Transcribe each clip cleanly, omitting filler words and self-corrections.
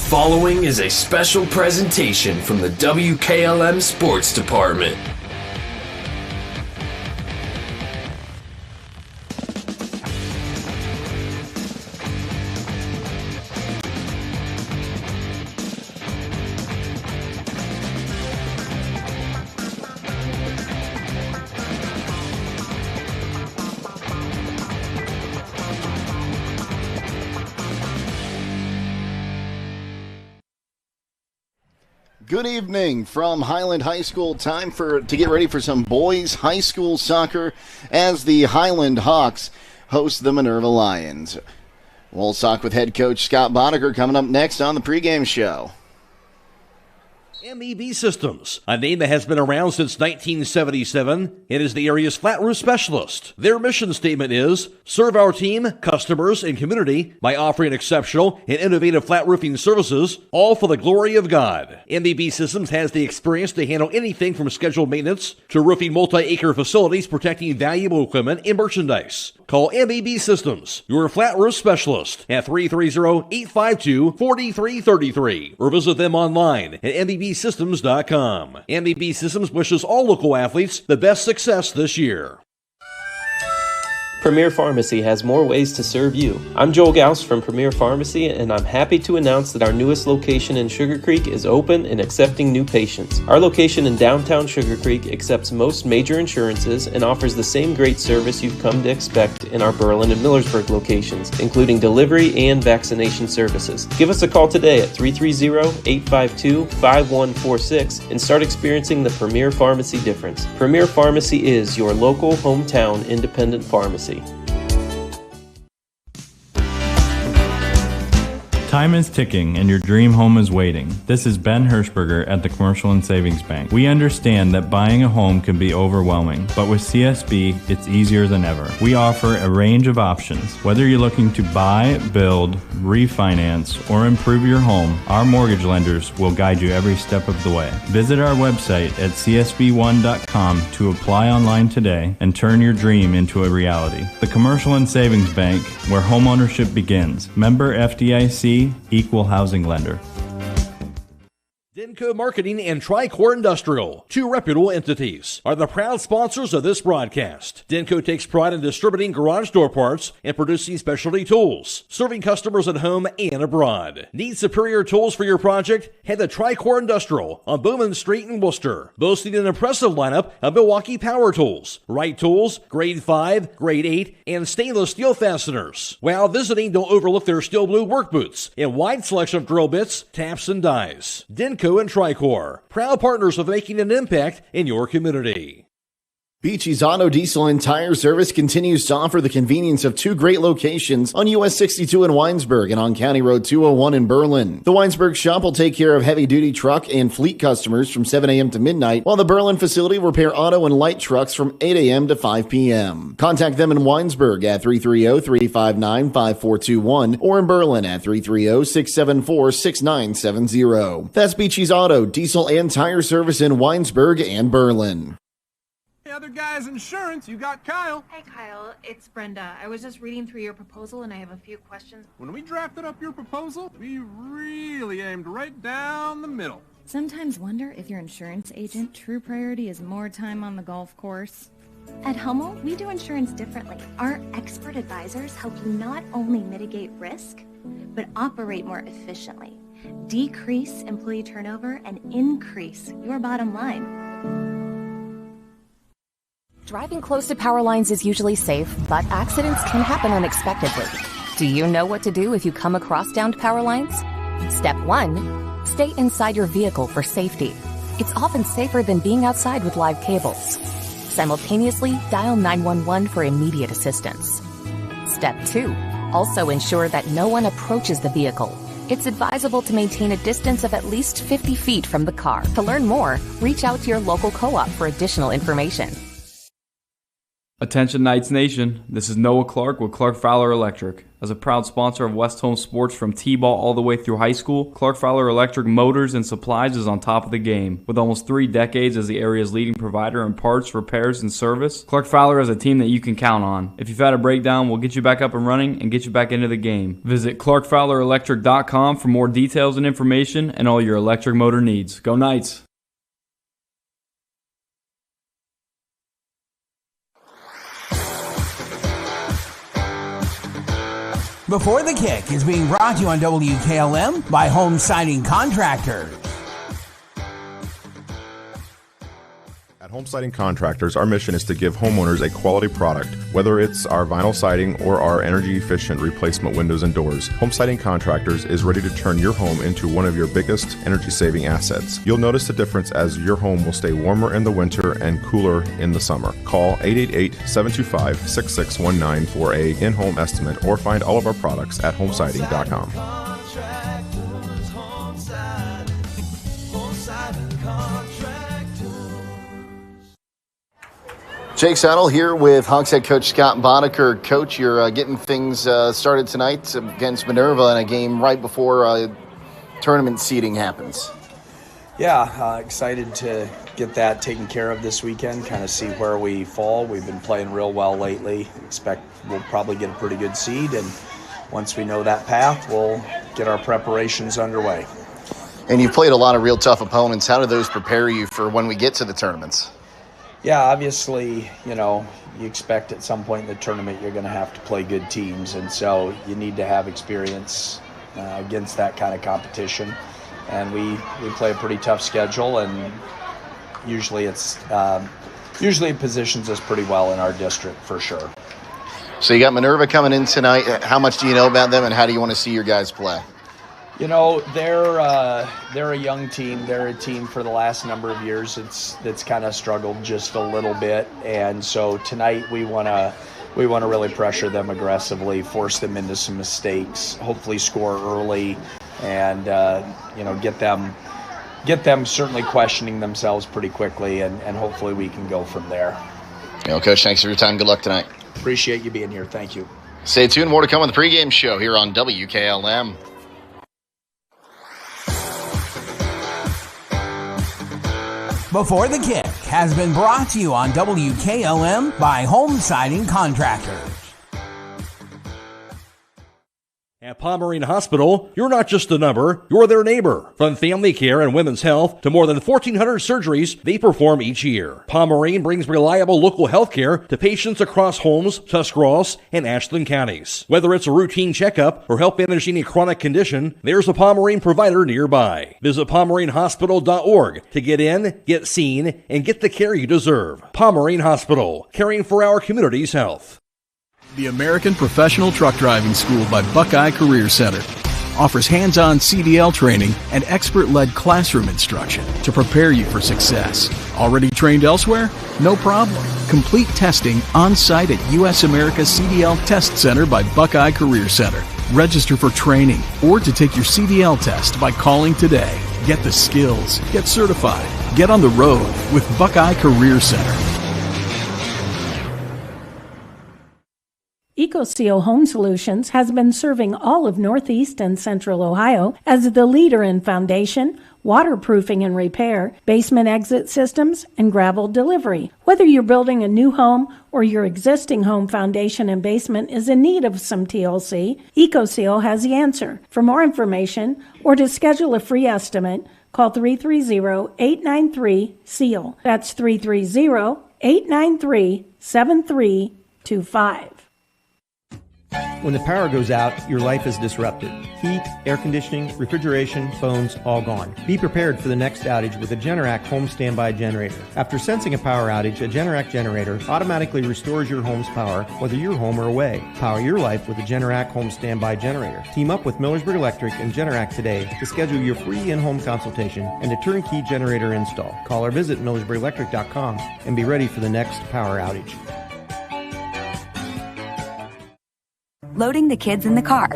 following is a special presentation from the WKLM Sports Department. Good evening from Hiland High School. Time to get ready for some boys high school soccer as the Hiland Hawks host the Minerva Lions. We'll talk with head coach Scott Boddicker coming up next on the pregame show. MEB Systems, a name that has been around since 1977. It is the area's flat roof specialist. Their mission statement is, serve our team, customers, and community by offering exceptional and innovative flat roofing services, all for the glory of God. MEB Systems has the experience to handle anything from scheduled maintenance to roofing multi-acre facilities protecting valuable equipment and merchandise. Call MEB Systems, your flat roof specialist, at 330-852-4333, or visit them online at MEBsystems.com. MEB Systems wishes all local athletes the best success this year. Premier Pharmacy has more ways to serve you. I'm Joel Gauss from Premier Pharmacy, and I'm happy to announce that our newest location in Sugar Creek is open and accepting new patients. Our location in downtown Sugar Creek accepts most major insurances and offers the same great service you've come to expect in our Berlin and Millersburg locations, including delivery and vaccination services. Give us a call today at 330-852-5146 and start experiencing the Premier Pharmacy difference. Premier Pharmacy is your local hometown independent pharmacy. Time is ticking and your dream home is waiting. This is Ben Hirschberger at the Commercial and Savings Bank. We understand that buying a home can be overwhelming, but with CSB, it's easier than ever. We offer a range of options. Whether you're looking to buy, build, refinance, or improve your home, our mortgage lenders will guide you every step of the way. Visit our website at csb1.com to apply online today and turn your dream into a reality. The Commercial and Savings Bank, where homeownership begins. Member FDIC, Equal Housing Lender. Denko Marketing and Tricor Industrial, two reputable entities, are the proud sponsors of this broadcast. Denko takes pride in distributing garage door parts and producing specialty tools, serving customers at home and abroad. Need superior tools for your project? Head to Tricor Industrial on Bowman Street in Worcester, boasting an impressive lineup of Milwaukee power tools, Wright tools, grade 5, grade 8, and stainless steel fasteners. While visiting, don't overlook their steel blue work boots and wide selection of drill bits, taps, and dies. Denko and Tricor, proud partners of making an impact in your community. Beachy's Auto, Diesel, and Tire Service continues to offer the convenience of two great locations on US 62 in Winesburg and on County Road 201 in Berlin. The Winesburg shop will take care of heavy-duty truck and fleet customers from 7 a.m. to midnight, while the Berlin facility will repair auto and light trucks from 8 a.m. to 5 p.m. Contact them in Winesburg at 330-359-5421 or in Berlin at 330-674-6970. That's Beachy's Auto, Diesel, and Tire Service in Winesburg and Berlin. Other guy's insurance, you got Kyle. Hey Kyle, it's Brenda. I was just reading through your proposal and I have a few questions. When we drafted up your proposal, we really aimed right down the middle. Sometimes wonder if your insurance agent true priority is more time on the golf course. At Hummel, we do insurance differently. Our expert advisors help you not only mitigate risk, but operate more efficiently, decrease employee turnover, and increase your bottom line. Driving close to power lines is usually safe, but accidents can happen unexpectedly. Do you know what to do if you come across downed power lines? Step 1, stay inside your vehicle for safety. It's often safer than being outside with live cables. Simultaneously, dial 911 for immediate assistance. Step 2, also ensure that no one approaches the vehicle. It's advisable to maintain a distance of at least 50 feet from the car. To learn more, reach out to your local co-op for additional information. Attention Knights Nation, this is Noah Clark with Clark Fowler Electric. As a proud sponsor of West Home Sports from T-ball all the way through high school, Clark Fowler Electric Motors and Supplies is on top of the game. With almost 3 decades as the area's leading provider in parts, repairs, and service, Clark Fowler is a team that you can count on. If you've had a breakdown, we'll get you back up and running and get you back into the game. Visit ClarkFowlerElectric.com for more details and information and all your electric motor needs. Go Knights! Before the Kick is being brought to you on WKLM by Home Siding Contractors. At Home Siding Contractors, our mission is to give homeowners a quality product, whether it's our vinyl siding or our energy-efficient replacement windows and doors. Home Siding Contractors is ready to turn your home into one of your biggest energy-saving assets. You'll notice the difference as your home will stay warmer in the winter and cooler in the summer. Call 888-725-6619 for a in-home estimate or find all of our products at homesiding.com. Jake Saddle here with Hawks head coach Scott Boddicker. Coach, you're getting things started tonight against Minerva in a game right before tournament seeding happens. Yeah, excited to get that taken care of this weekend, kind of see where we fall. We've been playing real well lately. Expect we'll probably get a pretty good seed, and once we know that path, we'll get our preparations underway. And you've played a lot of real tough opponents. How do those prepare you for when we get to the tournaments? Yeah, obviously, you expect at some point in the tournament you're going to have to play good teams, and so you need to have experience against that kind of competition. And we play a pretty tough schedule, and usually it positions us pretty well in our district for sure. So you got Minerva coming in tonight. How much do you know about them, and how do you want to see your guys play? They're a young team. They're a team for the last number of years that's kind of struggled just a little bit, and so tonight we want to really pressure them aggressively, force them into some mistakes, hopefully score early, and get them certainly questioning themselves pretty quickly, and hopefully we can go from there. Coach, thanks for your time. Good luck tonight. Appreciate you being here. Thank you. Stay tuned. More to come on the pregame show here on WKLM. Before the Kick has been brought to you on WKLM by Home Siding Contractors. At Pomerene Hospital, you're not just a number, you're their neighbor. From family care and women's health to more than 1,400 surgeries they perform each year. Pomerene brings reliable local health care to patients across Holmes, Tuscarawas, and Ashland counties. Whether it's a routine checkup or help manage any chronic condition, there's a Pomerene provider nearby. Visit PomereneHospital.org to get in, get seen, and get the care you deserve. Pomerene Hospital, caring for our community's health. The American Professional Truck Driving School by Buckeye Career Center offers hands-on CDL training and expert-led classroom instruction to prepare you for success. Already trained elsewhere? No problem. Complete testing on-site at U.S. America CDL Test Center by Buckeye Career Center. Register for training or to take your CDL test by calling today. Get the skills. Get certified. Get on the road with Buckeye Career Center. EcoSeal Home Solutions has been serving all of Northeast and Central Ohio as the leader in foundation, waterproofing and repair, basement exit systems, and gravel delivery. Whether you're building a new home or your existing home foundation and basement is in need of some TLC, EcoSeal has the answer. For more information or to schedule a free estimate, call 330-893-SEAL. That's 330-893-7325. When the power goes out, your life is disrupted. Heat, air conditioning, refrigeration, phones, all gone. Be prepared for the next outage with a Generac home standby generator. After sensing a power outage, a Generac generator automatically restores your home's power, whether you're home or away. Power your life with a Generac home standby generator. Team up with Millersburg Electric and Generac today to schedule your free in-home consultation and a turnkey generator install. Call or visit MillersburgElectric.com and be ready for the next power outage. Loading the kids in the car,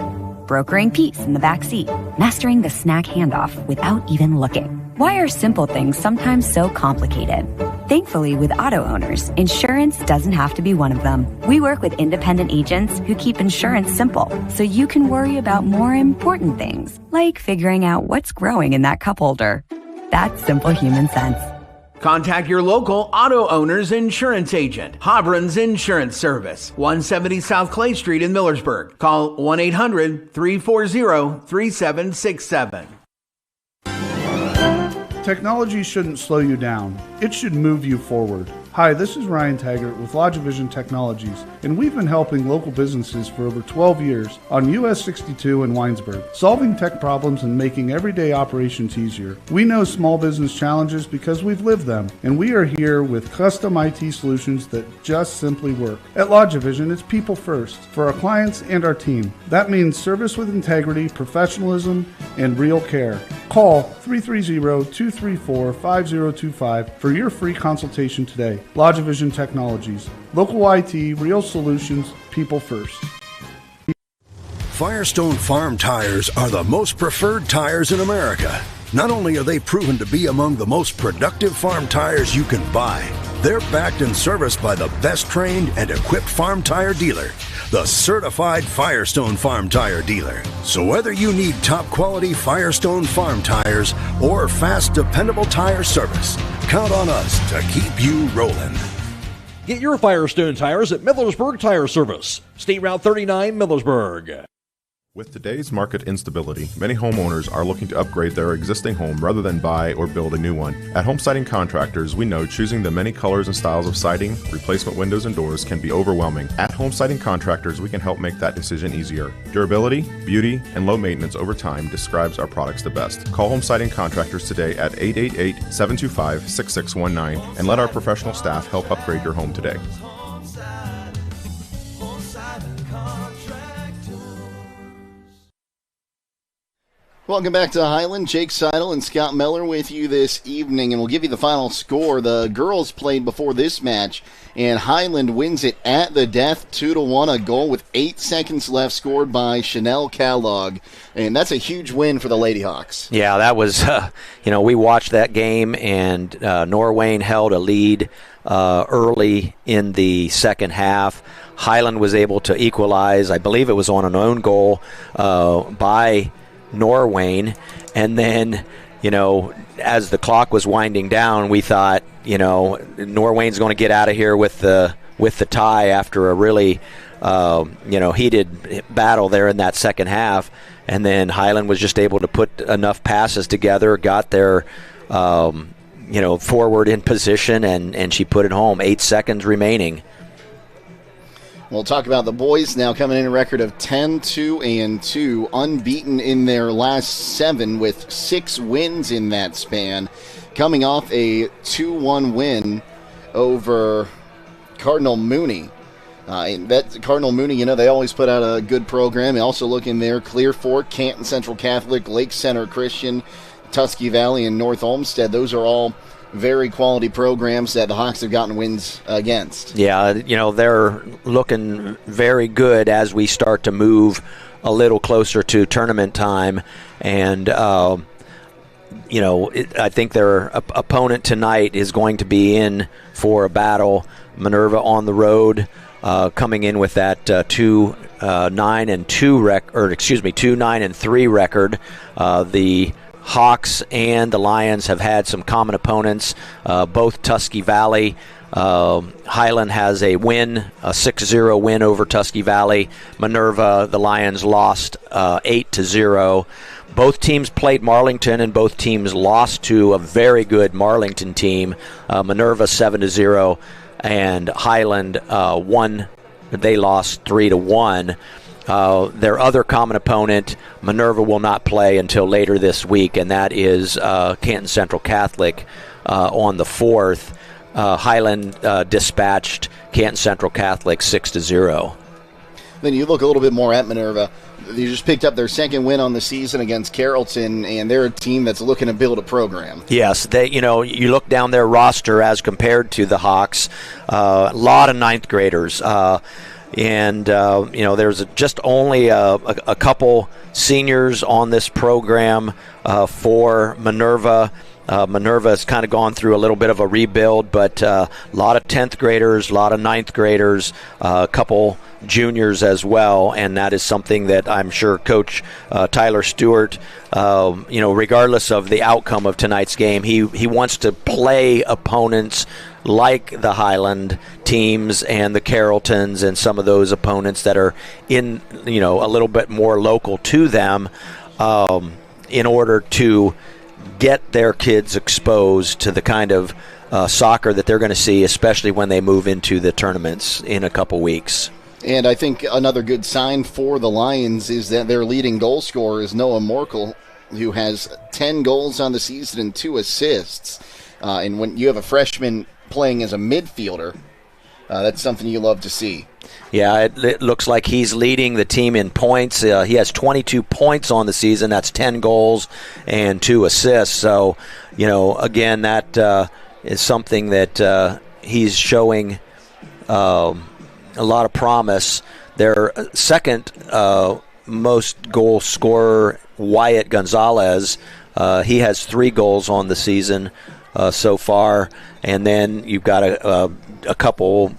brokering peace in the back seat, mastering the snack handoff without even looking. Why are simple things sometimes so complicated? Thankfully, with auto owners, insurance doesn't have to be one of them. We work with independent agents who keep insurance simple, so you can worry about more important things, like figuring out what's growing in that cup holder. That's simple human sense. Contact your local auto owner's insurance agent. Hobron's Insurance Service, 170 South Clay Street in Millersburg. Call 1-800-340-3767. Technology shouldn't slow you down. It should move you forward. Hi, this is Ryan Taggart with LodgeVision Technologies, and we've been helping local businesses for over 12 years on US 62 in Winesburg, solving tech problems and making everyday operations easier. We know small business challenges because we've lived them, and we are here with custom IT solutions that just simply work. At LodgeVision, it's people first for our clients and our team. That means service with integrity, professionalism, and real care. Call 330-234-5025 for your free consultation today. LodgeVision Technologies. Local IT, real solutions, people first. Firestone Farm tires are the most preferred tires in America. Not only are they proven to be among the most productive farm tires you can buy, they're backed and serviced by the best trained and equipped farm tire dealer, the certified Firestone Farm Tire Dealer. So whether you need top quality Firestone Farm tires or fast, dependable tire service, count on us to keep you rolling. Get your Firestone tires at Millersburg Tire Service, State Route 39, Millersburg. With today's market instability, many homeowners are looking to upgrade their existing home rather than buy or build a new one. At Home Siding Contractors, we know choosing the many colors and styles of siding, replacement windows, and doors can be overwhelming. At Home Siding Contractors, we can help make that decision easier. Durability, beauty, and low maintenance over time describes our products the best. Call Home Siding Contractors today at 888-725-6619 and let our professional staff help upgrade your home today. Welcome back to Hiland. Jake Seidel and Scott Mellor with you this evening, and we'll give you the final score. The girls played before this match, and Hiland wins it at the death, 2-1, a goal with 8 seconds left, scored by Chanel Kellogg, and that's a huge win for the Lady Hawks. Yeah, that was, we watched that game, and Norwayne held a lead early in the second half. Hiland was able to equalize. I believe it was on an own goal by Norwayne, and then as the clock was winding down, we thought Norwayne's going to get out of here with the tie after a really heated battle there in that second half, and then Hiland was just able to put enough passes together, got their forward in position, and she put it home. 8 seconds remaining. We'll talk about the boys now, coming in a record of 10-2-2, unbeaten in their last 7 with 6 wins in that span, coming off a 2-1 win over Cardinal Mooney. That Cardinal Mooney, they always put out a good program. They also look in there, Clear Fork, Canton Central Catholic, Lake Center Christian, Tusky Valley, and North Olmsted. Those are all very quality programs that the Hawks have gotten wins against. Yeah, they're looking very good as we start to move a little closer to tournament time. And, I think their opponent tonight is going to be in for a battle. Minerva on the road, coming in with that 2-9-3 record. The Hawks and the Lions have had some common opponents, both Tusky Valley. Hiland has a win, a 6-0 win over Tusky Valley. Minerva, the Lions lost 8-0. Both teams played Marlington, and both teams lost to a very good Marlington team. Minerva 7-0, and Hiland won. They lost 3-1. Their other common opponent, Minerva, will not play until later this week, and that is Canton Central Catholic on the 4th. Hiland dispatched Canton Central Catholic 6-0. Then you look a little bit more at Minerva. They just picked up their second win on the season against Carrollton, and they're a team that's looking to build a program. Yes, they. You look down their roster as compared to the Hawks, a lot of ninth graders. And, there's just only a couple seniors on this program for Minerva. Minerva has kind of gone through a little bit of a rebuild, but a lot of 10th graders, a lot of 9th graders, a couple juniors as well, and that is something that I'm sure Coach Tyler Stewart, regardless of the outcome of tonight's game, he wants to play opponents like the Hiland teams and the Carrolltons and some of those opponents that are in, a little bit more local to them, in order to get their kids exposed to the kind of soccer that they're going to see, especially when they move into the tournaments in a couple weeks. And I think another good sign for the Lions is that their leading goal scorer is Noah Morkel, who has 10 goals on the season and 2 assists. And when you have a freshman playing as a midfielder, that's something you love to see. Yeah, it looks like he's leading the team in points. He has 22 points on the season. That's 10 goals and 2 assists. So, again, that is something that he's showing a lot of promise. Their second most goal scorer, Wyatt Gonzalez, he has 3 goals on the season so far. And then you've got a couple,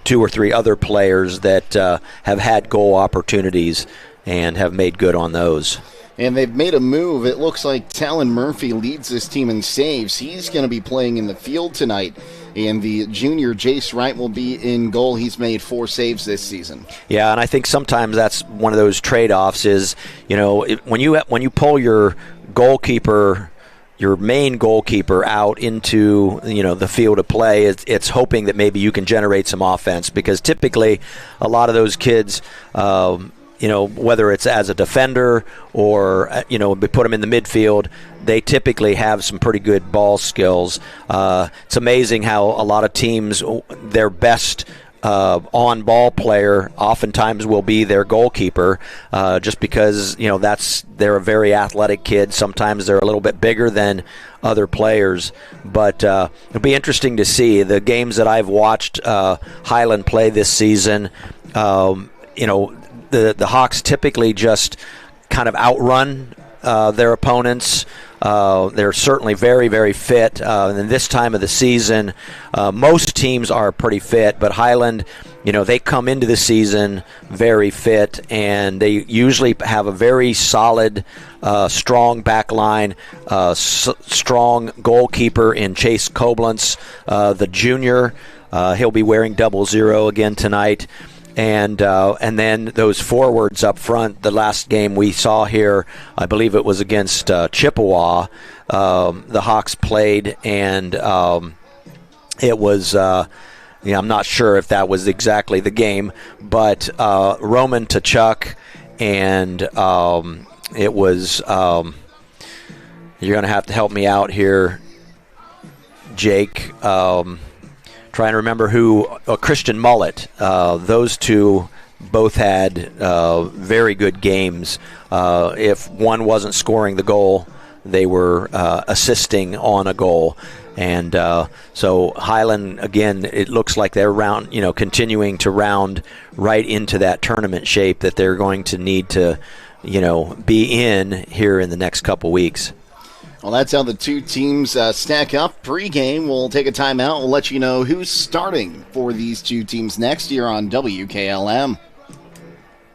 2 or 3 other players that have had goal opportunities and have made good on those. And they've made a move. It looks like Talon Murphy leads this team in saves. He's going to be playing in the field tonight. And the junior Jace Wright will be in goal. He's made 4 saves this season. Yeah, and I think sometimes that's one of those trade-offs is, when you pull your goalkeeper, your main goalkeeper out into the field of play, it's hoping that maybe you can generate some offense, because typically a lot of those kids, whether it's as a defender or we put them in the midfield, they typically have some pretty good ball skills. It's amazing how a lot of teams, their best on-ball player oftentimes will be their goalkeeper, just because they're a very athletic kid. Sometimes they're a little bit bigger than other players, but it'll be interesting to see the games that I've watched Hiland play this season. The Hawks typically just kind of outrun their opponents. They're certainly very, very fit. And this time of the season, most teams are pretty fit, but Hiland, they come into the season very fit, and they usually have a very solid, strong back line, strong goalkeeper in Chase Koblentz, the junior. He'll be wearing 00 again tonight. And then those forwards up front, the last game we saw here, I believe it was against Chippewa, the Hawks played, and it was, I'm not sure if that was exactly the game, but Roman Tkachuk, and it was, you're going to have to help me out here, Jake, trying to remember who, Christian Mullet. Those two both had very good games. If one wasn't scoring the goal, they were assisting on a goal. And so Hiland, again, it looks like they're continuing to round right into that tournament shape that they're going to need to, be in here in the next couple weeks. Well, that's how the two teams stack up. Pre-game, we'll take a timeout. We'll let you know who's starting for these two teams next year on WKLM.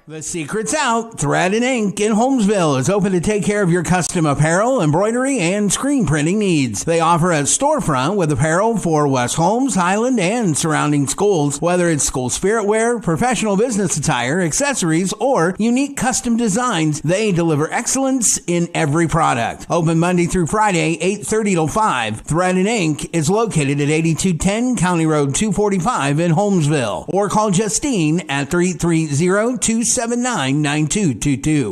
The secret's out. Thread and Ink in Holmesville is open to take care of your custom apparel, embroidery, and screen printing needs. They offer a storefront with apparel for West Holmes, Hiland, and surrounding schools. Whether it's school spirit wear, professional business attire, accessories, or unique custom designs, they deliver excellence in every product. Open Monday through Friday, 8:30 till 5. Thread and Ink is located at 8210 County Road 245 in Holmesville. Or call Justine at 330-279-9222.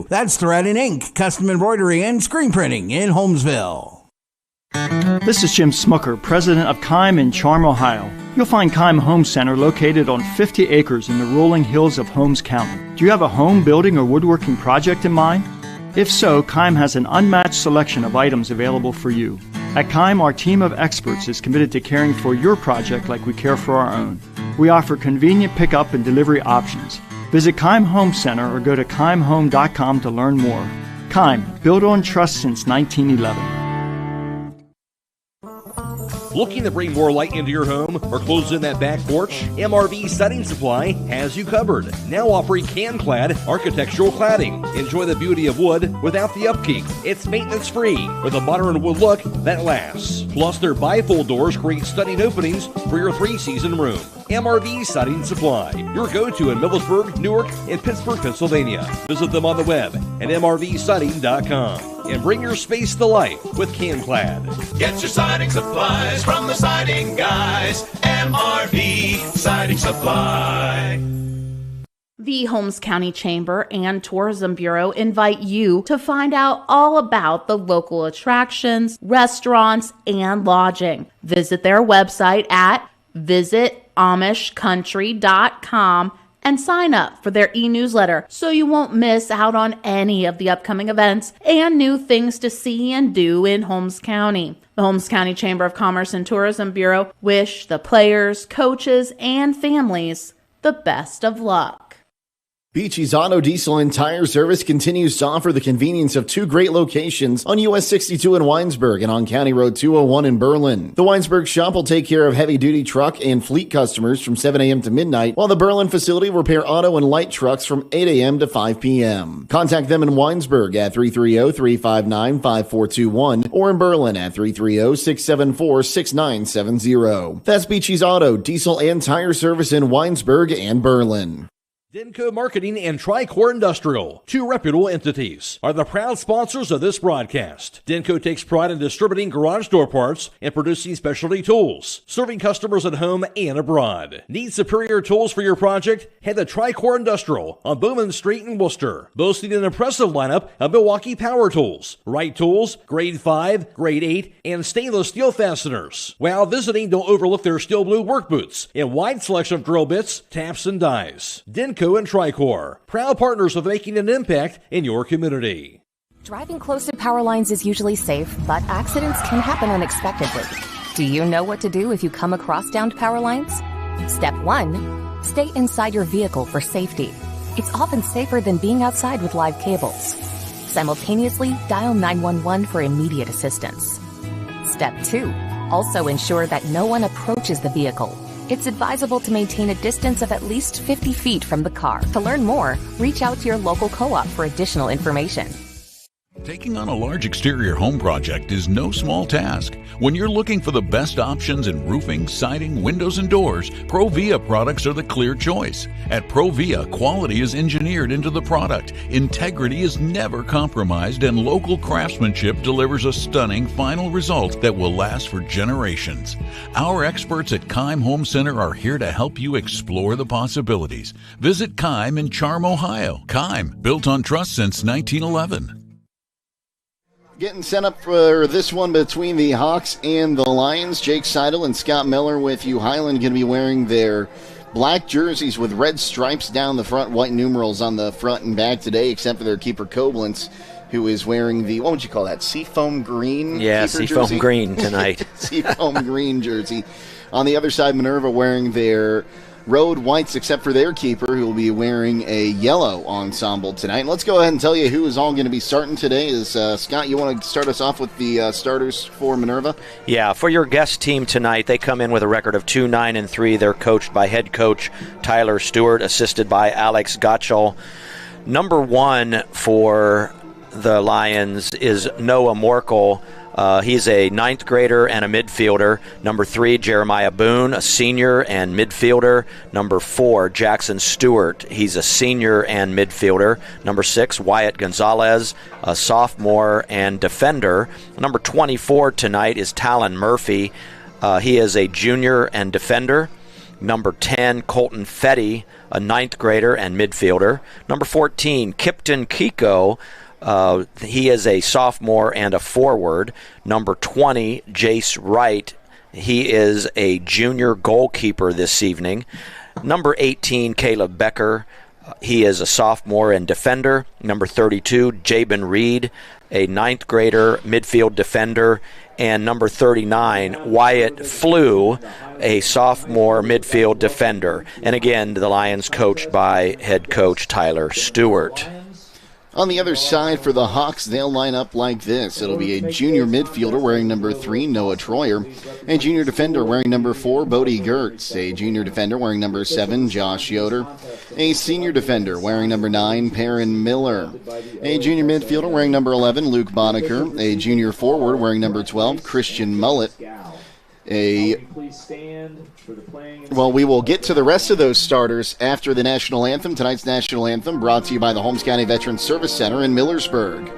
That's Thread and Ink, custom embroidery and screen printing in Holmesville. This is Jim Smucker, president of Keim in Charm, Ohio. You'll find Keim Home Center located on 50 acres in the rolling hills of Holmes County. Do you have a home building or woodworking project in mind? If so, Keim has an unmatched selection of items available for you. At Keim, our team of experts is committed to caring for your project like we care for our own. We offer convenient pickup and delivery options. Visit Keim Home Center or go to keimhome.com to learn more. Keim, built on trust since 1911. Looking to bring more light into your home or close in that back porch? MRV Siding Supply has you covered. Now offering can-clad architectural cladding. Enjoy the beauty of wood without the upkeep. It's maintenance-free with a modern wood look that lasts. Plus, their bifold doors create stunning openings for your 3-season room. MRV Siding Supply, your go-to in Millersburg, Newark, and Pittsburgh, Pennsylvania. Visit them on the web at mrvsiding.com and bring your space to life with can-clad. Get your siding supplies from the siding guys. MRV Siding Supply. The Holmes County Chamber and Tourism Bureau invite you to find out all about the local attractions, restaurants, and lodging. Visit their website at visitamishcountry.com and sign up for their e-newsletter so you won't miss out on any of the upcoming events and new things to see and do in Holmes County. The Holmes County Chamber of Commerce and Tourism Bureau wish the players, coaches, and families the best of luck. Beachy's Auto, Diesel, and Tire Service continues to offer the convenience of 2 great locations on US 62 in Winesburg and on County Road 201 in Berlin. The Winesburg shop will take care of heavy-duty truck and fleet customers from 7 a.m. to midnight, while the Berlin facility will repair auto and light trucks from 8 a.m. to 5 p.m. Contact them in Winesburg at 330-359-5421 or in Berlin at 330-674-6970. That's Beachy's Auto, Diesel, and Tire Service in Winesburg and Berlin. Denko Marketing and Tricor Industrial, 2 reputable entities, are the proud sponsors of this broadcast. Denko takes pride in distributing garage door parts and producing specialty tools, serving customers at home and abroad. Need superior tools for your project? Head to Tricor Industrial on Bowman Street in Worcester, boasting an impressive lineup of Milwaukee power tools, Wright tools, grade 5, grade 8, and stainless steel fasteners. While visiting, don't overlook their steel blue work boots and wide selection of drill bits, taps, and dies. Denko and Tricor, proud partners of making an impact in your community. Driving close to power lines is usually safe, but accidents can happen unexpectedly. Do you know what to do if you come across downed power lines? Step 1, stay inside your vehicle for safety. It's often safer than being outside with live cables. Simultaneously, dial 911 for immediate assistance. Step 2, also ensure that no one approaches the vehicle. It's advisable to maintain a distance of at least 50 feet from the car. To learn more, reach out to your local co-op for additional information. Taking on a large exterior home project is no small task. When you're looking for the best options in roofing, siding, windows, and doors, Provia products are the clear choice. At Provia, quality is engineered into the product, integrity is never compromised, and local craftsmanship delivers a stunning final result that will last for generations. Our experts at Keim Home Center are here to help you explore the possibilities. Visit Keim in Charm, Ohio. Keim, built on trust since 1911. Getting set up for this one between the Hawks and the Lions. Jake Seidel and Scott Mellor with you. Hiland going to be wearing their black jerseys with red stripes down the front, white numerals on the front and back today, except for their keeper Koblenz, who is wearing the, what would you call that, seafoam green? Yeah, seafoam green tonight. Seafoam green jersey. On the other side, Minerva wearing their road whites, except for their keeper, who will be wearing a yellow ensemble tonight. And let's go ahead and tell you who is all going to be starting today. Is Scott, you want to start us off with the starters for Minerva? Yeah, for your guest team tonight, they come in with a record of 2-9-3. They're coached by head coach Tyler Stewart, assisted by Alex Gottschall. Number 1 for the Lions is Noah Morkel. He's a 9th grader and a midfielder. Number 3, Jeremiah Boone, a senior and midfielder. Number 4, Jackson Stewart. He's a senior and midfielder. Number 6, Wyatt Gonzalez, a sophomore and defender. Number 24 tonight is Talon Murphy. He is a junior and defender. Number 10, Colton Fetty, a 9th grader and midfielder. Number 14, Kipton Kiko. He is a sophomore and a forward. Number 20, Jace Wright. He is a junior goalkeeper this evening. Number 18, Caleb Becker. He is a sophomore and defender. Number 32, Jabin Reed, a 9th grader, midfield defender. And number 39, Wyatt Flew, a sophomore midfield defender. And again, the Lions coached by head coach Tyler Stewart. On the other side for the Hawks, they'll line up like this. It'll be a junior midfielder wearing number 3, Noah Troyer. A junior defender wearing number 4, Bodie Gertz. A junior defender wearing number 7, Josh Yoder. A senior defender wearing number 9, Perrin Miller. A junior midfielder wearing number 11, Luke Boddicker. A junior forward wearing number 12, Christian Mullet. Well, we will get to the rest of those starters after the national anthem. Tonight's national anthem brought to you by the Holmes County Veterans Service Center in Millersburg.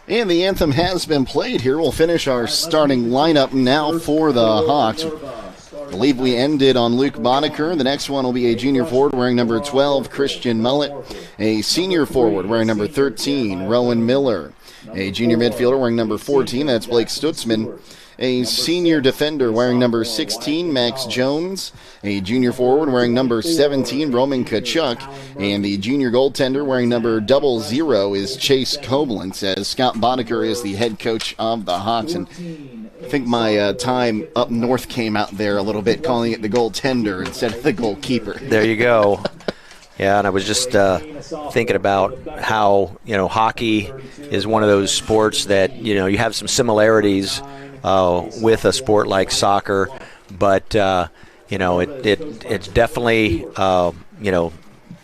And the anthem has been played here. We'll finish our starting lineup now for the Hawks. I believe we ended on Luke Boddicker. The next one will be a junior forward wearing number 12, Christian Mullet. A senior forward wearing number 13, Rowan Miller. A junior midfielder wearing number 14, that's Blake Stutzman. A senior defender wearing number 16, Max Jones. A junior forward wearing number 17, Roman Kachuk. And the junior goaltender wearing number 00 is Chase Koblentz, as Scott Boddicker is the head coach of the Hawks. And I think my time up north came out there a little bit, calling it the goaltender instead of the goalkeeper. There you go. Yeah, and I was just thinking about how, hockey is one of those sports that, you have some similarities with a sport like soccer, but it's definitely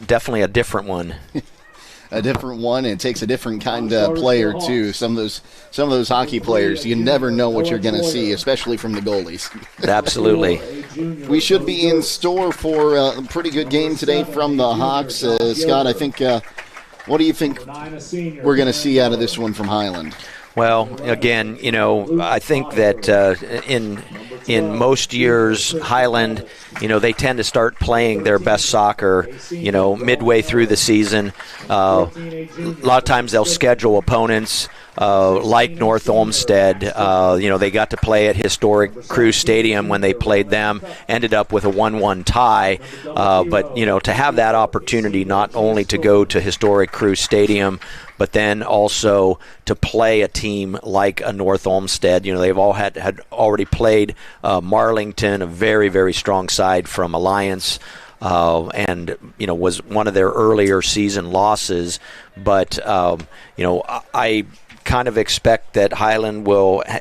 definitely a different one. A different one, and it takes a different kind of player too. Some of those hockey players, you never know what you're going to see, especially from the goalies. Absolutely. We should be in store for a pretty good game today from the Hawks. Scott, I think. What do you think we're going to see out of this one from Hiland? Well, again, I think that in most years, Hiland, they tend to start playing their best soccer, midway through the season. A lot of times they'll schedule opponents like North Olmsted. They got to play at historic Crew Stadium when they played them, ended up with a 1-1 tie. But, to have that opportunity not only to go to historic Crew Stadium, but then also to play a team like a North Olmsted. They've all had already played Marlington, a very, very strong side from Alliance, and, was one of their earlier season losses. But, I kind of expect that Hiland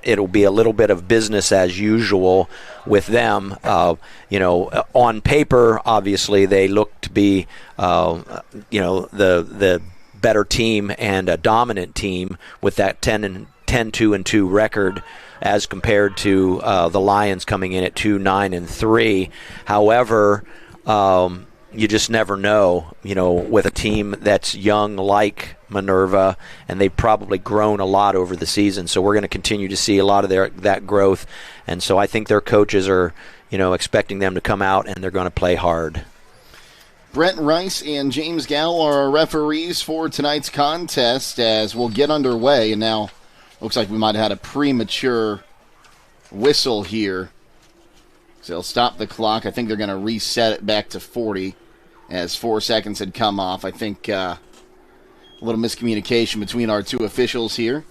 it'll be a little bit of business as usual with them. On paper, obviously, they look to be, the better team and a dominant team with that 10-2-2 record as compared to the Lions coming in at 2-9-3. However, you just never know, with a team that's young like Minerva, and they've probably grown a lot over the season. So we're going to continue to see a lot of that growth. And so I think their coaches are, expecting them to come out and they're going to play hard. Brent Rice and James Gow are our referees for tonight's contest as we'll get underway. And now looks like we might have had a premature whistle here. So they'll stop the clock. I think they're going to reset it back to 40 as 4 seconds had come off. I think a little miscommunication between our two officials here.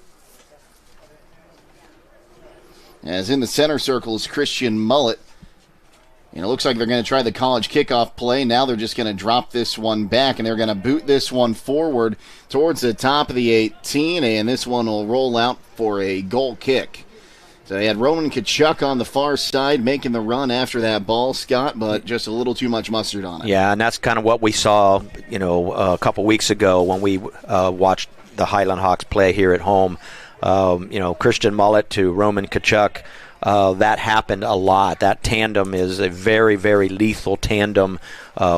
As in the center circle is Christian Mullet. And it looks like they're going to try the college kickoff play. Now they're just going to drop this one back, and they're going to boot this one forward towards the top of the 18, and this one will roll out for a goal kick. So they had Roman Kachuk on the far side making the run after that ball, Scott, but just a little too much mustard on it. Yeah, and that's kind of what we saw, a couple weeks ago when we watched the Hiland Hawks play here at home. Christian Mullet to Roman Kachuk. That happened a lot. That tandem is a very, very lethal tandem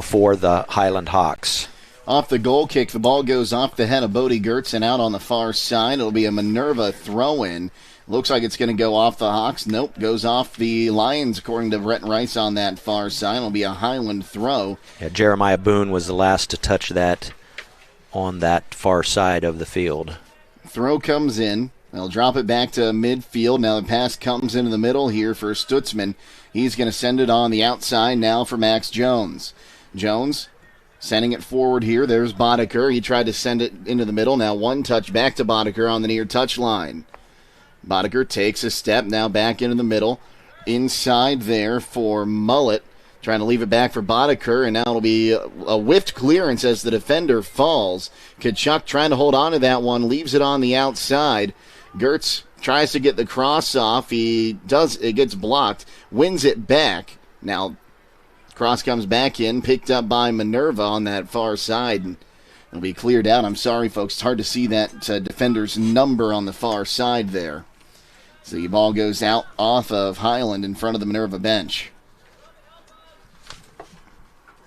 for the Hiland Hawks. Off the goal kick, the ball goes off the head of Bodie Gertz and out on the far side. It'll be a Minerva throw-in. Looks like it's going to go off the Hawks. Nope, goes off the Lions, according to Brett Rice on that far side. It'll be a Hiland throw. Yeah, Jeremiah Boone was the last to touch that on that far side of the field. Throw comes in. They'll drop it back to midfield. Now the pass comes into the middle here for Stutzman. He's going to send it on the outside now for Max Jones. Jones sending it forward here. There's Boddicker. He tried to send it into the middle. Now one touch back to Boddicker on the near touch line. Boddicker takes a step, now back into the middle. Inside there for Mullet. Trying to leave it back for Boddicker, and now it'll be a whiffed clearance as the defender falls. Kachuk trying to hold on to that one, leaves it on the outside. Gertz tries to get the cross off. It gets blocked, wins it back. Now, cross comes back in, picked up by Minerva on that far side. And it'll be cleared out. I'm sorry, folks. It's hard to see that defender's number on the far side there. So the ball goes out off of Hiland in front of the Minerva bench.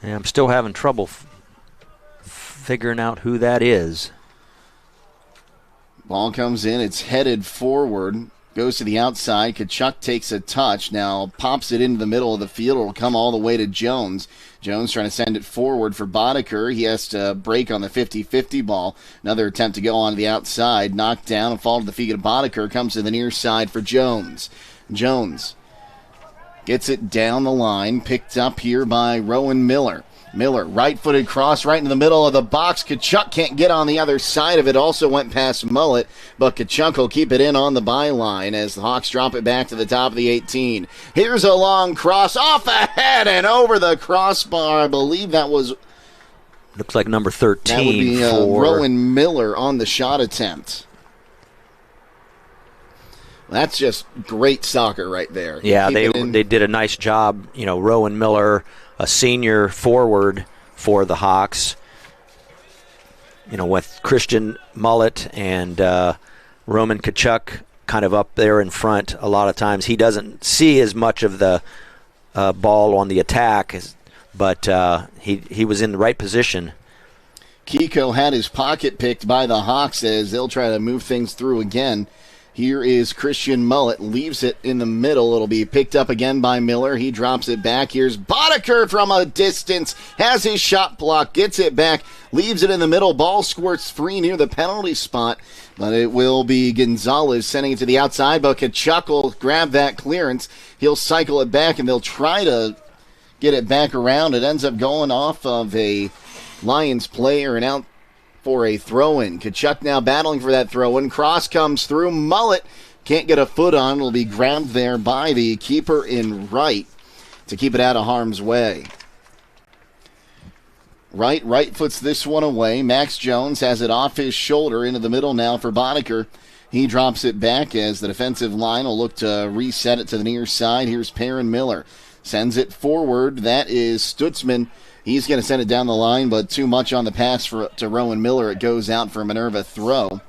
Yeah, I'm still having trouble figuring out who that is. Ball comes in. It's headed forward. Goes to the outside. Kachuk takes a touch. Now pops it into the middle of the field. It'll come all the way to Jones. Jones trying to send it forward for Boddicker. He has to break on the 50-50 ball. Another attempt to go on the outside. Knocked down and fall to the feet of Boddicker. Comes to the near side for Jones. Jones gets it down the line. Picked up here by Rowan Miller. Miller, right-footed cross right in the middle of the box. Kachuk can't get on the other side of it. Also went past Mullet, but Kachuk will keep it in on the byline as the Hawks drop it back to the top of the 18. Here's a long cross off ahead and over the crossbar. I believe that was... Looks like number 13 that would be for... Rowan Miller on the shot attempt. That's just great soccer right there. Yeah, they did a nice job. Rowan Miller, a senior forward for the Hawks, with Christian Mullet and Roman Kachuk kind of up there in front. A lot of times he doesn't see as much of the ball on the attack, but he was in the right position. Kiko had his pocket picked by the Hawks as they'll try to move things through again. Here is Christian Mullet, leaves it in the middle. It'll be picked up again by Miller. He drops it back. Here's Boddicker from a distance, has his shot blocked, gets it back, leaves it in the middle. Ball squirts free near the penalty spot, but it will be Gonzalez sending it to the outside, but Kachuk will grab that clearance. He'll cycle it back, and they'll try to get it back around. It ends up going off of a Lions player and out for a throw-in. Kachuk now battling for that throw-in. Cross comes through. Mullet can't get a foot on. Will be grabbed there by the keeper in right to keep it out of harm's way. Right foots this one away. Max Jones has it off his shoulder into the middle now for Boddicker. He drops it back as the defensive line will look to reset it to the near side. Here's Perrin Miller. Sends it forward. That is Stutzman. He's going to send it down the line, but too much on the pass to Rowan Miller. It goes out for a Minerva throw.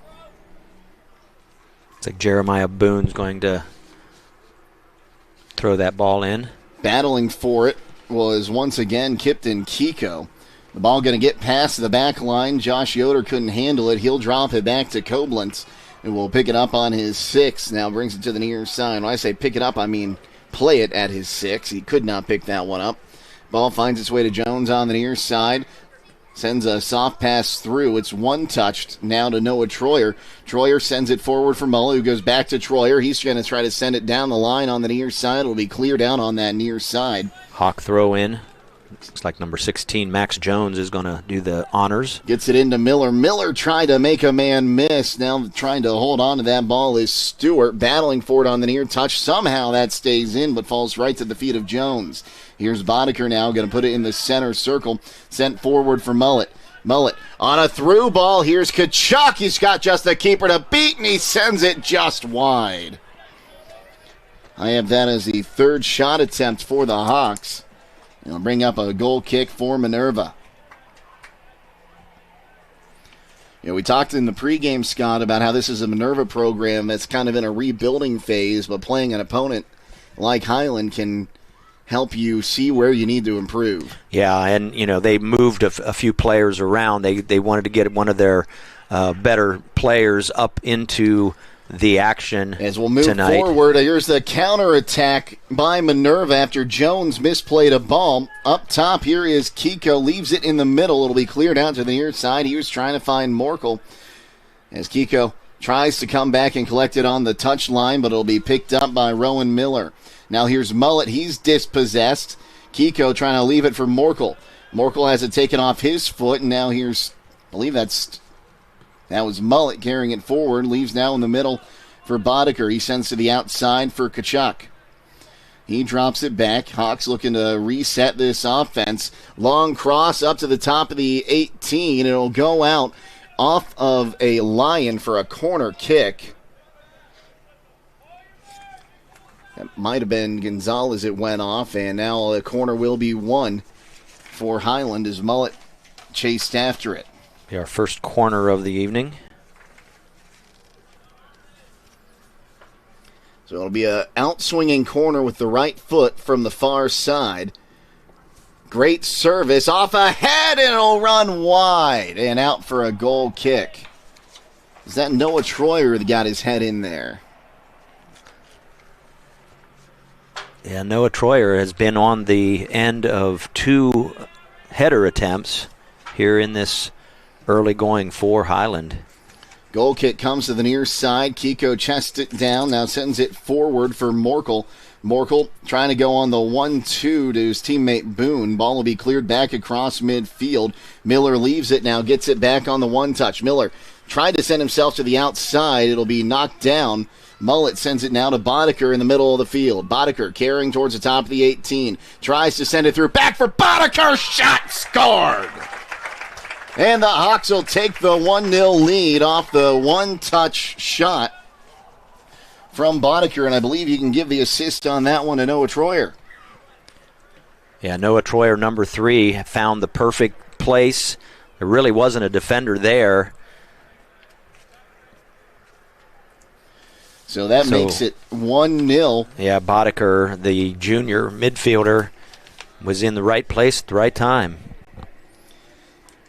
It's like Jeremiah Boone's going to throw that ball in. Battling for it was once again Kipton Kiko. The ball going to get past the back line. Josh Yoder couldn't handle it. He'll drop it back to Koblenz, who will pick it up on his 6. Now brings it to the near side. When I say pick it up, I mean play it at his 6. He could not pick that one up. Ball finds its way to Jones on the near side. Sends a soft pass through. It's one-touched now to Noah Troyer. Troyer sends it forward for Mullet, who goes back to Troyer. He's going to try to send it down the line on the near side. It'll be cleared out on that near side. Hawk throw in. Looks like number 16, Max Jones, is going to do the honors. Gets it into Miller. Miller tried to make a man miss. Now trying to hold on to that ball is Stewart, battling for it on the near touch. Somehow that stays in, but falls right to the feet of Jones. Here's Boddicker now, going to put it in the center circle. Sent forward for Mullet. Mullet on a through ball. Here's Kachuk. He's got just the keeper to beat, and he sends it just wide. I have that as the third shot attempt for the Hawks. It'll bring up a goal kick for Minerva. We talked in the pregame, Scott, about how this is a Minerva program that's kind of in a rebuilding phase, but playing an opponent like Hiland can help you see where you need to improve. Yeah, and, they moved a few players around. They wanted to get one of their better players up into the action as we'll move tonight. Forward. Here's the counterattack by Minerva after Jones misplayed a ball. Up top here is Kiko, leaves it in the middle. It'll be cleared out to the near side. He was trying to find Morkel as Kiko tries to come back and collect it on the touch line, but it'll be picked up by Rowan Miller. Now here's Mullet. He's dispossessed. Kiko trying to leave it for Morkel. Morkel has it taken off his foot, and now here's, I believe that was Mullet carrying it forward. Leaves now in the middle for Boddicker. He sends to the outside for Kachuk. He drops it back. Hawks looking to reset this offense. Long cross up to the top of the 18. It'll go out off of a Lion for a corner kick. That might have been Gonzalez. It went off, and now a corner will be won for Hiland as Mullet chased after it. Our first corner of the evening. So it'll be a outswinging corner with the right foot from the far side. Great service off ahead, and it'll run wide and out for a goal kick. Is that Noah Troyer that got his head in there? Yeah, Noah Troyer has been on the end of 2 header attempts here in this early going for Hiland. Goal kick comes to the near side. Kiko chests it down, now sends it forward for Morkel. Morkel trying to go on the 1-2 to his teammate Boone. Ball will be cleared back across midfield. Miller leaves it now, gets it back on the one-touch. Miller tried to send himself to the outside. It'll be knocked down. Mullet sends it now to Boddicker in the middle of the field. Boddicker carrying towards the top of the 18. Tries to send it through. Back for Boddicker. Shot scored. And the Hawks will take the 1-0 lead off the one-touch shot from Boddicker, and I believe you can give the assist on that one to Noah Troyer. Yeah, Noah Troyer, number 3, found the perfect place. There really wasn't a defender there. So that makes it 1-0. Yeah, Boddicker, the junior midfielder, was in the right place at the right time.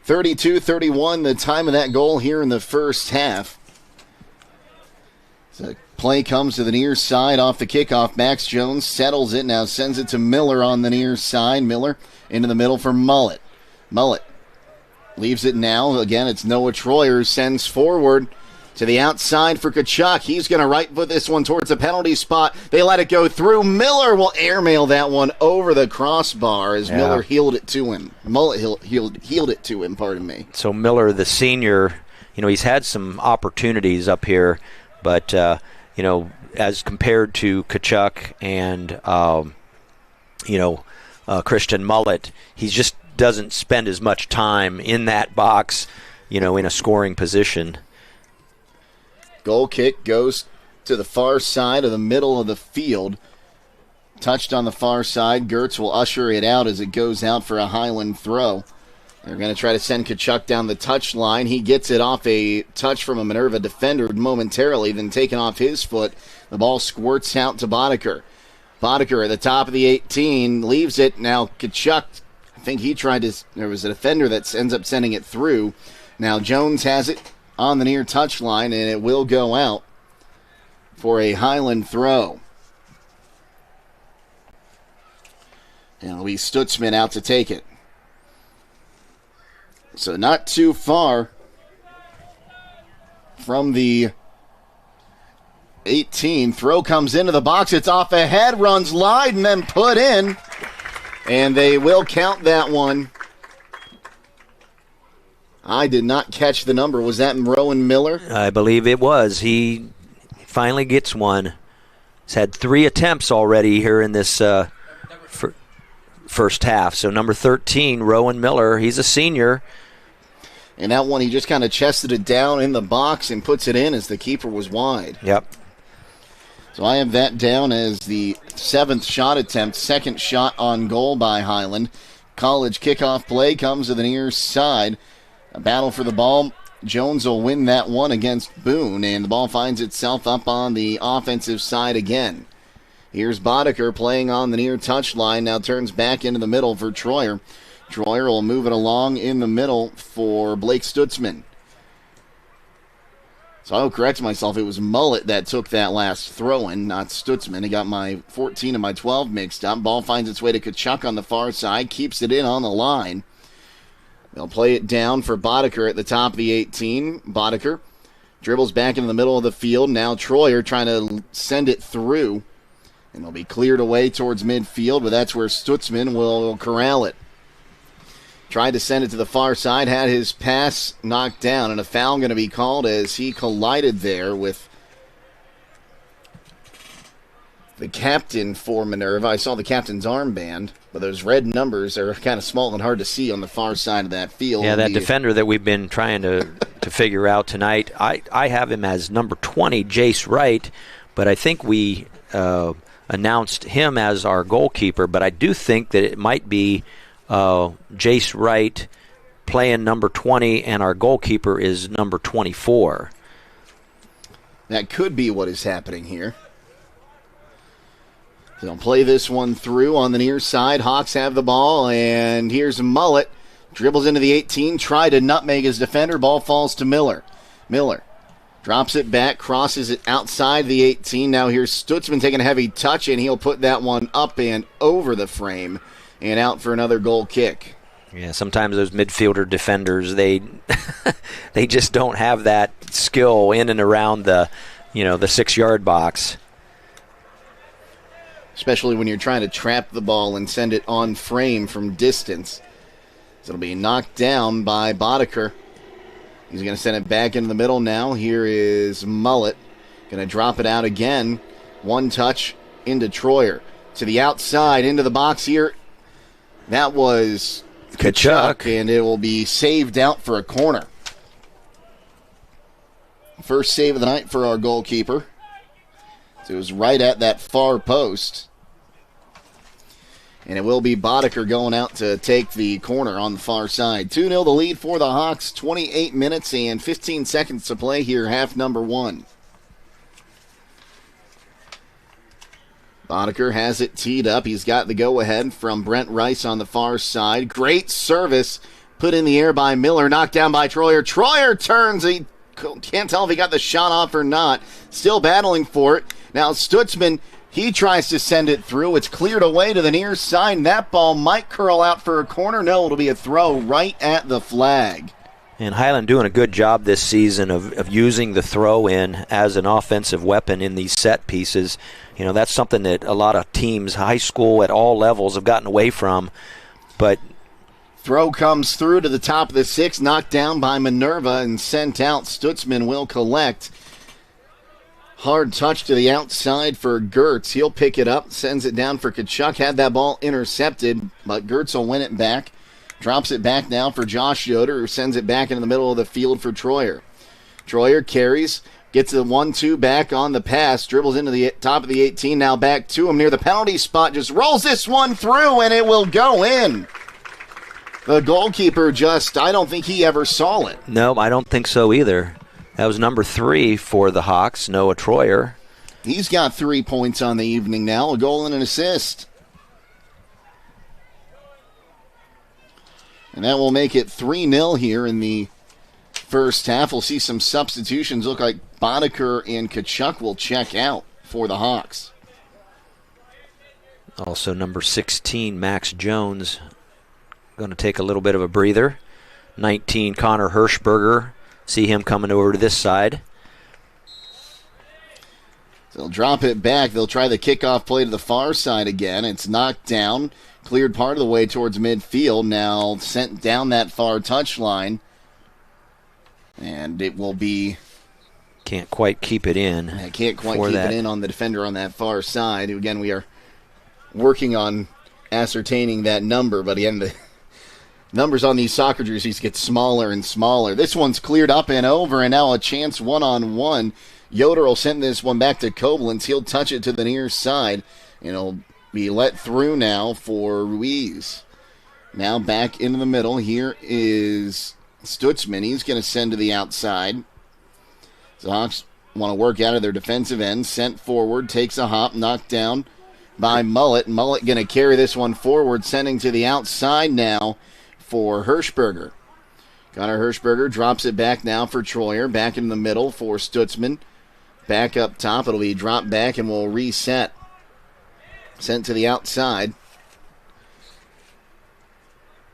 32-31, the time of that goal here in the first half. So play comes to the near side off the kickoff. Max Jones settles it, now sends it to Miller on the near side. Miller into the middle for Mullet. Mullet leaves it now. Again, it's Noah Troyer, sends forward to the outside for Kachuk. He's going to right foot this one towards the penalty spot. They let it go through. Miller will airmail that one over the crossbar as Miller heeled it to him. Mullet heeled it to him, pardon me. So Miller, the senior, he's had some opportunities up here, but, as compared to Kachuk and, Christian Mullet, he just doesn't spend as much time in that box, in a scoring position. Goal kick goes to the far side of the middle of the field. Touched on the far side. Gertz will usher it out as it goes out for a Hiland throw. They're going to try to send Kachuk down the touch line. He gets it off a touch from a Minerva defender momentarily, then taken off his foot. The ball squirts out to Boddicker. Boddicker at the top of the 18 leaves it. Now Kachuk, I think there was a defender that ends up sending it through. Now Jones has it on the near touch line, and it will go out for a Hiland throw. And it'll be Stutzman out to take it. So not too far from the 18. Throw comes into the box. It's off ahead, runs wide, and then put in. And they will count that one. I did not catch the number. Was that Rowan Miller? I believe it was. He finally gets one. He's had 3 attempts already here in this first half. So number 13, Rowan Miller, he's a senior. And that one, he just kind of chested it down in the box and puts it in as the keeper was wide. Yep. So I have that down as the 7th shot attempt, 2nd shot on goal by Hiland. College kickoff play comes to the near side. A battle for the ball. Jones will win that one against Boone, and the ball finds itself up on the offensive side again. Here's Boddicker playing on the near touchline, now turns back into the middle for Troyer. Troyer will move it along in the middle for Blake Stutzman. So I'll correct myself. It was Mullet that took that last throw-in, not Stutzman. He got my 14 and my 12 mixed up. Ball finds its way to Kachuk on the far side, keeps it in on the line. They'll play it down for Boddicker at the top of the 18. Boddicker dribbles back into the middle of the field. Now Troyer trying to send it through. And it'll be cleared away towards midfield, but that's where Stutzman will corral it. Tried to send it to the far side, had his pass knocked down, and a foul going to be called as he collided there with the captain for Minerva. I saw the captain's armband, but those red numbers are kind of small and hard to see on the far side of that field. Yeah, that defender that we've been trying to figure out tonight, I have him as number 20, Jace Wright, but I think we announced him as our goalkeeper, but I do think that it might be Jace Wright playing number 20, and our goalkeeper is number 24. That could be what is happening here. They'll play this one through on the near side. Hawks have the ball, and here's Mullet. Dribbles into the 18, tried to nutmeg his defender. Ball falls to Miller. Miller drops it back, crosses it outside the 18. Now here's Stutzman taking a heavy touch, and he'll put that one up and over the frame and out for another goal kick. Yeah, sometimes those midfielder defenders, they they just don't have that skill in and around the 6-yard box. Especially when you're trying to trap the ball and send it on frame from distance. So it'll be knocked down by Boddicker. He's going to send it back into the middle now. Here is Mullet. Going to drop it out again. One touch into Troyer. To the outside, into the box here. That was Kachuk, and it will be saved out for a corner. First save of the night for our goalkeeper. So it was right at that far post. And it will be Boddicker going out to take the corner on the far side. 2-0 the lead for the Hawks. 28 minutes and 15 seconds to play here, half number 1. Boddicker has it teed up. He's got the go-ahead from Brent Rice on the far side. Great service put in the air by Miller. Knocked down by Troyer. Troyer turns. He can't tell if he got the shot off or not. Still battling for it. Now Stutzman, he tries to send it through. It's cleared away to the near side. That ball might curl out for a corner. No, it'll be a throw right at the flag. And Hiland doing a good job this season of using the throw-in as an offensive weapon in these set pieces. That's something that a lot of teams, high school at all levels, have gotten away from. But throw comes through to the top of the 6, knocked down by Minerva and sent out. Stutzman will collect. Hard touch to the outside for Gertz. He'll pick it up, sends it down for Kachuk. Had that ball intercepted, but Gertz will win it back. Drops it back now for Josh Yoder, who sends it back into the middle of the field for Troyer. Troyer carries, gets the 1-2 back on the pass, dribbles into the top of the 18, now back to him near the penalty spot, just rolls this one through, and it will go in. The goalkeeper I don't think he ever saw it. No, I don't think so either. That was number 3 for the Hawks, Noah Troyer. He's got 3 points on the evening now, a goal and an assist. And that will make it 3-0 here in the first half. We'll see some substitutions. Look like Boddicker and Kachuk will check out for the Hawks. Also number 16, Max Jones, going to take a little bit of a breather. 19, Connor Hirschberger. See him coming over to this side. They'll drop it back. They'll try the kickoff play to the far side again. It's knocked down. cleared part of the way towards midfield, now sent down that far touchline. And it will be... Can't quite keep it in. I can't quite keep it in on the defender on that far side. Again, we are working on ascertaining that number, but again, the numbers on these soccer jerseys get smaller and smaller. This one's cleared up and over, and now a chance one-on-one. Yoder will send this one back to Koblenz. He'll touch it to the near side, and it'll be let through now for Ruiz. Now back into the middle. Here is Stutzman. He's going to send to the outside. The Hawks want to work out of their defensive end. Sent forward, takes a hop, knocked down by Mullet. Mullet going to carry this one forward, sending to the outside now for Hirschberger. Connor Hirschberger drops it back now for Troyer. Back in the middle for Stutzman. Back up top. It'll be dropped back and will reset. Sent to the outside.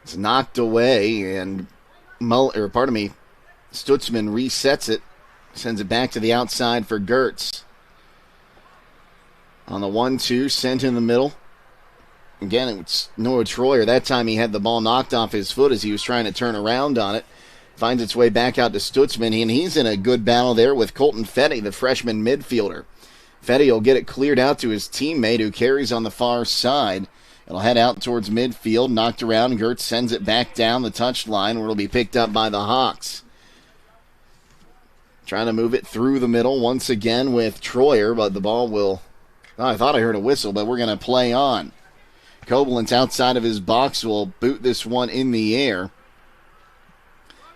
It's knocked away, and Stutzman resets it. Sends it back to the outside for Gertz. On the 1-2, sent in the middle. Again, it's Noah Troyer. That time he had the ball knocked off his foot as he was trying to turn around on it. Finds its way back out to Stutzman, and he's in a good battle there with Colton Fetty, the freshman midfielder. Fetty will get it cleared out to his teammate who carries on the far side. It'll head out towards midfield, knocked around. Gertz sends it back down the touchline where it'll be picked up by the Hawks. Trying to move it through the middle once again with Troyer, but the ball will... Oh, I thought I heard a whistle, but we're going to play on. Koblenz outside of his box will boot this one in the air.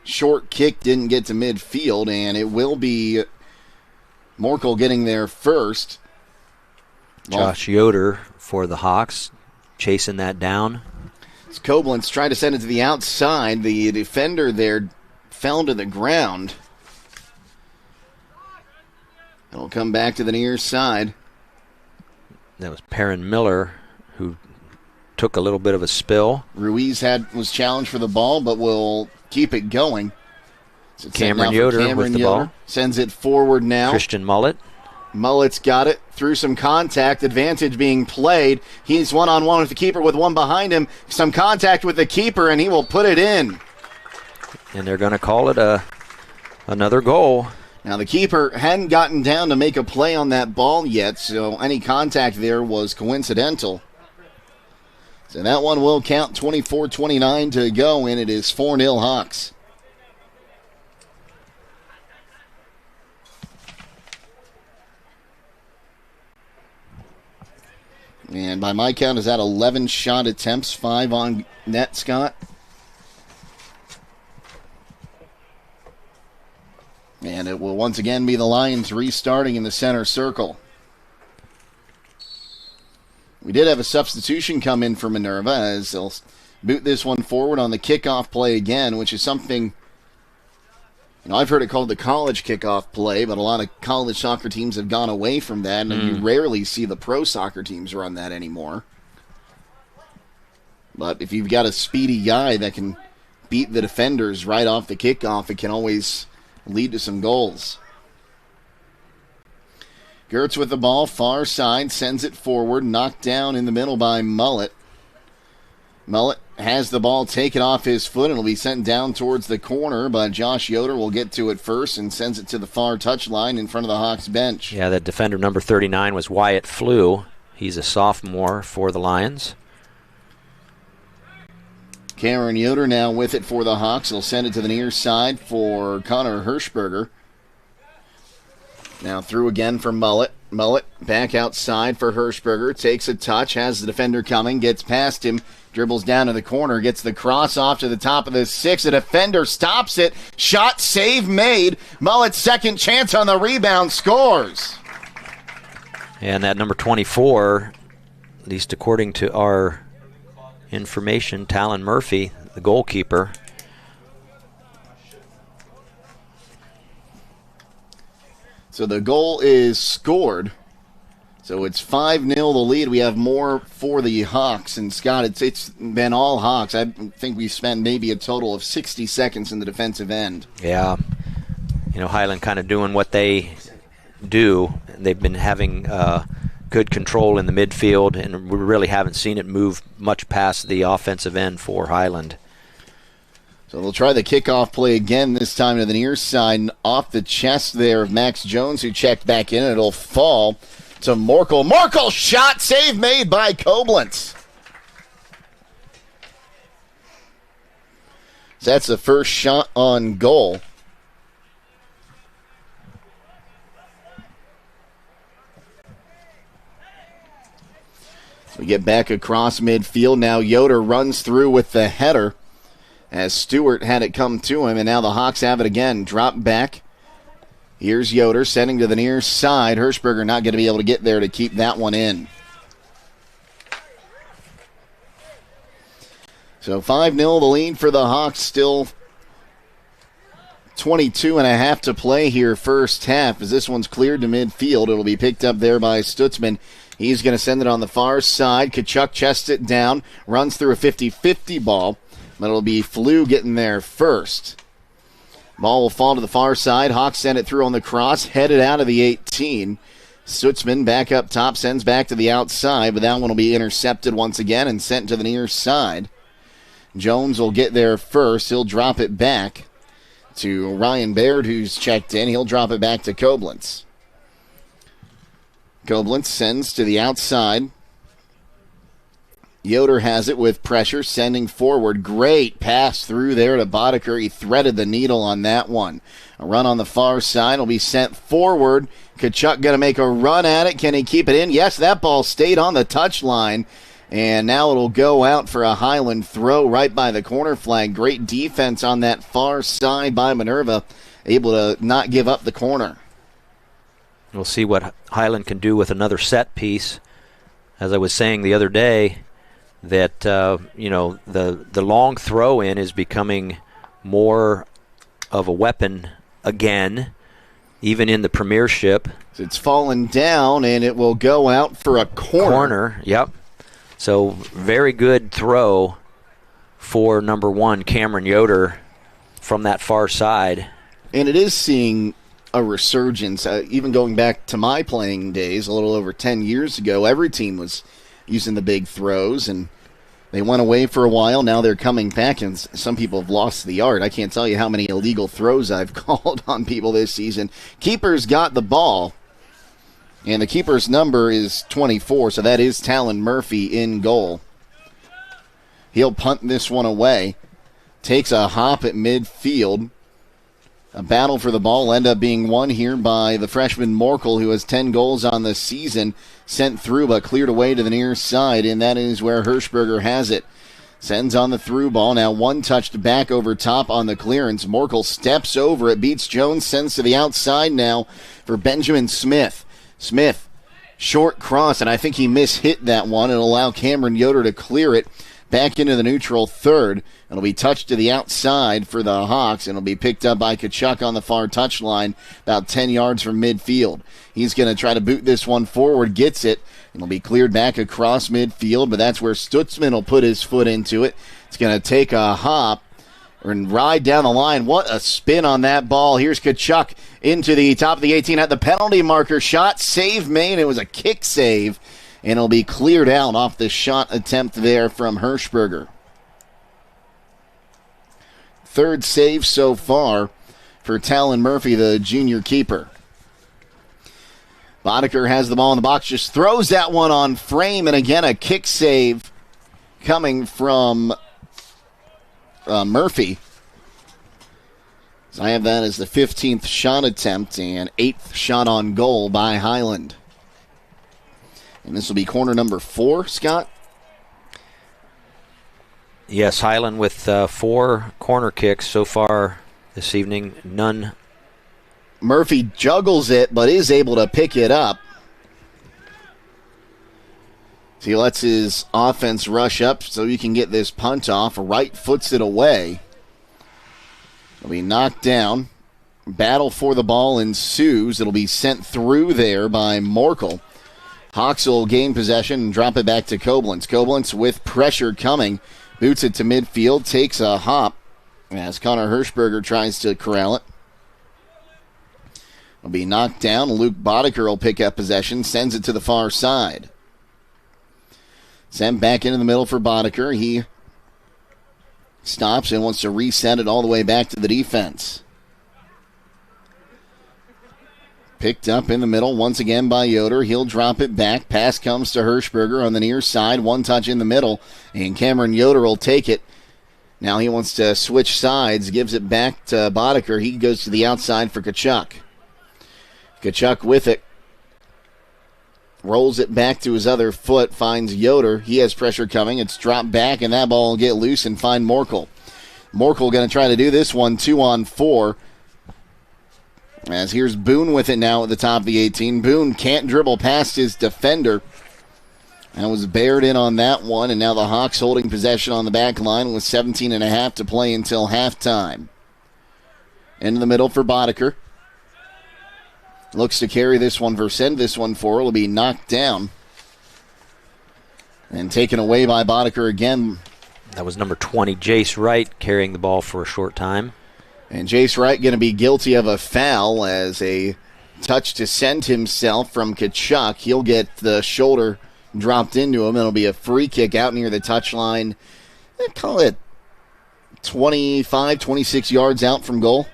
Short kick didn't get to midfield, and it will be Morkel getting there first. Josh Yoder for the Hawks, chasing that down. It's Koblenz trying to send it to the outside. The defender there fell to the ground. It'll come back to the near side. That was Perrin Miller who took a little bit of a spill. Ruiz was challenged for the ball, but will keep it going. So Cameron Yoder with the ball. Sends it forward now. Christian Mullet. Mullet's got it through some contact. Advantage being played. He's one-on-one with the keeper with one behind him. Some contact with the keeper, and he will put it in. And they're going to call it another goal. Now, the keeper hadn't gotten down to make a play on that ball yet, so any contact there was coincidental. So that one will count. 24-29 to go, and it is 4-0 Hawks. And by my count, is that 11 shot attempts, 5 on net, Scott? And it will once again be the Lions restarting in the center circle. We did have a substitution come in for Minerva as they'll boot this one forward on the kickoff play again, which is something, I've heard it called the college kickoff play, but a lot of college soccer teams have gone away from that, and you rarely see the pro soccer teams run that anymore. But if you've got a speedy guy that can beat the defenders right off the kickoff, it can always lead to some goals. Gertz with the ball, far side, sends it forward, knocked down in the middle by Mullet. Mullet has the ball taken off his foot, and it'll be sent down towards the corner, but Josh Yoder will get to it first and sends it to the far touchline in front of the Hawks bench. Yeah, that defender number 39 was Wyatt Flew. He's a sophomore for the Lions. Cameron Yoder now with it for the Hawks. He'll send it to the near side for Connor Hirschberger. Now through again for Mullet. Mullet back outside for Hirschberger. Takes a touch, has the defender coming, gets past him, dribbles down to the corner, gets the cross off to the top of the 6. A defender stops it. Shot, save made. Mullet's second chance on the rebound, scores. And that number 24, at least according to our information, Talon Murphy, the goalkeeper. So the goal is scored. So it's 5-0 the lead. We have more for the Hawks. And Scott, it's been all Hawks. I think we've spent maybe a total of 60 seconds in the defensive end. Yeah. Hiland kind of doing what they do. They've been having good control in the midfield, and we really haven't seen it move much past the offensive end for Hiland. So they'll try the kickoff play again, this time to the near side, off the chest there of Max Jones, who checked back in, and it'll fall to Morkel. Morkel shot, save made by Koblenz. So that's the first shot on goal. So we get back across midfield. Now Yoder runs through with the header as Stewart had it come to him, and now the Hawks have it again. Drop back. Here's Yoder sending to the near side. Hirschberger not going to be able to get there to keep that one in. So 5-0 the lead for the Hawks. Still 22.5 to play here first half. As this one's cleared to midfield, it'll be picked up there by Stutzman. He's going to send it on the far side. Kachuk chests it down, runs through a 50-50 ball, but it'll be Flew getting there first. Ball will fall to the far side. Hawks send it through on the cross, headed out of the 18. Stutzman back up top, sends back to the outside, but that one will be intercepted once again and sent to the near side. Jones will get there first. He'll drop it back to Ryan Baird, who's checked in. He'll drop it back to Koblenz. Koblenz sends to the outside. Yoder has it with pressure, sending forward. Great pass through there to Boddicker. He threaded the needle on that one. A run on the far side will be sent forward. Kachuk going to make a run at it. Can he keep it in? Yes, that ball stayed on the touchline. And now it'll go out for a Hiland throw right by the corner flag. Great defense on that far side by Minerva, able to not give up the corner. We'll see what Hiland can do with another set piece. As I was saying the other day, that the long throw in is becoming more of a weapon again, even in the Premiership. It's fallen down, and it will go out for a corner. Yep. So very good throw for number one, Cameron Yoder, from that far side. And it is seeing a resurgence. Even going back to my playing days, a little over 10 years ago, every team was using the big throws, and they went away for a while. Now they're coming back, and some people have lost the art. I can't tell you how many illegal throws I've called on people this season. Keeper's got the ball, and the keeper's number is 24, so that is Talon Murphy in goal. He'll punt this one away. Takes a hop at midfield. A battle for the ball will end up being won here by the freshman Morkel, who has 10 goals on the season. Sent through, but cleared away to the near side, and that is where Hirschberger has it. Sends on the through ball. Now one touched back over top on the clearance. Morkel steps over it, beats Jones, sends to the outside now for Benjamin Smith. Smith, short cross, and I think he mishit that one. It'll allow Cameron Yoder to clear it back into the neutral third. It'll be touched to the outside for the Hawks, and it'll be picked up by Kachuk on the far touchline, about 10 yards from midfield. He's going to try to boot this one forward, gets it, and it'll be cleared back across midfield, but that's where Stutzman will put his foot into it. It's going to take a hop and ride down the line. What a spin on that ball. Here's Kachuk into the top of the 18 at the penalty marker. Shot, save made. It was a kick save, and it'll be cleared out off the shot attempt there from Hirschberger. Third save so far for Talon Murphy, the junior keeper. Boddicker has the ball in the box, just throws that one on frame, and again a kick save coming from Murphy. So I have that as the 15th shot attempt and 8th shot on goal by Hiland. And this will be corner number 4, Scott? Yes, Hiland with 4 corner kicks so far this evening. None. Murphy juggles it, but is able to pick it up. So he lets his offense rush up so he can get this punt off. Right foots it away. It'll be knocked down. Battle for the ball ensues. It'll be sent through there by Morkel. Hawks will gain possession and drop it back to Koblenz. Koblenz with pressure coming. Boots it to midfield. Takes a hop as Connor Hirschberger tries to corral it. will be knocked down. Luke Boddicker will pick up possession, sends it to the far side. Sent back into the middle for Boddicker. He stops and wants to reset it all the way back to the defense. Picked up in the middle once again by Yoder. He'll drop it back. Pass comes to Hirschberger on the near side. One touch in the middle, and Cameron Yoder will take it. Now he wants to switch sides. Gives it back to Boddicker. He goes to the outside for Tkachuk. Tkachuk with it. Rolls it back to his other foot. Finds Yoder. He has pressure coming. It's dropped back, and that ball will get loose and find Morkel. Morkel going to try to do this one 2-on-4. As here's Boone with it now at the top of the 18. Boone can't dribble past his defender. That was bared in on that one, and now the Hawks holding possession on the back line with 17.5 to play until halftime. Into the middle for Boddicker. Looks to carry this one versus send this one forward. It'll be knocked down and taken away by Boddicker again. That was number 20, Jace Wright, carrying the ball for a short time. And Jace Wright going to be guilty of a foul as a touch to send himself from Tkachuk. He'll get the shoulder dropped into him. It'll be a free kick out near the touchline. Call it 25, 26 yards out from goal.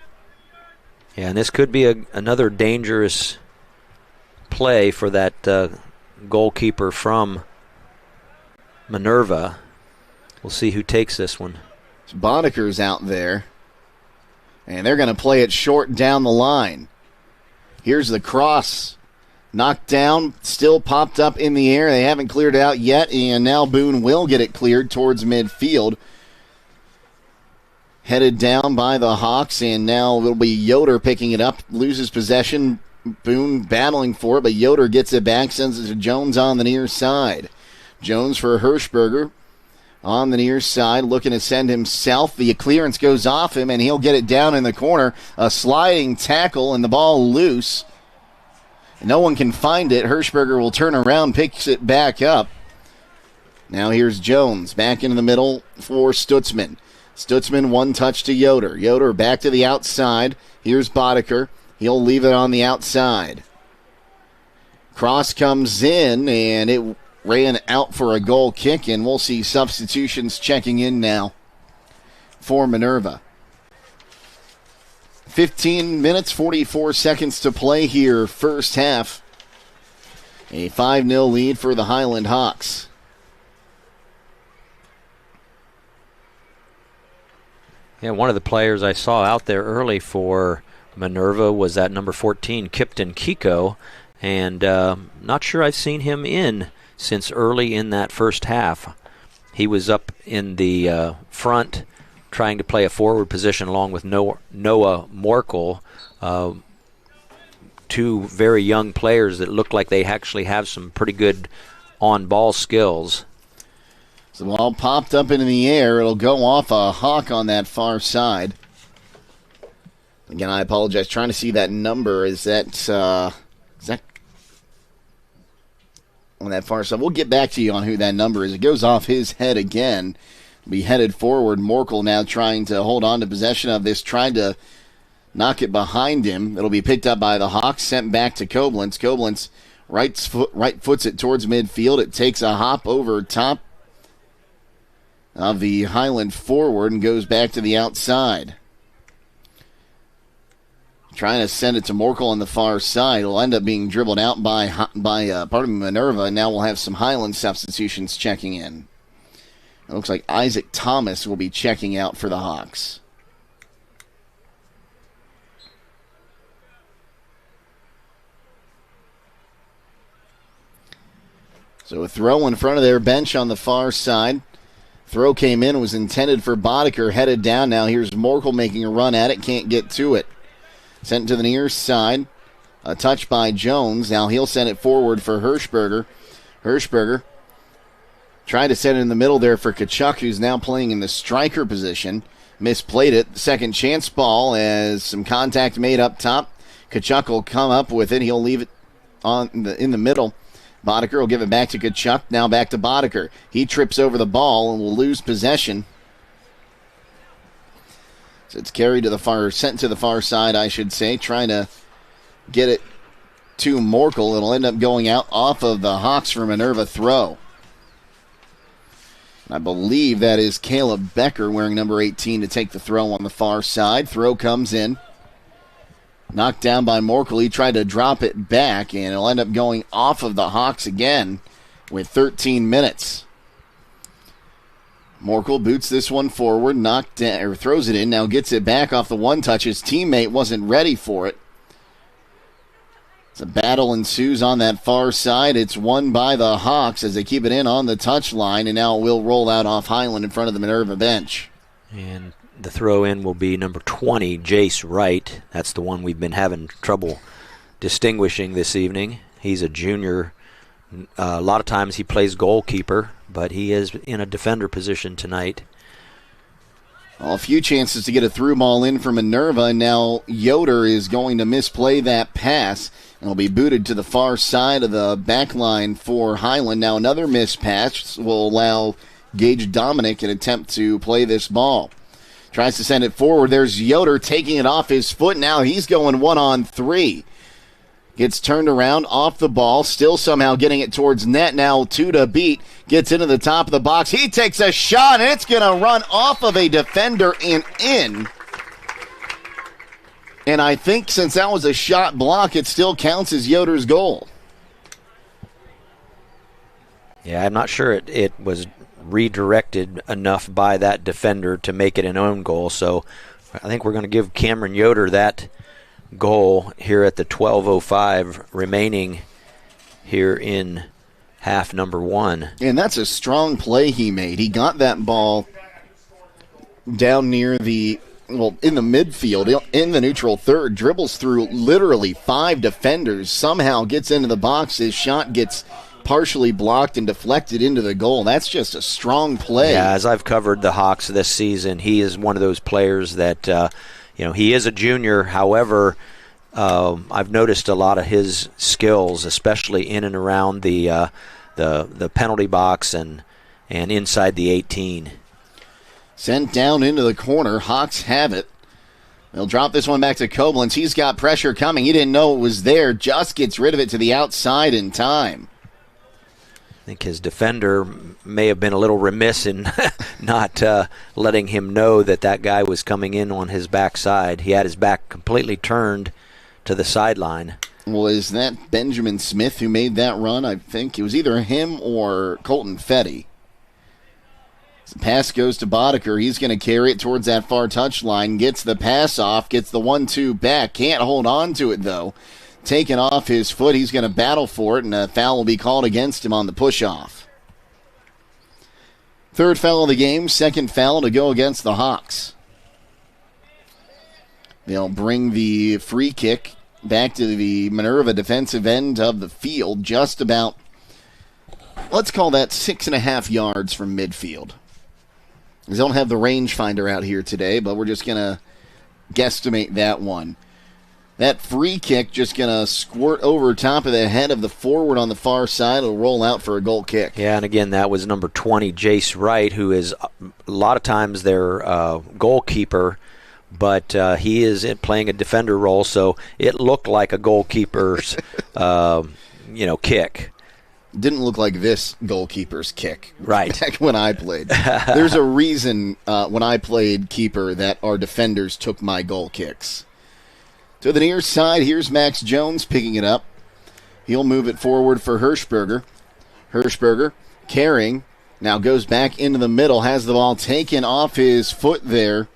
Yeah, and this could be another dangerous play for that goalkeeper from Minerva. We'll see who takes this one. So Boddicker's out there. And they're going to play it short down the line. Here's the cross. Knocked down, still popped up in the air. They haven't cleared it out yet, and now Boone will get it cleared towards midfield. Headed down by the Hawks, and now it'll be Yoder picking it up. Loses possession. Boone battling for it, but Yoder gets it back, sends it to Jones on the near side. Jones for Hirschberger. On the near side, looking to send himself. The clearance goes off him, and he'll get it down in the corner. A sliding tackle, and the ball loose. No one can find it. Hirschberger will turn around, picks it back up. Now here's Jones, back into the middle for Stutzman. Stutzman, one touch to Yoder. Yoder back to the outside. Here's Boddicker. He'll leave it on the outside. Cross comes in, and it ran out for a goal kick, and we'll see substitutions checking in now for Minerva. 15 minutes, 44 seconds to play here, first half. A 5-0 lead for the Hiland Hawks. Yeah, one of the players I saw out there early for Minerva was that number 14, Kipton Kiko, and not sure I've seen him in since early in that first half. He was up in the front trying to play a forward position along with Noah Morkel, two very young players that look like they actually have some pretty good on-ball skills. So the ball popped up into the air. It'll go off a Hawk on that far side. Again, I apologize. Trying to see that number. Is that on that far side? We'll get back to you on who that number is. It goes off his head again. Be headed forward. Morkel now trying to hold on to possession of this, trying to knock it behind him. It'll be picked up by the Hawks, sent back to Koblenz. Koblenz right foots it towards midfield. It takes a hop over top of the Hiland forward and goes back to the outside. Trying to send it to Morkel on the far side. It'll end up being dribbled out by Minerva. Now we'll have some Hiland substitutions checking in. It looks like Isaac Thomas will be checking out for the Hawks. So a throw in front of their bench on the far side. Throw came in, was intended for Boddicker, headed down now. Here's Morkel making a run at it, can't get to it. Sent to the near side. A touch by Jones. Now he'll send it forward for Hirschberger. Hirschberger tried to send it in the middle there for Tkachuk, who's now playing in the striker position. Misplayed it. Second chance ball as some contact made up top. Tkachuk will come up with it. He'll leave it in the middle. Boddicker will give it back to Tkachuk. Now back to Boddicker. He trips over the ball and will lose possession. So it's carried to the far, sent to the far side, I should say. Trying to get it to Morkel. It'll end up going out off of the Hawks for Minerva throw. I believe that is Caleb Becker wearing number 18 to take the throw on the far side. Throw comes in. Knocked down by Morkel. He tried to drop it back, and it'll end up going off of the Hawks again with 13 minutes. Morkel boots this one forward, throws it in, now gets it back off the one touch. His teammate wasn't ready for it. A battle ensues on that far side. It's won by the Hawks as they keep it in on the touchline, and now it will roll out off Hiland in front of the Minerva bench. And the throw-in will be number 20, Jace Wright. That's the one we've been having trouble distinguishing this evening. He's a junior. A lot of times he plays goalkeeper, but he is in a defender position tonight. Well, a few chances to get a through ball in for Minerva, and now Yoder is going to misplay that pass. And will be booted to the far side of the back line for Hiland. Now another missed pass will allow Gage Dominic an attempt to play this ball. Tries to send it forward. There's Yoder taking it off his foot. Now he's going 1-on-3. Gets turned around off the ball. Still somehow getting it towards net. Now 2 to beat. Gets into the top of the box. He takes a shot, and it's going to run off of a defender and in. And I think since that was a shot block, it still counts as Yoder's goal. Yeah, I'm not sure it was redirected enough by that defender to make it an own goal. So I think we're going to give Cameron Yoder that goal here at the 12:05 remaining here in half number 1. And that's a strong play he made. He got that ball down near in the midfield, in the neutral third, dribbles through literally 5 defenders, somehow gets into the box. His shot gets partially blocked and deflected into the goal. That's just a strong play. Yeah, as I've covered the Hawks this season, he is one of those players that, he is a junior. However, I've noticed a lot of his skills, especially in and around the penalty box and inside the 18. Sent down into the corner. Hawks have it. They'll drop this one back to Koblenz. He's got pressure coming. He didn't know it was there. Just gets rid of it to the outside in time. I think his defender may have been a little remiss in not letting him know that guy was coming in on his backside. He had his back completely turned to the sideline. Well, is that Benjamin Smith who made that run? I think it was either him or Colton Fetty. The pass goes to Boddicker. He's going to carry it towards that far touchline. Gets the pass off. Gets the 1-2 back. Can't hold on to it, though. Taken off his foot. He's going to battle for it, and a foul will be called against him on the push-off. Third foul of the game. Second foul to go against the Hawks. They'll bring the free kick back to the Minerva defensive end of the field. Just about, let's call that 6.5 yards from midfield. We don't have the rangefinder out here today, but we're just going to guesstimate that one. That free kick just going to squirt over top of the head of the forward on the far side. It'll roll out for a goal kick. Yeah, and again, that was number 20, Jace Wright, who is a lot of times their goalkeeper, but he is playing a defender role, so it looked like a goalkeeper's kick. Didn't look like this goalkeeper's kick. Right. Back when I played. There's a reason when I played keeper that our defenders took my goal kicks. To the near side, here's Max Jones picking it up. He'll move it forward for Hirschberger. Hirschberger carrying. Now goes back into the middle. Has the ball taken off his foot there.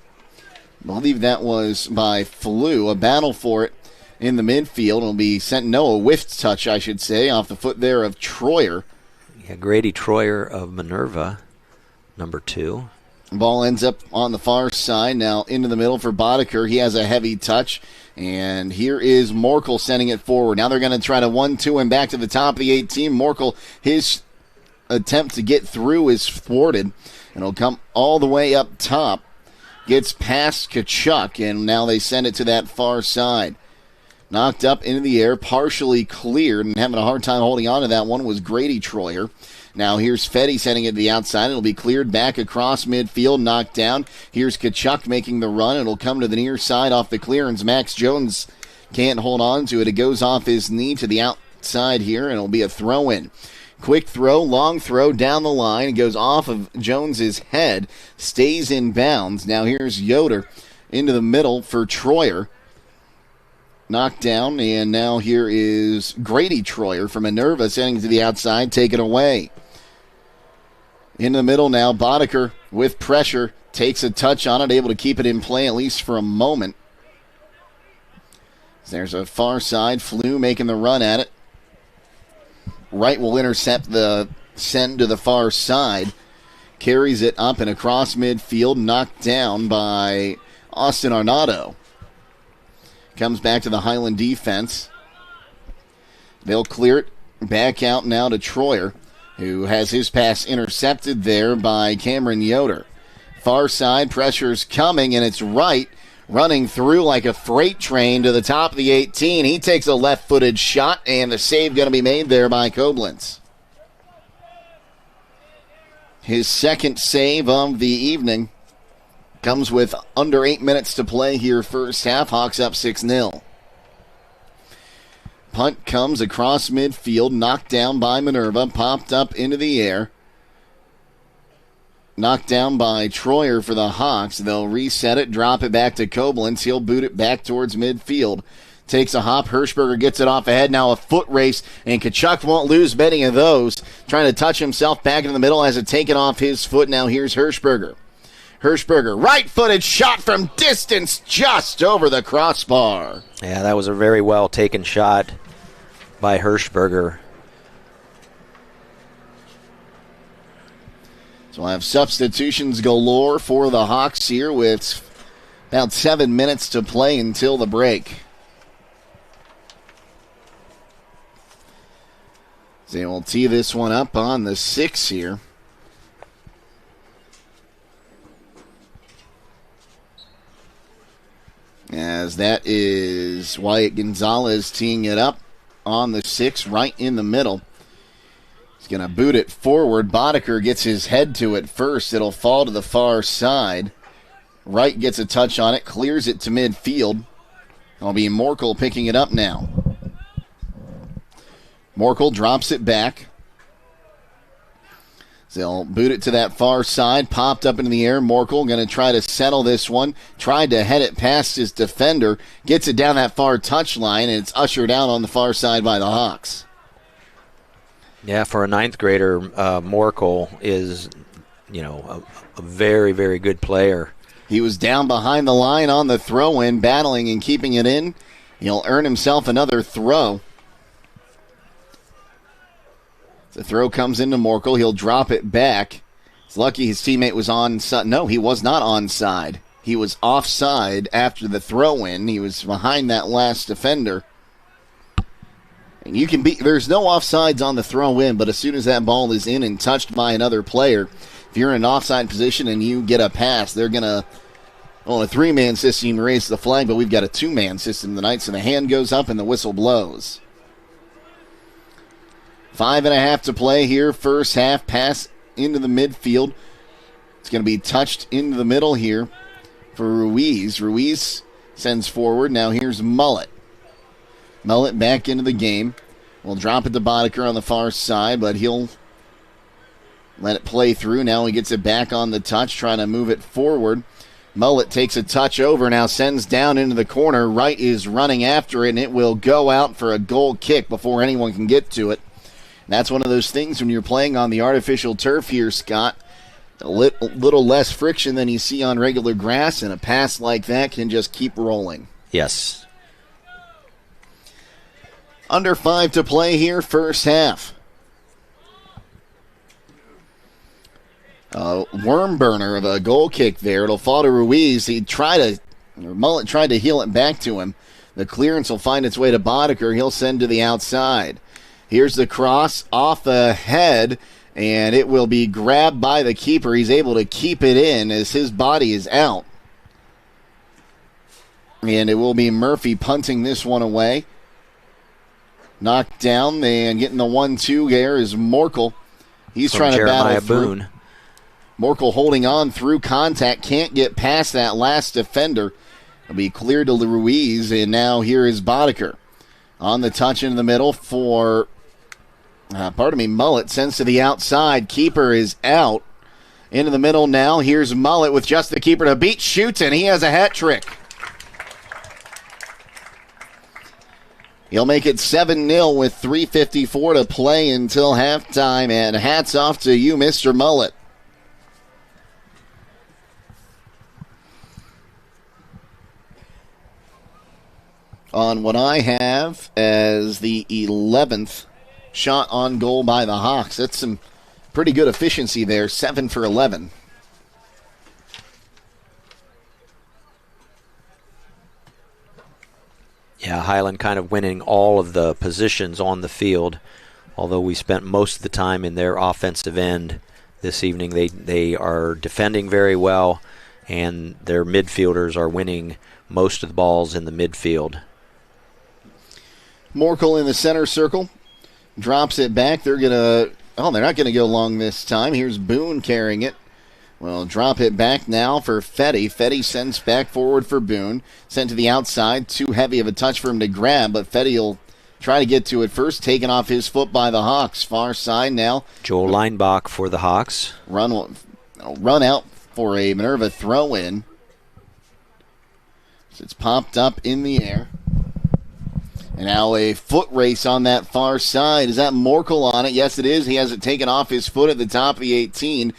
I believe that was by Flew. A battle for it in the midfield. It'll be sent, a whiffed touch, I should say, off the foot there of Troyer. Yeah, Grady Troyer of Minerva, number 2. Ball ends up on the far side, now into the middle for Boddicker. He has a heavy touch, and here is Morkel sending it forward. Now they're going to try to 1-2 him back to the top of the 18. Morkel, his attempt to get through is thwarted, and it'll come all the way up top. Gets past Kachuk, and now they send it to that far side. Knocked up into the air, partially cleared, and having a hard time holding on to that one was Grady Troyer. Now here's Fetty sending it to the outside. It'll be cleared back across midfield, knocked down. Here's Kachuk making the run. It'll come to the near side off the clearance. Max Jones Can't hold on to it. It goes off his knee to the outside here, and it'll be a throw-in. Quick throw, long throw down the line. It goes off of Jones's head, stays in bounds. Now here's Yoder into the middle for Troyer. Knocked down, and now here is Grady Troyer from Minerva sending to the outside, taken away. In the middle now, Boddicker with pressure, takes a touch on it, able to keep it in play at least for a moment. There's a far side, Flew making the run at it. Wright will intercept the send to the far side. Carries it up and across midfield, knocked down by Austin Arnaudo. Comes back to the Hiland defense. They'll clear it back out now to Troyer, who has his pass intercepted there by Cameron Yoder. Far side, pressure's coming, and it's Wright running through like a freight train to the top of the 18. He takes a left-footed shot, and the save going to be made there by Koblenz. His second save of the evening comes with under 8 minutes to play here first half. Hawks up 6-0. Punt comes across midfield, knocked down by Minerva, popped up into the air. Knocked down by Troyer for the Hawks. They'll reset it, drop it back to Koblenz. He'll boot it back towards midfield. Takes a hop. Hirschberger gets it off ahead. Now a foot race, and Tkachuk won't lose many of those. Trying to touch himself back in the middle, has it taken off his foot. Now here's Hirschberger. Hirschberger, right-footed shot from distance, just over the crossbar. Yeah, that was a very well taken shot by Hirschberger. So we'll have substitutions galore for the Hawks here with about 7 minutes to play until the break. They will tee this one up on the 6 here. As that is Wyatt Gonzalez teeing it up on the 6, right in the middle. He's going to boot it forward. Boddicker gets his head to it first. It'll fall to the far side. Wright gets a touch on it, clears it to midfield. It'll be Morkel picking it up now. Morkel drops it back. They'll boot it to that far side, popped up into the air. Morkel going to try to settle this one. Tried to head it past his defender. Gets it down that far touchline, and it's ushered out on the far side by the Hawks. Yeah, for a ninth grader, Morkel is, a very, very good player. He was down behind the line on the throw-in, battling and keeping it in. He'll earn himself another throw. The throw comes into Morkel. He'll drop it back. It's lucky his teammate was onside. No, he was not onside. He was offside after the throw-in. He was behind that last defender. And there's no offsides on the throw-in, but as soon as that ball is in and touched by another player, if you're in an offside position and you get a pass, they're going to, a three-man system, raise the flag, but we've got a two-man system tonight, so the hand goes up and the whistle blows. 5.5 to play here. First half, pass into the midfield. It's going to be touched into the middle here for Ruiz. Ruiz sends forward. Now here's Mullet. Mullet back into the game. We'll drop it to Boddicker on the far side, but he'll let it play through. Now he gets it back on the touch, trying to move it forward. Mullet takes a touch over, now sends down into the corner. Wright is running after it, and it will go out for a goal kick before anyone can get to it. That's one of those things when you're playing on the artificial turf here, Scott. A little less friction than you see on regular grass, and a pass like that can just keep rolling. Yes. Under 5 to play here, first half. Worm burner of a goal kick there. It'll fall to Ruiz. Mullet tried to heel it back to him. The clearance will find its way to Boddicker. He'll send to the outside. Here's the cross off the head, and it will be grabbed by the keeper. He's able to keep it in as his body is out. And it will be Murphy punting this one away. Knocked down, and getting the 1-2 there is Morkel. He's trying to battle through. Morkel holding on through contact, can't get past that last defender. It'll be cleared to Ruiz, and now here is Boddicker. On the touch in the middle for, Mullet sends to the outside. Keeper is out. Into the middle now. Here's Mullet with just the keeper to beat. Shoots, and he has a hat trick. He'll make it 7-0 with 3:54 to play until halftime, and hats off to you, Mr. Mullet. On what I have as the 11th shot on goal by the Hawks. That's some pretty good efficiency there, 7 for 11. Yeah, Hiland kind of winning all of the positions on the field, although we spent most of the time in their offensive end this evening. They are defending very well, and their midfielders are winning most of the balls in the midfield. Morkel in the center circle. Drops it back. They're not going to go long this time. Here's Boone carrying it. Well, drop it back now for Fetty. Fetty sends back forward for Boone. Sent to the outside. Too heavy of a touch for him to grab, but Fetty will try to get to it first. Taken off his foot by the Hawks. Far side now. Joel Leinbach for the Hawks. Run out for a Minerva throw-in. So it's popped up in the air. And now a foot race on that far side. Is that Morkel on it? Yes, it is. He has it taken off his foot at the top of the 18.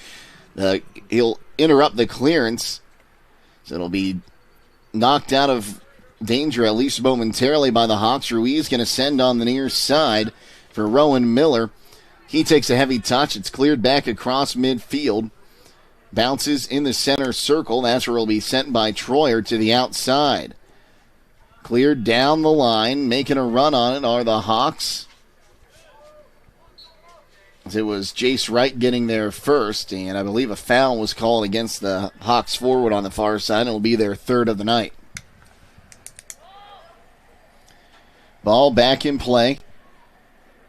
He'll interrupt the clearance. So it'll be knocked out of danger, at least momentarily, by the Hawks. Ruiz going to send on the near side for Rowan Miller. He takes a heavy touch. It's cleared back across midfield. Bounces in the center circle. That's where it'll be sent by Troyer to the outside. Cleared down the line. Making a run on it are the Hawks. It was Jace Wright getting there first, and I believe a foul was called against the Hawks forward on the far side. It'll be their third of the night. Ball back in play.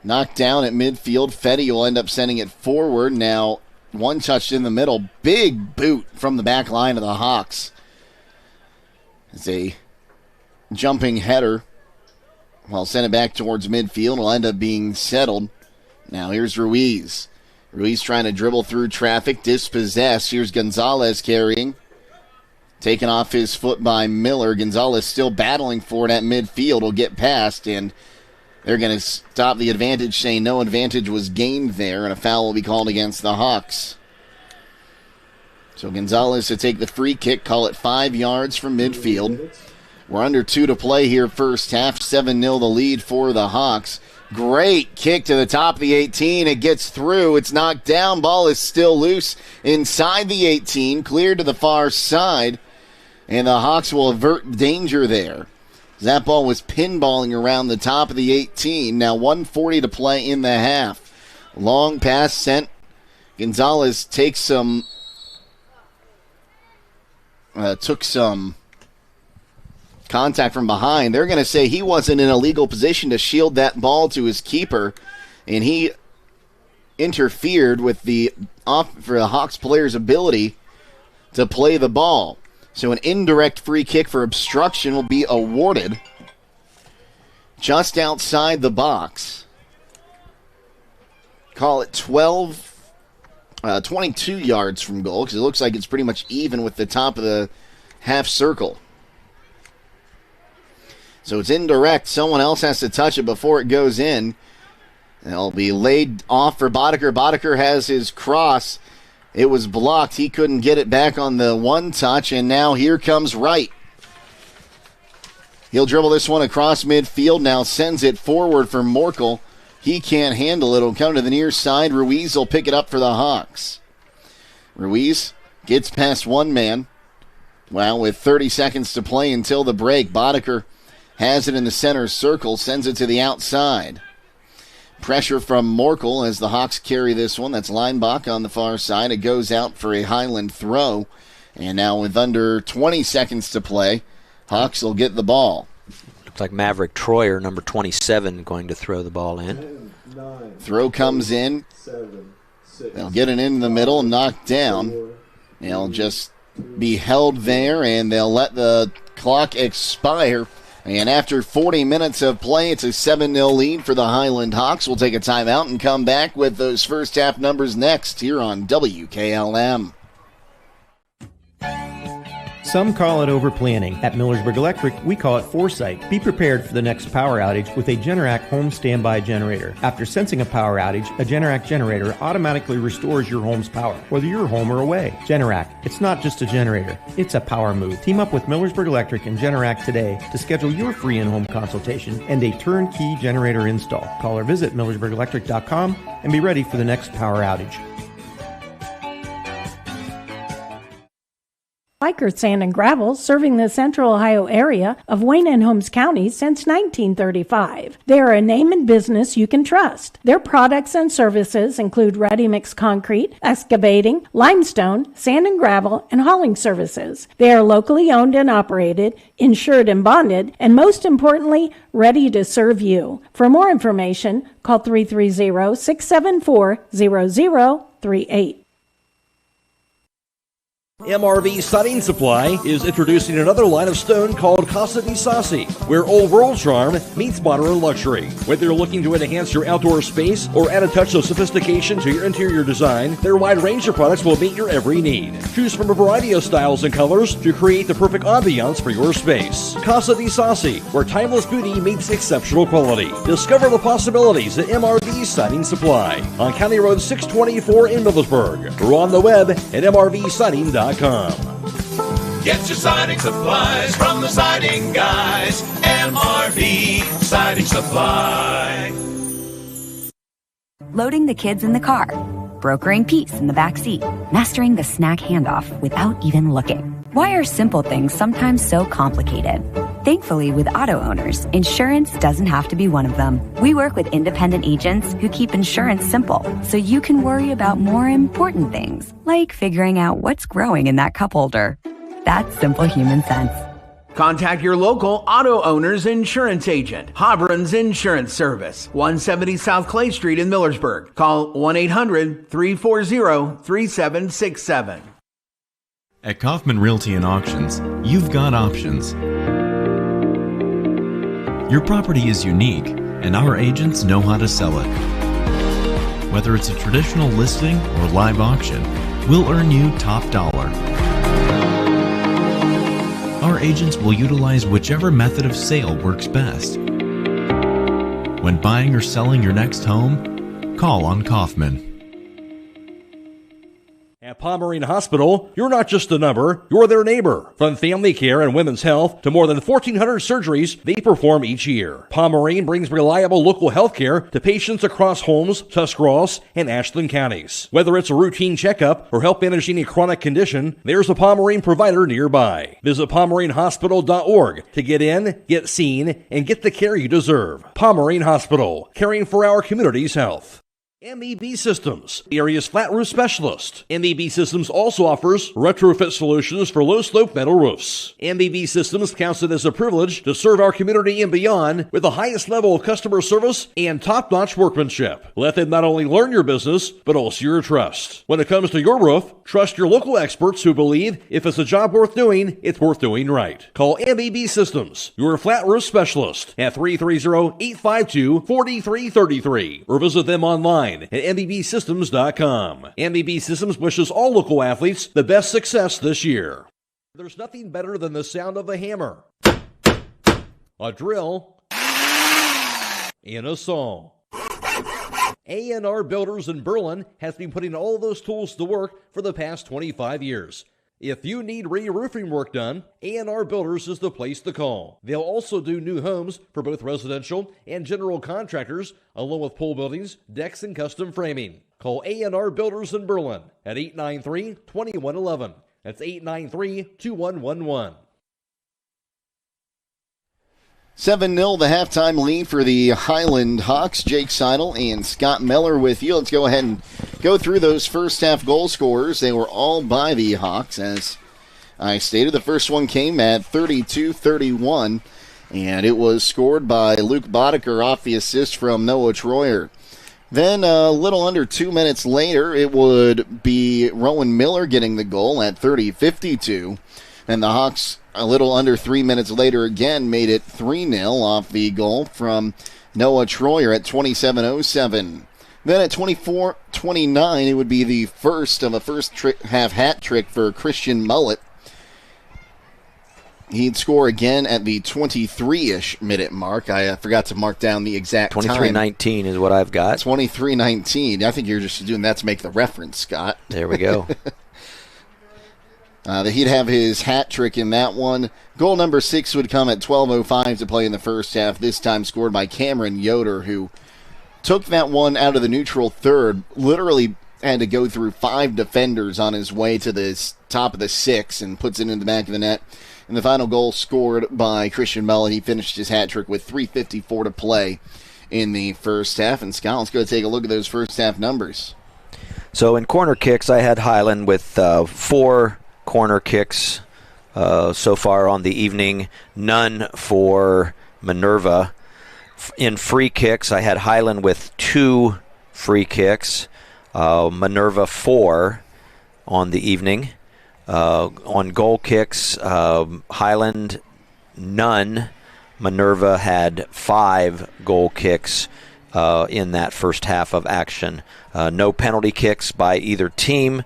Knocked down at midfield. Fetty will end up sending it forward. Now, one touch in the middle. Big boot from the back line of the Hawks. It's a jumping header. Well, send it back towards midfield. It'll end up being settled. Now here's Ruiz. Ruiz trying to dribble through traffic. Dispossessed. Here's Gonzalez carrying. Taken off his foot by Miller. Gonzalez still battling for it at midfield. Will get past, and they're going to stop the advantage, saying no advantage was gained there, and a foul will be called against the Hawks. So Gonzalez to take the free kick, call it 5 yards from midfield. We're under 2 to play here first half. 7-0 the lead for the Hawks. Great kick to the top of the 18. It gets through. It's knocked down. Ball is still loose inside the 18. Cleared to the far side. And the Hawks will avert danger there. That ball was pinballing around the top of the 18. Now 1:40 to play in the half. Long pass sent. Gonzalez takes some... took some contact from behind. They're going to say he wasn't in a legal position to shield that ball to his keeper, and he interfered with for the Hawks player's ability to play the ball. So an indirect free kick for obstruction will be awarded just outside the box. Call it 22 yards from goal, because it looks like it's pretty much even with the top of the half circle. So it's indirect. Someone else has to touch it before it goes in. It'll be laid off for Boddicker. Boddicker has his cross. It was blocked. He couldn't get it back on the one touch, and now here comes Wright. He'll dribble this one across midfield, now sends it forward for Morkel. He can't handle it. It'll come to the near side. Ruiz will pick it up for the Hawks. Ruiz gets past one man. Well, with 30 seconds to play until the break, Boddicker has it in the center circle, sends it to the outside. Pressure from Morkel as the Hawks carry this one. That's Leinbach on the far side. It goes out for a Hiland throw. And now with under 20 seconds to play, Hawks will get the ball. Looks like Maverick Troyer, number 27, going to throw the ball in. Throw comes in. They'll get it in the middle, knocked down. They'll just be held there, and they'll let the clock expire. And after 40 minutes of play, it's a 7-0 lead for the Hiland Hawks. We'll take a timeout and come back with those first half numbers next here on WKLM. Some call it over-planning. At Millersburg Electric, we call it foresight. Be prepared for the next power outage with a Generac home standby generator. After sensing a power outage, a Generac generator automatically restores your home's power, whether you're home or away. Generac, it's not just a generator, it's a power move. Team up with Millersburg Electric and Generac today to schedule your free in-home consultation and a turnkey generator install. Call or visit millersburgelectric.com and be ready for the next power outage. Biker Sand and Gravel, serving the Central Ohio area of Wayne and Holmes counties since 1935. They are a name and business you can trust. Their products and services include ready-mix concrete, excavating, limestone, sand and gravel, and hauling services. They are locally owned and operated, insured and bonded, and most importantly, ready to serve you. For more information, call 330-674-0038. MRV Siding Supply is introducing another line of stone called Casa di Sassi, where old world charm meets modern luxury. Whether you're looking to enhance your outdoor space or add a touch of sophistication to your interior design, their wide range of products will meet your every need. Choose from a variety of styles and colors to create the perfect ambiance for your space. Casa di Sassi, where timeless beauty meets exceptional quality. Discover the possibilities at MRV Siding Supply on County Road 624 in Millersburg, or on the web at mrvsiding.com. Get your siding supplies from the siding guys. MRV Siding Supply. Loading the kids in the car, brokering peace in the back seat, mastering the snack handoff without even looking. Why are simple things sometimes so complicated? Thankfully, with auto owners, insurance doesn't have to be one of them. We work with independent agents who keep insurance simple, so you can worry about more important things, like figuring out what's growing in that cup holder. That's simple human sense. Contact your local auto owner's insurance agent. Hobron's Insurance Service, 170 South Clay Street in Millersburg. Call 1-800-340-3767. At Kaufman Realty and Auctions, you've got options. Your property is unique, and our agents know how to sell it. Whether it's a traditional listing or live auction, we'll earn you top dollar. Our agents will utilize whichever method of sale works best. When buying or selling your next home, call on Kaufman. At Pomerene Hospital, you're not just a number, you're their neighbor. From family care and women's health to more than 1,400 surgeries they perform each year. Pomerene brings reliable local health care to patients across Holmes, Tuscarawas, and Ashland counties. Whether it's a routine checkup or help manage any chronic condition, there's a Pomerene provider nearby. Visit PomereneHospital.org to get in, get seen, and get the care you deserve. Pomerene Hospital, caring for our community's health. MEB Systems, the area's flat roof specialist. MEB Systems also offers retrofit solutions for low-slope metal roofs. MEB Systems counts it as a privilege to serve our community and beyond with the highest level of customer service and top-notch workmanship. Let them not only learn your business, but also your trust. When it comes to your roof, trust your local experts who believe if it's a job worth doing, it's worth doing right. Call MEB Systems, your flat roof specialist, at 330-852-4333, or visit them online at MBBsystems.com. MBB Systems wishes all local athletes the best success this year. There's nothing better than the sound of a hammer, a drill, and a saw. A&R Builders in Berlin has been putting all those tools to work for the past 25 years. If you need re-roofing work done, A&R Builders is the place to call. They'll also do new homes for both residential and general contractors, along with pole buildings, decks, and custom framing. Call A&R Builders in Berlin at 893-2111. That's 893-2111. 7-0, the halftime lead for the Hiland Hawks. Jake Seidel and Scott Mellor with you. Let's go ahead and go through those first half goal scorers. They were all by the Hawks, as I stated. The first one came at 32-31, and it was scored by Luke Boddicker off the assist from Noah Troyer. Then a little under 2 minutes later, it would be Rowan Miller getting the goal at 30-52. And the Hawks a little under 3 minutes later again made it 3-0 off the goal from Noah Troyer at 27:07. Then at 24:29, it would be the first of a half hat trick for Christian Mullet. He'd score again at the 23-ish minute mark. I forgot to mark down the exact time. 23:19 is what I've got. 23:19. I think you're just doing that to make the reference, Scott. There we go. He'd have his hat trick in that one. Goal number 6 would come at 12:05 to play in the first half, this time scored by Cameron Yoder, who took that one out of the neutral third, literally had to go through 5 defenders on his way to the top of the 6 and puts it in the back of the net. And the final goal scored by Christian Mellor. He finished his hat trick with 3:54 to play in the first half. And Scott, let's go take a look at those first half numbers. So in corner kicks, I had Hiland with 4 corner kicks so far on the evening, none for Minerva. In free kicks, I had Hiland with 2 free kicks, Minerva 4 on the evening. On goal kicks, Hiland none. Minerva had 5 goal kicks in that first half of action. No penalty kicks by either team.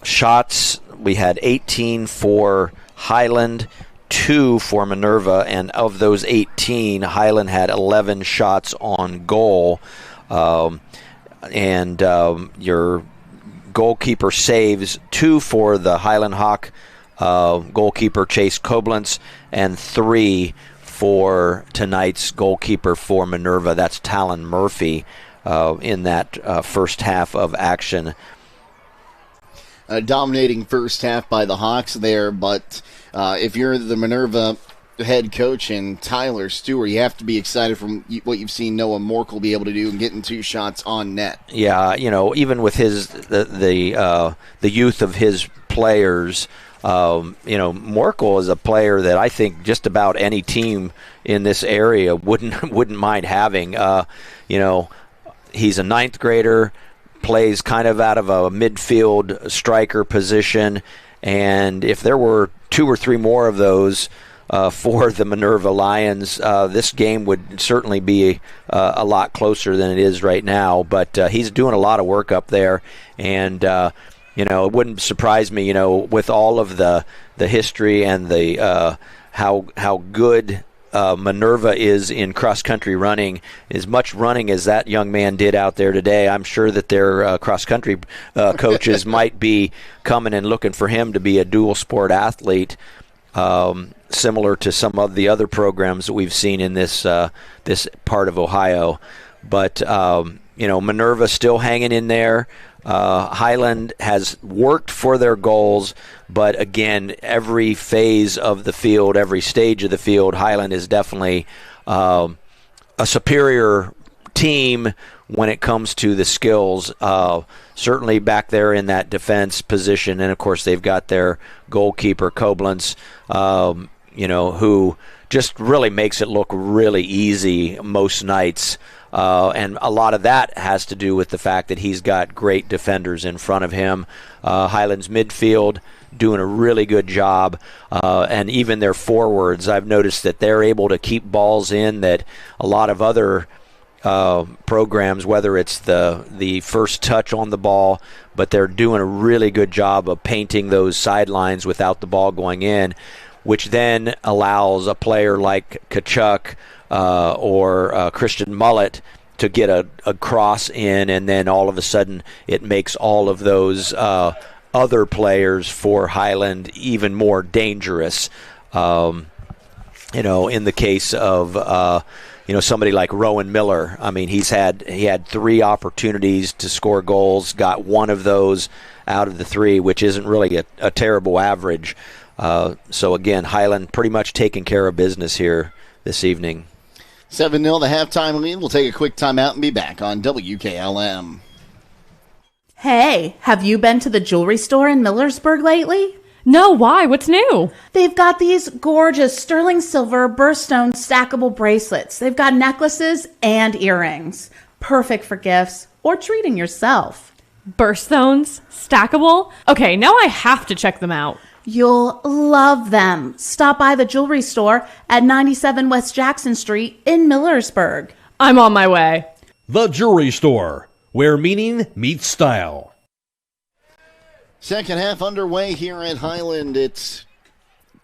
Shots, we had 18 for Hiland, 2 for Minerva, and of those 18, Hiland had 11 shots on goal. And your goalkeeper saves, 2 for the Hiland Hawk goalkeeper Chase Koblenz, and 3 for tonight's goalkeeper for Minerva. That's Talon Murphy in that first half of action. Dominating first half by the Hawks there, but if you're the Minerva head coach and Tyler Stewart, you have to be excited from what you've seen Noah Morkel be able to do and getting 2 shots on net. Yeah, even with the youth of his players, Morkel is a player that I think just about any team in this area wouldn't mind having. He's a 9th grader, plays kind of out of a midfield striker position, and if there were 2 or 3 more of those for the Minerva Lions, this game would certainly be a lot closer than it is right now. But he's doing a lot of work up there, and it wouldn't surprise me, with all of the history and the how good Minerva is in cross-country running. As much running as that young man did out there today, I'm sure that their cross-country coaches might be coming and looking for him to be a dual-sport athlete, similar to some of the other programs that we've seen in this part of Ohio. But, Minerva's still hanging in there. Hiland has worked for their goals, but again, every phase of the field, every stage of the field, Hiland is definitely a superior team when it comes to the skills. Certainly back there in that defense position, and of course they've got their goalkeeper Koblenz, who just really makes it look really easy most nights. And a lot of that has to do with the fact that he's got great defenders in front of him. Hiland's midfield doing a really good job, and even their forwards, I've noticed that they're able to keep balls in that a lot of other programs, whether it's the first touch on the ball, but they're doing a really good job of painting those sidelines without the ball going in, which then allows a player like Kachuk or Christian Mullet to get a cross in, and then all of a sudden it makes all of those other players for Hiland even more dangerous. In the case of somebody like Rowan Miller, I mean, he had 3 opportunities to score goals, got 1 of those out of the 3, which isn't really a terrible average. So again, Hiland pretty much taking care of business here this evening. 7-0 the halftime lead. We'll take a quick timeout and be back on WKLM. Hey, have you been to the jewelry store in Millersburg lately? No, why? What's new? They've got these gorgeous sterling silver birthstone stackable bracelets. They've got necklaces and earrings. Perfect for gifts or treating yourself. Birthstones? Stackable? Okay, now I have to check them out. You'll love them. Stop by the jewelry store at 97 West Jackson Street in Millersburg. I'm on my way. The Jewelry Store, where meaning meets style. Second half underway here at Hiland. It's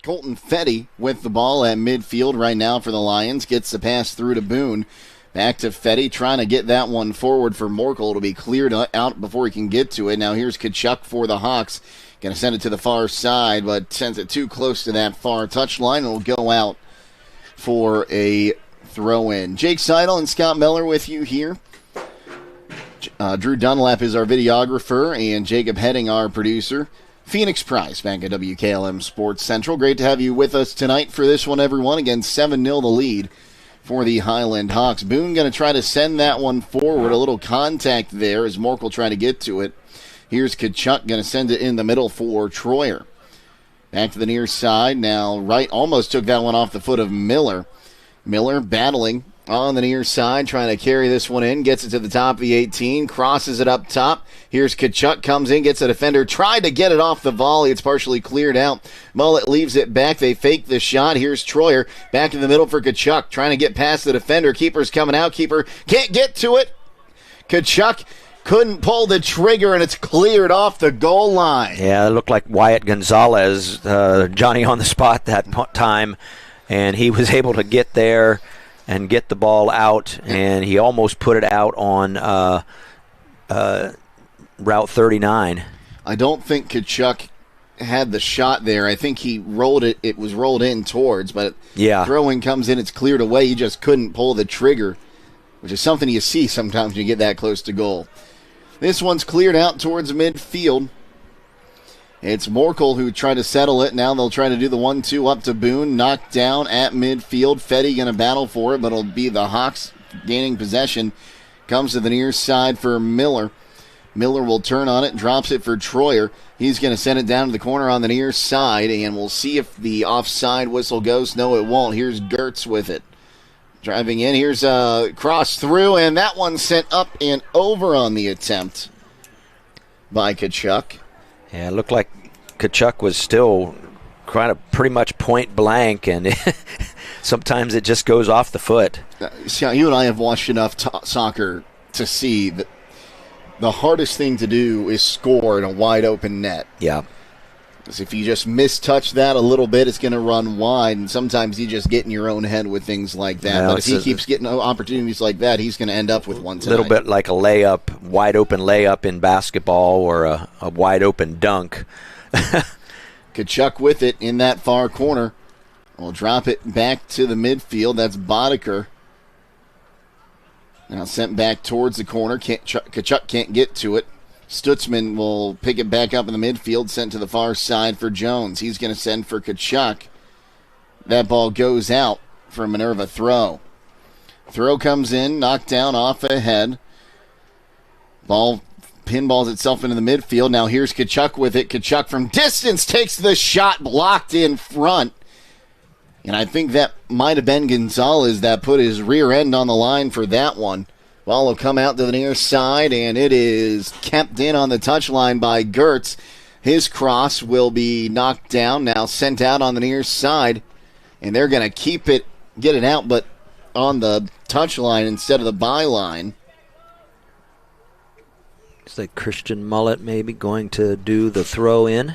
Colton Fetty with the ball at midfield right now for the Lions. Gets the pass through to Boone. Back to Fetty, trying to get that one forward for Morkel. It'll be cleared out before he can get to it. Now here's Kachuk for the Hawks. Going to send it to the far side, but sends it too close to that far touchline. It'll go out for a throw-in. Jake Seidel and Scott Mellor with you here. Drew Dunlap is our videographer, and Jacob Heading, our producer. Phoenix Price back at WKLM Sports Central. Great to have you with us tonight for this one, everyone. Again, 7-0 the lead for the Hiland Hawks. Boone going to try to send that one forward. A little contact there as Morkel trying to get to it. Here's Kachuk going to send it in the middle for Troyer. Back to the near side. Now Wright almost took that one off the foot of Miller. Miller battling on the near side, trying to carry this one in. Gets it to the top of the 18. Crosses it up top. Here's Kachuk, comes in, gets a defender. Tried to get it off the volley. It's partially cleared out. Mullet leaves it back. They fake the shot. Here's Troyer back in the middle for Kachuk. Trying to get past the defender. Keeper's coming out. Keeper can't get to it. Kachuk couldn't pull the trigger, and it's cleared off the goal line. Yeah, it looked like Wyatt Gonzalez, Johnny on the spot that time, and he was able to get there and get the ball out, and he almost put it out on Route 39. I don't think Kachuk had the shot there. I think he rolled it. It was rolled in towards, but throwing comes in, it's cleared away. He just couldn't pull the trigger, which is something you see sometimes when you get that close to goal. This one's cleared out towards midfield. It's Morkel who tried to settle it. Now they'll try to do the 1-2 up to Boone. Knocked down at midfield. Fetty going to battle for it, but it'll be the Hawks gaining possession. Comes to the near side for Miller. Miller will turn on it, drops it for Troyer. He's going to send it down to the corner on the near side, and we'll see if the offside whistle goes. No, it won't. Here's Gertz with it. Driving in, here's a cross through, and that one sent up and over on the attempt by Kachuk. Yeah, it looked like Kachuk was still pretty much point blank, and sometimes it just goes off the foot. Scott, you and I have watched enough soccer to see that the hardest thing to do is score in a wide open net. Yeah. Because if you just mistouch that a little bit, it's going to run wide, and sometimes you just get in your own head with things like that. No, but if he keeps getting opportunities like that, he's going to end up with one tonight. A little bit like a layup, wide open layup in basketball, or a wide open dunk. Kachuk with it in that far corner. We'll drop it back to the midfield. That's Boddicker. Now sent back towards the corner. Kachuk can't get to it. Stutzman will pick it back up in the midfield, sent to the far side for Jones. He's going to send for Kachuk. That ball goes out for a Minerva throw. Throw comes in, knocked down off ahead. Ball pinballs itself into the midfield. Now here's Kachuk with it. Kachuk from distance takes the shot, blocked in front. And I think that might have been Gonzalez that put his rear end on the line for that one. Ball will come out to the near side, and it is kept in on the touchline by Gertz. His cross will be knocked down, now sent out on the near side, and they're going to get it out, but on the touchline instead of the byline. It's like Christian Mullet maybe going to do the throw in,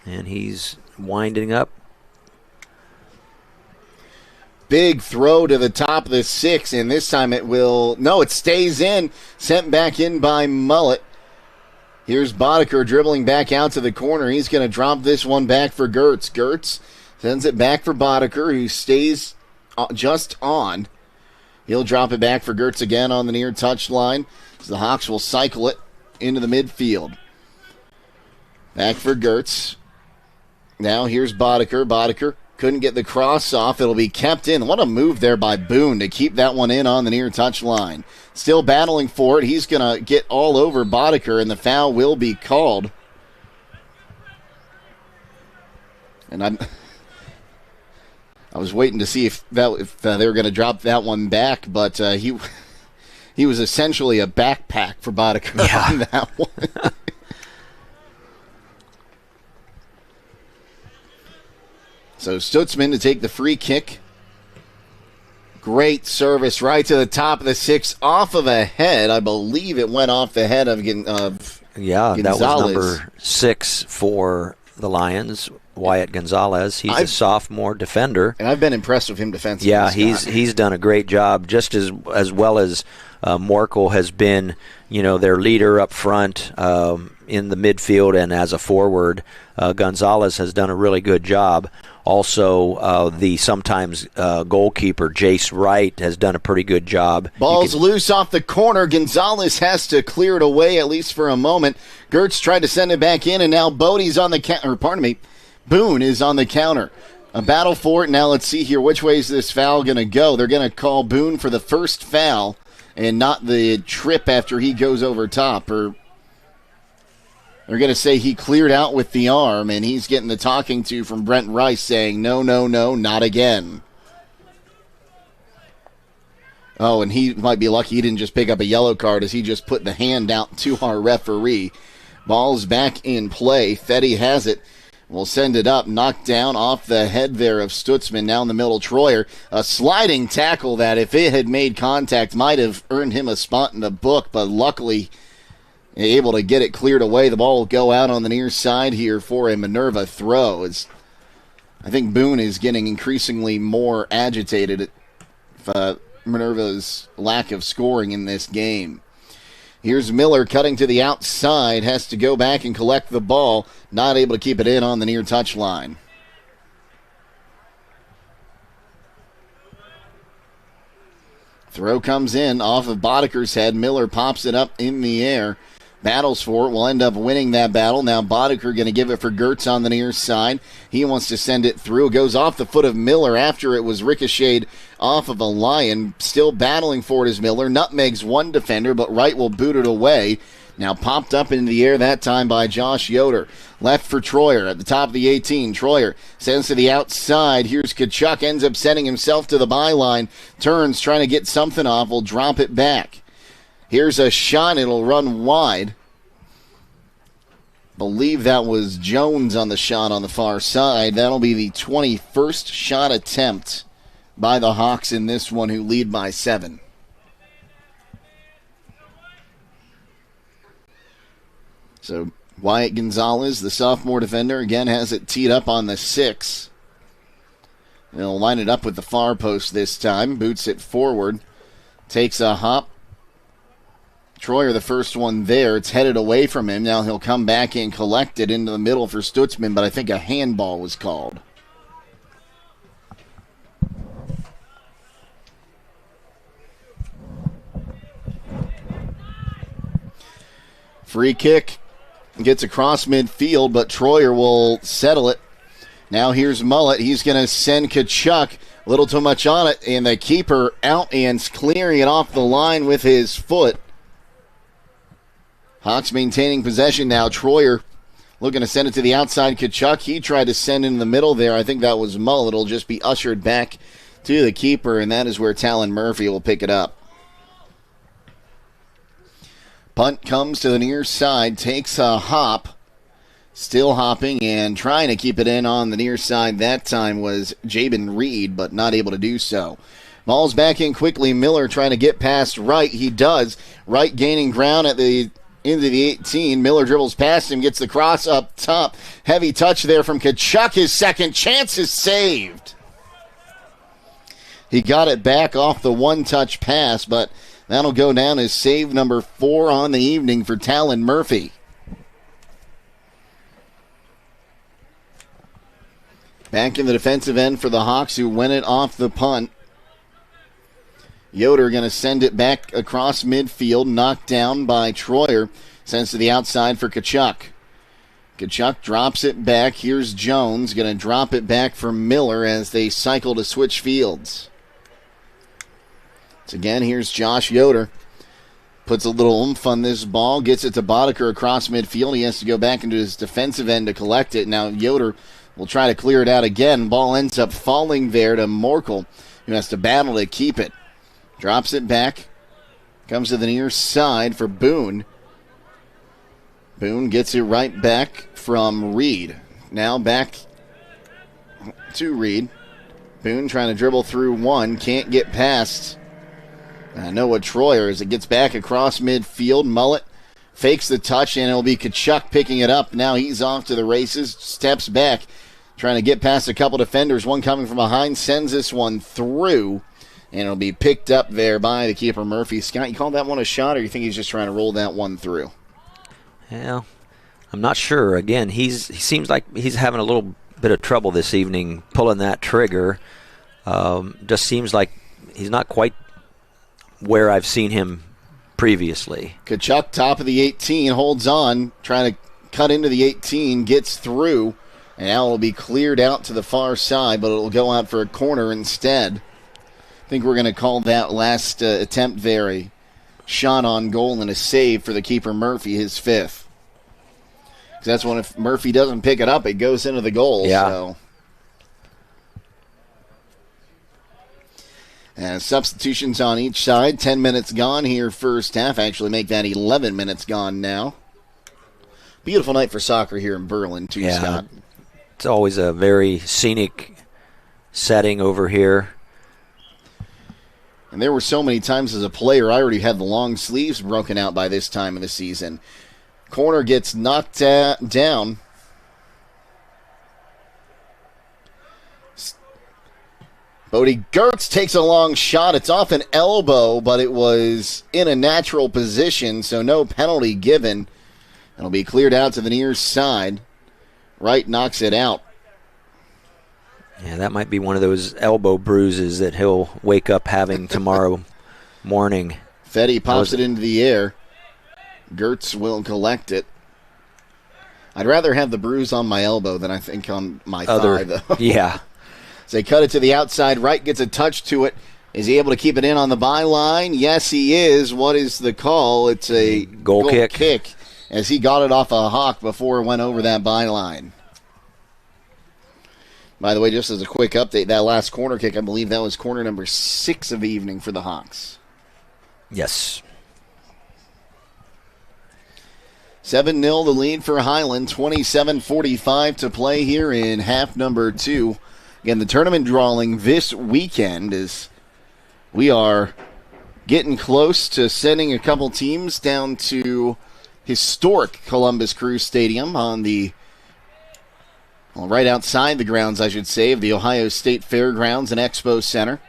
and he's winding up. Big throw to the top of the 6, and this time it stays in. Sent back in by Mullet. Here's Boddicker dribbling back out to the corner. He's going to drop this one back for Gertz. Gertz sends it back for Boddicker, who stays just on. He'll drop it back for Gertz again on the near touchline. So the Hawks will cycle it into the midfield. Back for Gertz. Now here's Boddicker. Boddicker couldn't get the cross off. It'll be kept in. What a move there by Boone to keep that one in on the near touchline. Still battling for it. He's going to get all over Boddicker, and the foul will be called. And I was waiting to see if they were going to drop that one back, but he was essentially a backpack for Boddicker on that one. So Stutzman to take the free kick. Great service right to the top of the 6, off of a head. I believe it went off the head of Gonzalez. That was number 6 for the Lions, Wyatt Gonzalez. He's a sophomore defender. And I've been impressed with him defensively. Yeah, he's done a great job, just as well as Morkel has been, their leader up front in the midfield and as a forward. Gonzalez has done a really good job. Also, the sometimes goalkeeper, Jace Wright, has done a pretty good job. Ball's loose off the corner. Gonzalez has to clear it away, at least for a moment. Gertz tried to send it back in, and now Bodie's on the counter. Boone is on the counter. A battle for it. Now let's see here. Which way is this foul going to go? They're going to call Boone for the first foul and not the trip after he goes over top. Or they're going to say he cleared out with the arm, and he's getting the talking to from Brent Rice saying, no, not again. Oh, and he might be lucky he didn't just pick up a yellow card as he just put the hand out to our referee. Ball's back in play. Fetty has it. We'll send it up. Knocked down off the head there of Stutzman. Now in the middle, Troyer. A sliding tackle that, if it had made contact, might have earned him a spot in the book, but luckily able to get it cleared away. The ball will go out on the near side here for a Minerva throw. I think Boone is getting increasingly more agitated at Minerva's lack of scoring in this game. Here's Miller cutting to the outside, has to go back and collect the ball, not able to keep it in on the near touch line. Throw comes in off of Bodeker's head. Miller pops it up in the air. Battles for it. Will end up winning that battle. Now Bodeker going to give it for Gertz on the near side. He wants to send it through. It goes off the foot of Miller after it was ricocheted off of a Lion. Still battling for it is Miller. Nutmegs one defender, but Wright will boot it away. Now popped up into the air that time by Josh Yoder. Left for Troyer at the top of the 18. Troyer sends to the outside. Here's Kachuk. Ends up sending himself to the byline. Turns, trying to get something off. Will drop it back. Here's a shot. It'll run wide. Believe that was Jones on the shot on the far side. That'll be the 21st shot attempt by the Hawks in this one, who lead by 7. So Wyatt Gonzalez, the sophomore defender, again has it teed up on the 6. They'll line it up with the far post this time. Boots it forward. Takes a hop. Troyer, the first one there. It's headed away from him. Now he'll come back and collect it into the middle for Stutzman, but I think a handball was called. Free kick. Gets across midfield, but Troyer will settle it. Now here's Mullet. He's going to send Kachuk. A little too much on it, and the keeper out and clearing it off the line with his foot. Hawks maintaining possession now. Troyer looking to send it to the outside. Kachuk, he tried to send in the middle there. I think that was Mullet. It'll just be ushered back to the keeper, and that is where Talon Murphy will pick it up. Punt comes to the near side, takes a hop. Still hopping and trying to keep it in on the near side. That time was Jabin Reed, but not able to do so. Ball's back in quickly. Miller trying to get past Wright. He does. Wright gaining ground at the into the 18. Miller dribbles past him, gets the cross up top. Heavy touch there from Kachuk. His second chance is saved. He got it back off the one-touch pass, but that'll go down as save number 4 on the evening for Talon Murphy. Back in the defensive end for the Hawks, who win it off the punt. Yoder going to send it back across midfield, knocked down by Troyer. Sends to the outside for Kachuk. Kachuk drops it back. Here's Jones going to drop it back for Miller as they cycle to switch fields. So again, here's Josh Yoder. Puts a little oomph on this ball, gets it to Bodeker across midfield. He has to go back into his defensive end to collect it. Now Yoder will try to clear it out again. Ball ends up falling there to Morkel, who has to battle to keep it. Drops it back. Comes to the near side for Boone. Boone gets it right back from Reed. Now back to Reed. Boone trying to dribble through one. Can't get past Noah Troyer as it gets back across midfield. Mullet fakes the touch, and it'll be Kachuk picking it up. Now he's off to the races. Steps back. Trying to get past a couple defenders. One coming from behind. Sends this one through. And it'll be picked up there by the keeper, Murphy. Scott, you call that one a shot, or you think he's just trying to roll that one through? Well, I'm not sure. Again, he seems like he's having a little bit of trouble this evening pulling that trigger. Just seems like he's not quite where I've seen him previously. Kachuk, top of the 18, holds on, trying to cut into the 18, gets through, and now it'll be cleared out to the far side, but it'll go out for a corner instead. I think we're going to call that last attempt there a shot on goal and a save for the keeper, Murphy, his fifth. Because that's when if Murphy doesn't pick it up, it goes into the goal. Yeah. So. And substitutions on each side. 10 minutes gone here first half. Actually make that 11 minutes gone now. Beautiful night for soccer here in Berlin, too, yeah, Scott. It's always a very scenic setting over here. And there were so many times as a player, I already had the long sleeves broken out by this time of the season. Corner gets knocked down. Bodie Gertz takes a long shot. It's off an elbow, but it was in a natural position, so no penalty given. It'll be cleared out to the near side. Wright knocks it out. Yeah, that might be one of those elbow bruises that he'll wake up having tomorrow morning. Fetty pops it into the air. Gertz will collect it. I'd rather have the bruise on my elbow than I think on my thigh, though. Yeah. So they cut it to the outside. Wright gets a touch to it. Is he able to keep it in on the byline? Yes, he is. What is the call? It's a goal kick. As he got it off a Hawk before it went over that byline. By the way, just as a quick update, that last corner kick, I believe that was corner number 6 of the evening for the Hawks. Yes. 7-0 the lead for Hiland. 27:45 to play here in half number 2. Again, the tournament drawing this weekend is we are getting close to sending a couple teams down to historic Columbus Crew Stadium on the, well, right outside the grounds, I should say, of the Ohio State Fairgrounds and Expo Center.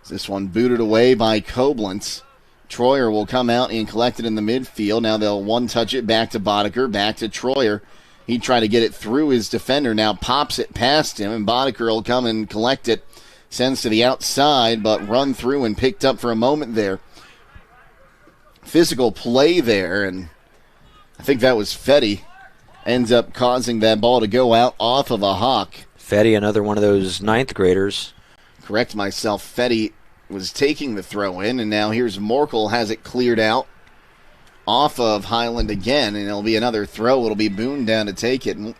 This one booted away by Koblenz. Troyer will come out and collect it in the midfield. Now they'll one-touch it back to Boddicker, back to Troyer. He tried to get it through his defender, now pops it past him, and Boddicker will come and collect it. Sends to the outside, but run through and picked up for a moment there. Physical play there, and I think that was Fetty. Ends up causing that ball to go out off of a Hawk. Fetty, another one of those ninth graders. Correct myself, Fetty was taking the throw in, and now here's Morkel has it cleared out off of Hiland again, and it'll be another throw. It'll be Boone down to take it. And I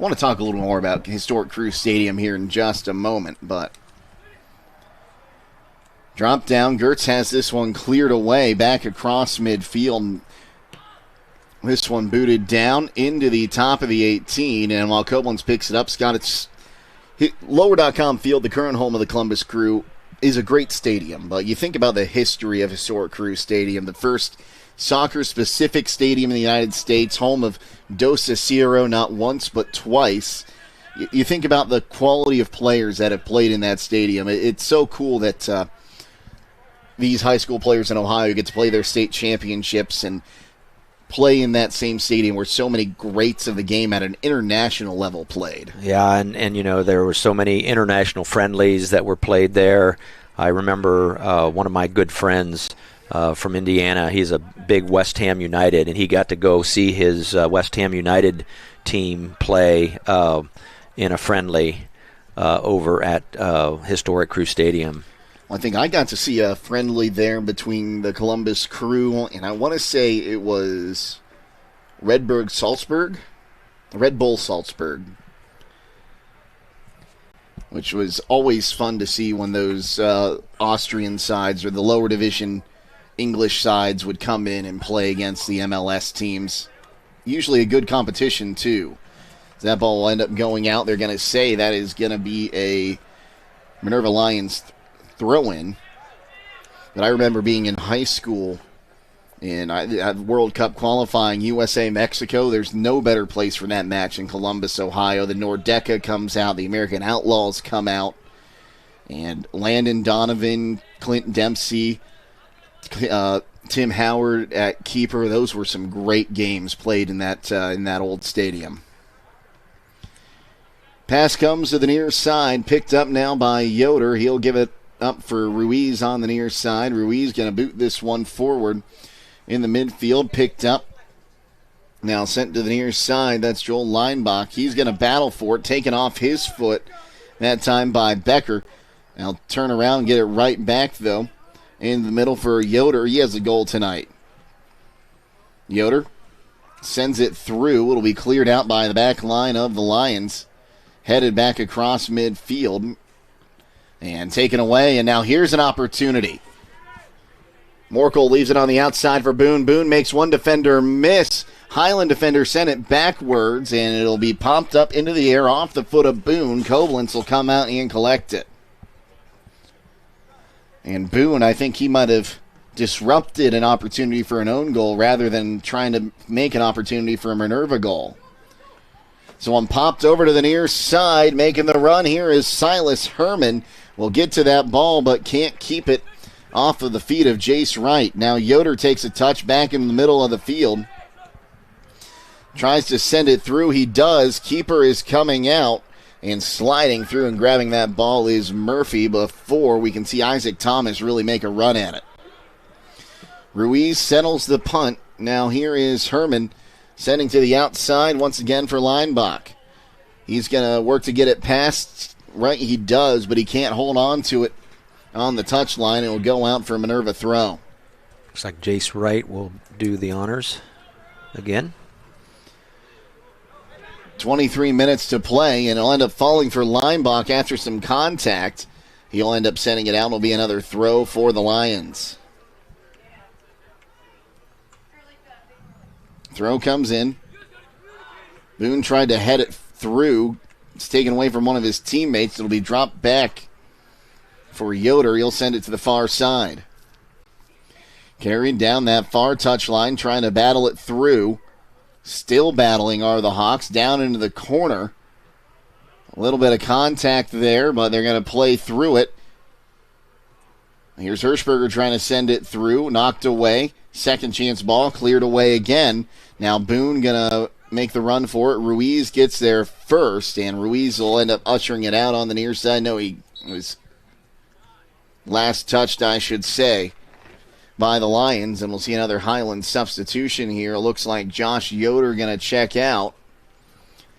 want to talk a little more about historic Crew Stadium here in just a moment, but drop down. Gertz has this one cleared away back across midfield. This one booted down into the top of the 18, and while Koblenz picks it up, Scott, it's Lower.com Field, the current home of the Columbus Crew, is a great stadium, but you think about the history of historic Crew Stadium, the first soccer-specific stadium in the United States, home of Dos Cicero not once but twice. You think about the quality of players that have played in that stadium. It's so cool that these high school players in Ohio get to play their state championships and play in that same stadium where so many greats of the game at an international level played. Yeah, and you know, there were so many international friendlies that were played there. I remember one of my good friends from Indiana, he's a big West Ham United, and he got to go see his West Ham United team play in a friendly over at historic Crew Stadium. Well, I think I got to see a friendly there between the Columbus Crew, and I want to say it was Red Bull Salzburg, which was always fun to see when those Austrian sides or the lower division English sides would come in and play against the MLS teams. Usually a good competition, too. That ball will end up going out. They're going to say that is going to be a Minerva Lions throw-in. But I remember being in high school in World Cup qualifying, USA-Mexico. There's no better place for that match in Columbus, Ohio. The Nordeca comes out. The American Outlaws come out. And Landon Donovan, Clint Dempsey, Tim Howard at keeper. Those were some great games played in that old stadium. Pass comes to the near side, picked up now by Yoder. He'll give it up for Ruiz on the near side. Ruiz going to boot this one forward in the midfield, picked up. Now sent to the near side. That's Joel Leinbach. He's going to battle for it, taken off his foot that time by Becker. Now turn around and get it right back, though. In the middle for Yoder. He has a goal tonight. Yoder sends it through. It'll be cleared out by the back line of the Lions. Headed back across midfield. And taken away. And now here's an opportunity. Morkel leaves it on the outside for Boone. Boone makes one defender miss. Hiland defender sent it backwards. And it'll be popped up into the air off the foot of Boone. Koblenz will come out and collect it. And Boone, I think he might have disrupted an opportunity for an own goal rather than trying to make an opportunity for a Minerva goal. So one popped over to the near side, making the run here is Silas Herman. Will get to that ball, but can't keep it off of the feet of Jace Wright. Now Yoder takes a touch back in the middle of the field. Tries to send it through. He does. Keeper is coming out. And sliding through and grabbing that ball is Murphy before we can see Isaac Thomas really make a run at it. Ruiz settles the punt. Now here is Herman sending to the outside once again for Leinbach. He's going to work to get it past. Right, he does, but he can't hold on to it on the touchline. It will go out for a Minerva throw. Looks like Jace Wright will do the honors again. 23 minutes to play, and it'll end up falling for Leinbach after some contact. He'll end up sending it out. It'll be another throw for the Lions. Throw comes in. Boone tried to head it through. It's taken away from one of his teammates. It'll be dropped back for Yoder. He'll send it to the far side. Carried down that far touchline, trying to battle it through. Still battling are the Hawks down into the corner. A little bit of contact there, but they're going to play through it. Here's Hirschberger trying to send it through. Knocked away. Second chance ball cleared away again. Now Boone going to make the run for it. Ruiz gets there first, and Ruiz will end up ushering it out on the near side. No, he was last touched, I should say, by the Lions, and we'll see another Hiland substitution here. It looks like Josh Yoder going to check out.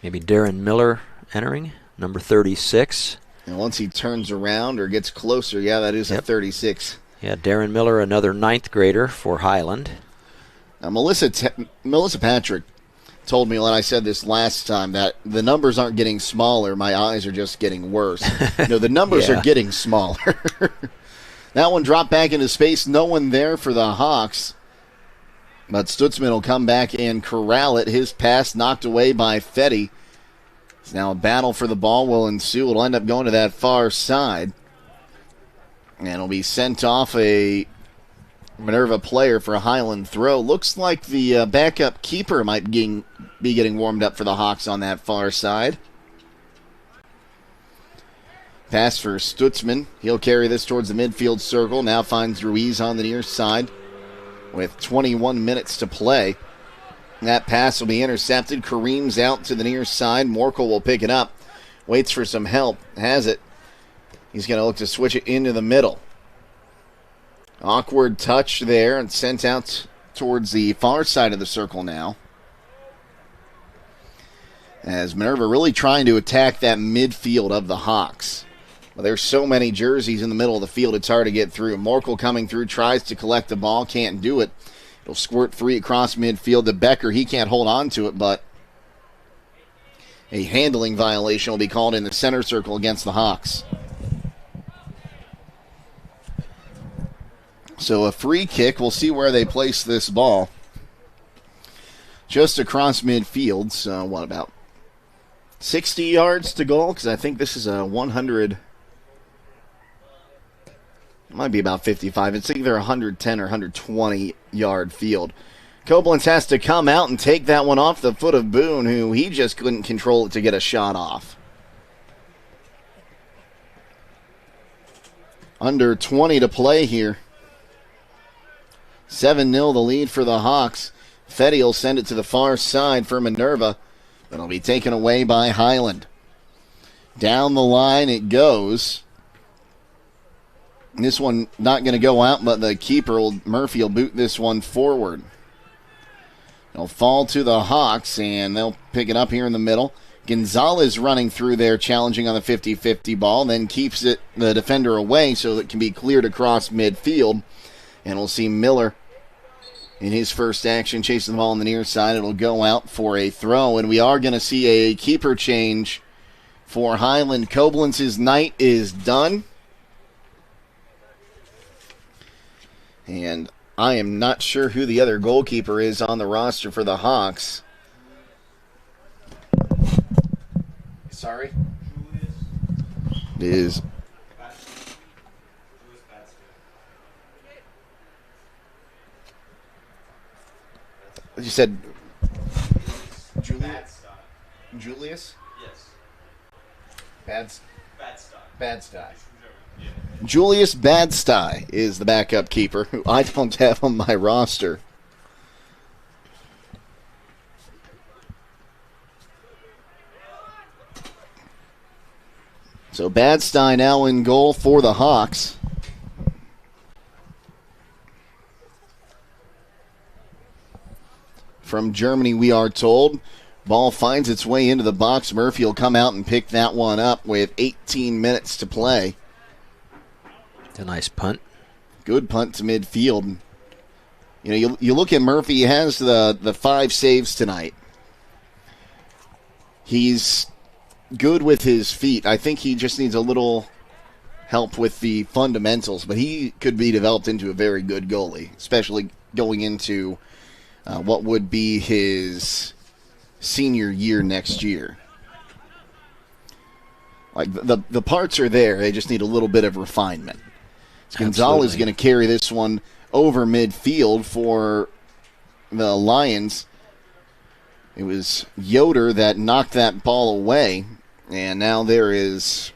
Maybe Darren Miller entering, number 36. And once he turns around or gets closer, yeah, that is a 36. Yeah, Darren Miller, another 9th grader for Hiland. Now, Melissa Patrick told me when I said this last time that the numbers aren't getting smaller, my eyes are just getting worse. No, the numbers are getting smaller. That one dropped back into space. No one there for the Hawks. But Stutzman will come back and corral it. His pass knocked away by Fetty. It's now a battle for the ball will ensue. It'll end up going to that far side. And it'll be sent off a Minerva player for a Hiland throw. Looks like the backup keeper might be getting warmed up for the Hawks on that far side. Pass for Stutzman. He'll carry this towards the midfield circle. Now finds Ruiz on the near side with 21 minutes to play. That pass will be intercepted. Kareem's out to the near side. Morkel will pick it up. Waits for some help. Has it. He's going to look to switch it into the middle. Awkward touch there and sent out towards the far side of the circle now. As Minerva really trying to attack that midfield of the Hawks. Well, there's so many jerseys in the middle of the field, it's hard to get through. Morkel coming through, tries to collect the ball, can't do it. It'll squirt free across midfield to Becker. He can't hold on to it, but a handling violation will be called in the center circle against the Hawks. So a free kick. We'll see where they place this ball. Just across midfield, so what, about 60 yards to goal, because I think this is a 100. It might be about 55. It's either 110 or 120 yard field. Koblenz has to come out and take that one off the foot of Boone, who he just couldn't control it to get a shot off. Under 20 to play here. 7-0 the lead for the Hawks. Fetty will send it to the far side for Minerva. That'll be taken away by Hiland. Down the line it goes. This one not going to go out, but the keeper, Murphy, will boot this one forward. It'll fall to the Hawks, and they'll pick it up here in the middle. Gonzalez running through there, challenging on the 50-50 ball, then keeps it the defender away so that it can be cleared across midfield. And we'll see Miller in his first action, chasing the ball on the near side. It'll go out for a throw, and we are going to see a keeper change for Hiland. Koblenz's night is done. And I am not sure who the other goalkeeper is on the roster for the Hawks. Sorry? It is. You said Julius? Yes. Badstye. Julius Badstye is the backup keeper, who I don't have on my roster. So Badstye now in goal for the Hawks. From Germany, we are told. Ball finds its way into the box. Murphy will come out and pick that one up with 18 minutes to play. It's a nice punt. Good punt to midfield. You know, you look at Murphy, he has the 5 saves tonight. He's good with his feet. I think he just needs a little help with the fundamentals, but he could be developed into a very good goalie, especially going into what would be his senior year next year. Like the parts are there, they just need a little bit of refinement. Gonzalez is going to carry this one over midfield for the Lions. It was Yoder that knocked that ball away, and now there is,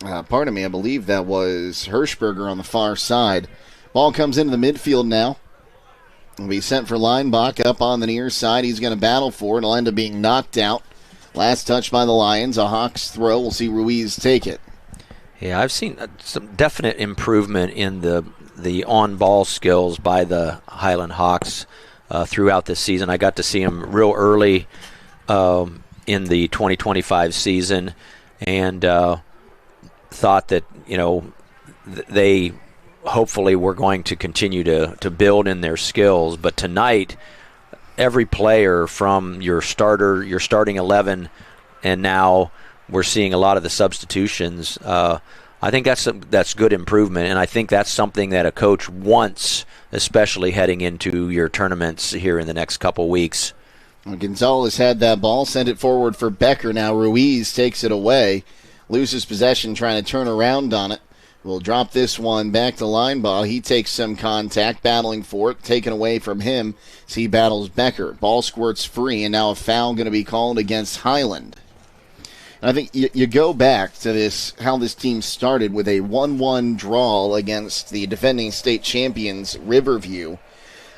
I believe that was Hirschberger on the far side. Ball comes into the midfield now. Will be sent for Leinbach up on the near side. He's going to battle for it. It'll end up being knocked out. Last touch by the Lions. A Hawks throw. We'll see Ruiz take it. Yeah, I've seen some definite improvement in the on-ball skills by the Hiland Hawks throughout this season. I got to see them real early in the 2025 season, and thought that, you know, they hopefully were going to continue to build in their skills. But tonight, every player from your starting 11, and now we're seeing a lot of the substitutions. I think that's good improvement, and I think that's something that a coach wants, especially heading into your tournaments here in the next couple weeks. Well, Gonzalez had that ball, sent it forward for Becker. Now Ruiz takes it away, loses possession, trying to turn around on it. We'll drop this one back to Leinbach. He takes some contact, battling for it, taken away from him as he battles Becker. Ball squirts free, and now a foul going to be called against Hiland. And I think you go back to this, how this team started with a 1-1 draw against the defending state champions, Riverview,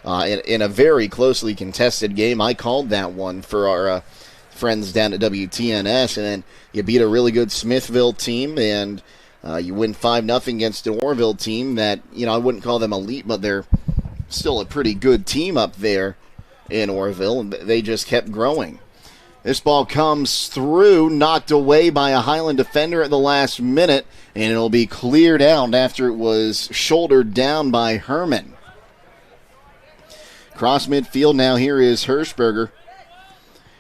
in a very closely contested game. I called that one for our friends down at WTNS, and then you beat a really good Smithville team, and you win 5-0 against an Orville team that, you know, I wouldn't call them elite, but they're still a pretty good team up there in Orville, and they just kept growing. This ball comes through, knocked away by a Hiland defender at the last minute, and it'll be cleared out after it was shouldered down by Herman. Cross midfield now, here is Hirschberger.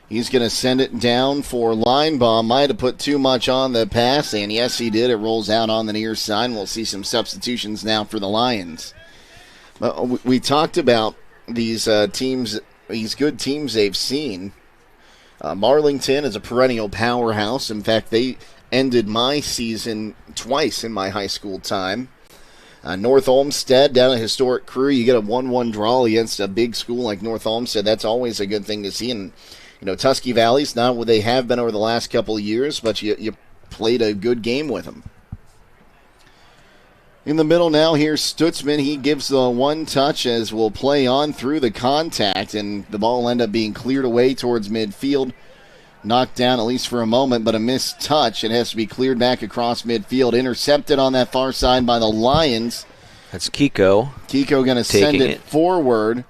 He's going to send it down for Leinbach. Might have put too much on the pass, and yes, he did. It rolls out on the near side. We'll see some substitutions now for the Lions. We talked about these teams, these good teams they've seen. Marlington is a perennial powerhouse. In fact, they ended my season twice in my high school time. North Olmsted down at historic Croy, you get a 1-1 draw against a big school like North Olmsted. That's always a good thing to see. And Tusky Valley's not what they have been over the last couple of years, but you played a good game with them. In the middle now, here's Stutzman. He gives the one touch as we'll play on through the contact, and the ball will end up being cleared away towards midfield. Knocked down at least for a moment, but a missed touch. It has to be cleared back across midfield. Intercepted on that far side by the Lions. That's Kiko. Kiko going to send it forward,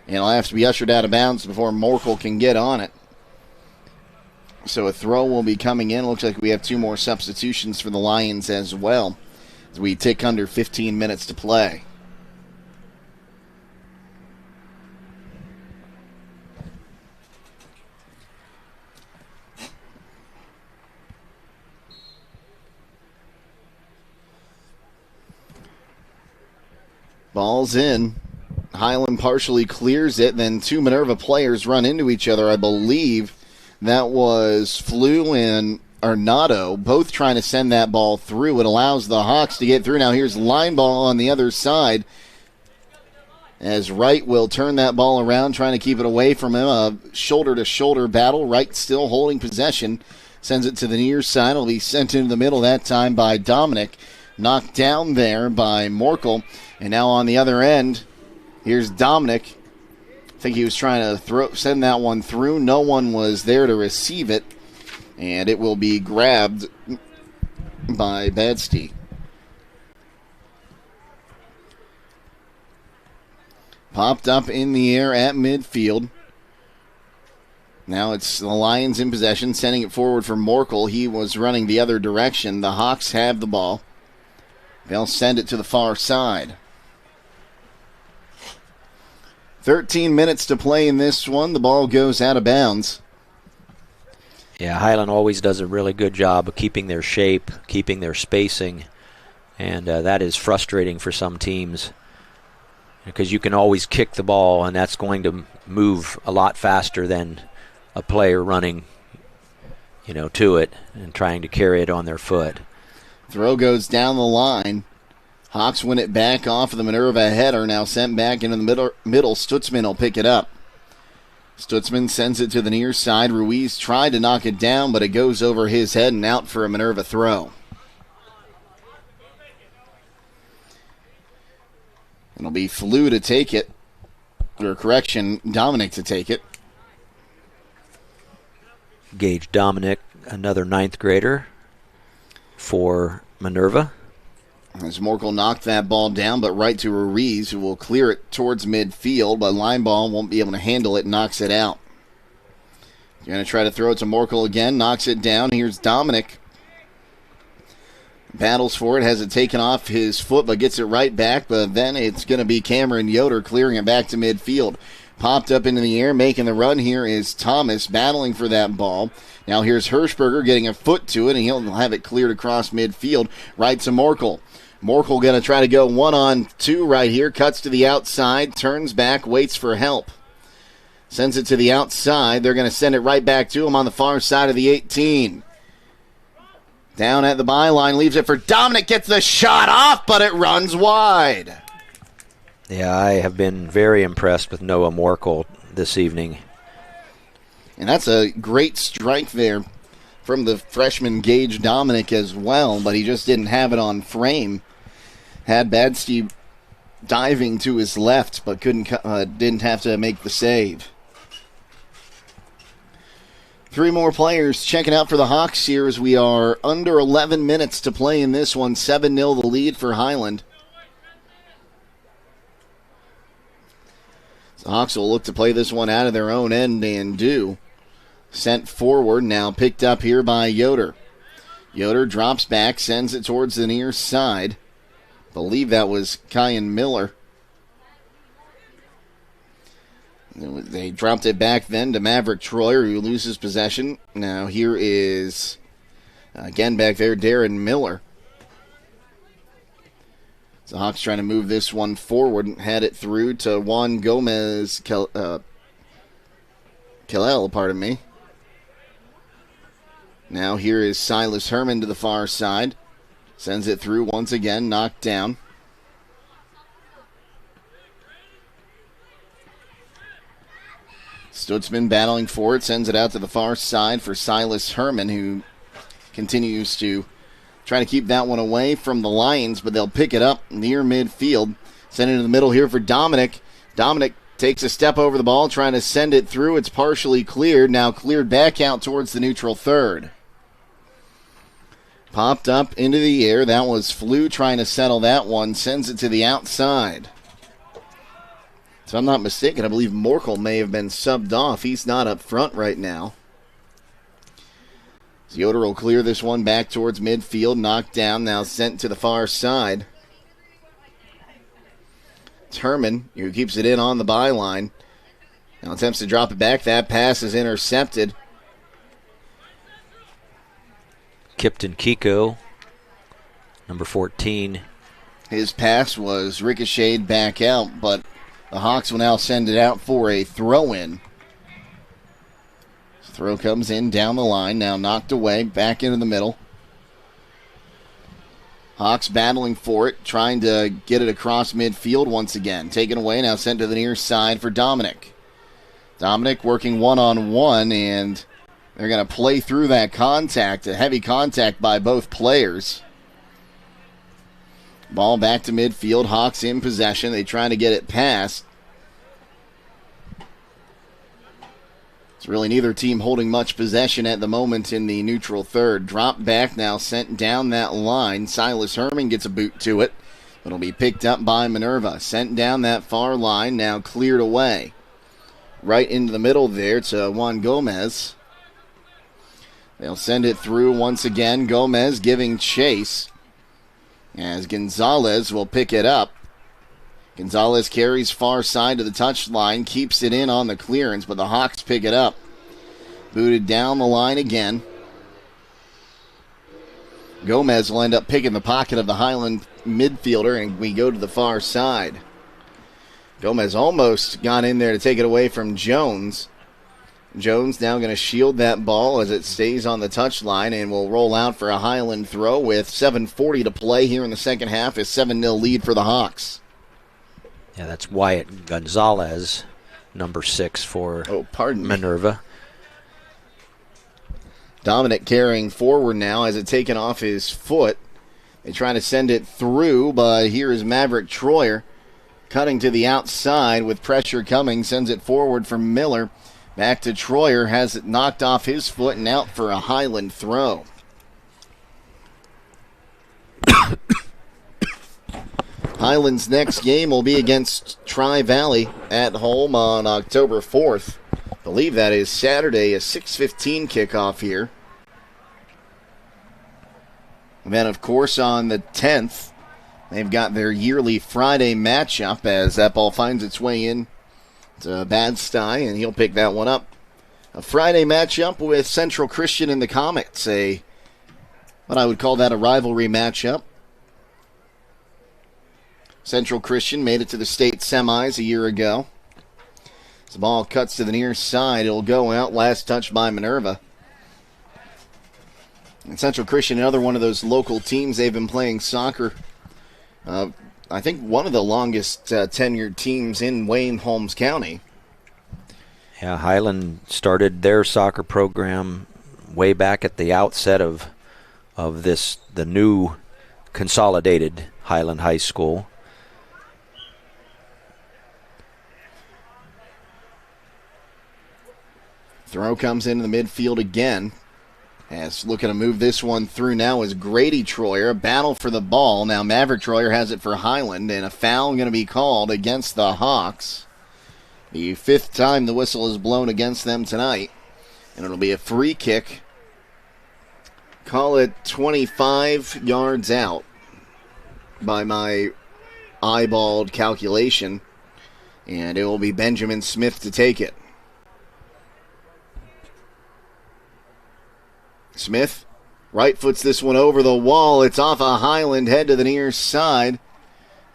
and it'll have to be ushered out of bounds before Morkel can get on it. So a throw will be coming in. Looks like we have 2 more substitutions for the Lions as well, as we tick under 15 minutes to play. Ball's in. Hiland partially clears it. Then 2 Minerva players run into each other. I believe that was Flew and Arnado, both trying to send that ball through. It allows the Hawks to get through. Now here's line ball on the other side, as Wright will turn that ball around, trying to keep it away from him. A shoulder-to-shoulder battle. Wright still holding possession. Sends it to the near side. It'll be sent into the middle that time by Dominic. Knocked down there by Morkel. And now on the other end, here's Dominic. I think he was trying to send that one through. No one was there to receive it. And it will be grabbed by Badsty. Popped up in the air at midfield. Now it's the Lions in possession, sending it forward for Morkel. He was running the other direction. The Hawks have the ball. They'll send it to the far side. 13 minutes to play in this one. The ball goes out of bounds. Yeah, Hiland always does a really good job of keeping their shape, keeping their spacing, and that is frustrating for some teams because you can always kick the ball, and that's going to move a lot faster than a player running, to it and trying to carry it on their foot. Throw goes down the line. Hawks win it back off of the Minerva header. Now sent back into the middle. Stutzman will pick it up. Stutzman sends it to the near side. Ruiz tried to knock it down, but it goes over his head and out for a Minerva throw. It'll be Flew to take it. Or correction, Dominic to take it. Gage Dominic, another 9th grader for Minerva. As Morkel knocked that ball down, but right to Ruiz, who will clear it towards midfield, but line ball won't be able to handle it, knocks it out. You're going to try to throw it to Morkel again, knocks it down. Here's Dominic. Battles for it, has it taken off his foot, but gets it right back, but then it's going to be Cameron Yoder clearing it back to midfield. Popped up into the air, making the run here is Thomas, battling for that ball. Now here's Hirschberger getting a foot to it, and he'll have it cleared across midfield, right to Morkel. Morkel going to try to go 1-on-2 right here, cuts to the outside, turns back, waits for help. Sends it to the outside. They're going to send it right back to him on the far side of the 18. Down at the byline, leaves it for Dominic, gets the shot off, but it runs wide. Yeah, I have been very impressed with Noah Morkel this evening. And that's a great strike there from the freshman Gage Dominic as well, but he just didn't have it on frame. Had Badsty diving to his left, but didn't have to make the save. 3 more players checking out for the Hawks here as we are under 11 minutes to play in this one. 7-0 the lead for Hiland. The Hawks will look to play this one out of their own end and do. Sent forward, now picked up here by Yoder. Yoder drops back, sends it towards the near side. Believe that was Kyan Miller. They dropped it back then to Maverick Troyer, who loses possession. Now here is, again back there, Darren Miller. The Hawks trying to move this one forward and had it through to Juan Gomez Kalel, pardon me. Now here is Silas Herman to the far side. Sends it through once again, knocked down. Stutzman battling for it, sends it out to the far side for Silas Herman, who continues to try to keep that one away from the Lions, but they'll pick it up near midfield. Send it in the middle here for Dominic. Dominic takes a step over the ball, trying to send it through. It's partially cleared, now cleared back out towards the neutral third. Popped up into the air. That was Flew trying to settle that one. Sends it to the outside. If I'm not mistaken, I believe Morkel may have been subbed off. He's not up front right now. Yoder will clear this one back towards midfield. Knocked down, now sent to the far side. It's Herman who keeps it in on the byline. Now attempts to drop it back. That pass is intercepted. Kipton Kiko, number 14. His pass was ricocheted back out, but the Hawks will now send it out for a throw-in. Throw comes in down the line, now knocked away, back into the middle. Hawks battling for it, trying to get it across midfield once again. Taken away, now sent to the near side for Dominic. Dominic working one-on-one, and they're going to play through that contact, a heavy contact by both players. Ball back to midfield, Hawks in possession. They try to get it past. It's really neither team holding much possession at the moment in the neutral third. Drop back now, sent down that line. Silas Herman gets a boot to it. It'll be picked up by Minerva. Sent down that far line, now cleared away. Right into the middle there to Juan Gomez. They'll send it through once again. Gomez giving chase as Gonzalez will pick it up. Gonzalez carries far side to the touchline, keeps it in on the clearance, but the Hawks pick it up. Booted down the line again. Gomez will end up picking the pocket of the Hiland midfielder, and we go to the far side. Gomez almost got in there to take it away from Jones. Jones now going to shield that ball as it stays on the touchline and will roll out for a Hiland throw with 7:40 to play here in the second half. A 7-0 lead for the Hawks. Yeah, that's Wyatt Gonzalez, number 6 for Minerva. Dominic carrying forward now as it's taken off his foot. They try to send it through, but here is Maverick Troyer cutting to the outside with pressure coming. Sends it forward for Miller. Back to Troyer, has it knocked off his foot and out for a Hiland throw. Hiland's next game will be against Tri-Valley at home on October 4th. I believe that is Saturday, a 6:15 kickoff here. And then, of course, on the 10th, they've got their yearly Friday matchup as that ball finds its way in to Bad Stuy, and he'll pick that one up. A Friday matchup with Central Christian and the Comets, what I would call that a rivalry matchup. Central Christian made it to the state semis a year ago. As the ball cuts to the near side, it'll go out. Last touch by Minerva. And Central Christian, another one of those local teams, they've been playing soccer. I think one of the longest tenured teams in Wayne, Holmes County. Yeah, Hiland started their soccer program way back at the outset of the new consolidated Hiland High School. Throw comes into the midfield again. As looking to move this one through now is Grady Troyer. A battle for the ball. Now Maverick Troyer has it for Hiland, and a foul going to be called against the Hawks. The 5th time the whistle is blown against them tonight. And it'll be a free kick. Call it 25 yards out by my eyeballed calculation. And it will be Benjamin Smith to take it. Smith right foots this one over the wall. It's off a Hiland, head to the near side.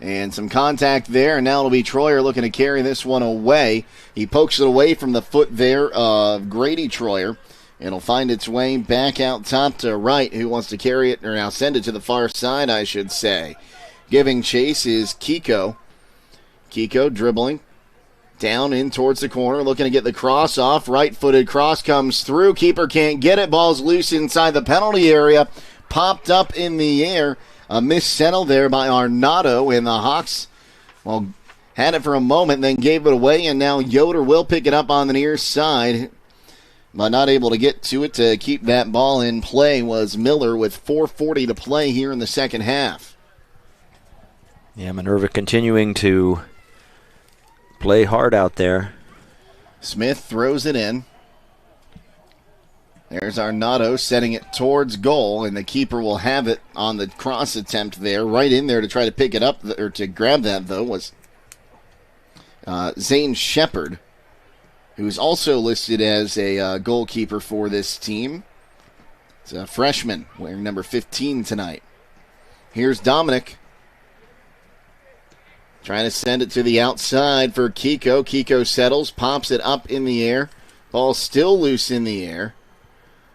And some contact there, and now it'll be Troyer looking to carry this one away. He pokes it away from the foot there of Grady Troyer. It'll find its way back out top to Wright, who wants to carry it, or now send it to the far side, I should say. Giving chase is Kiko. Kiko dribbling down in towards the corner, looking to get the cross off. Right-footed cross comes through. Keeper can't get it. Ball's loose inside the penalty area. Popped up in the air. A missettle there by Arnaudo, and the Hawks, well, had it for a moment, then gave it away, and now Yoder will pick it up on the near side. But not able to get to it to keep that ball in play was Mellor with 4:40 to play here in the second half. Yeah, Minerva continuing to play hard out there. Smith throws it in. There's Arnaudo setting it towards goal, and the keeper will have it on the cross attempt there. Right in there to try to pick it up, or to grab that, though, was Zane Shepard, who's also listed as a goalkeeper for this team. It's a freshman wearing number 15 tonight. Here's Dominic trying to send it to the outside for Kiko. Kiko settles, pops it up in the air. Ball still loose in the air.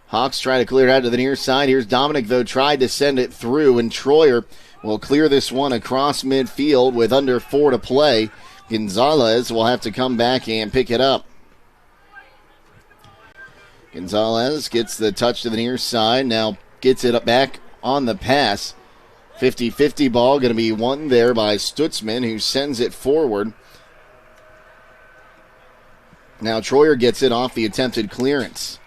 Hawks try to clear it out to the near side. Here's Dominic, though, tried to send it through, and Troyer will clear this one across midfield with under 4 to play. Gonzalez will have to come back and pick it up. Gonzalez gets the touch to the near side, now gets it up back on the pass. 50-50 ball going to be won there by Stutzman, who sends it forward. Now Troyer gets it off the attempted clearance.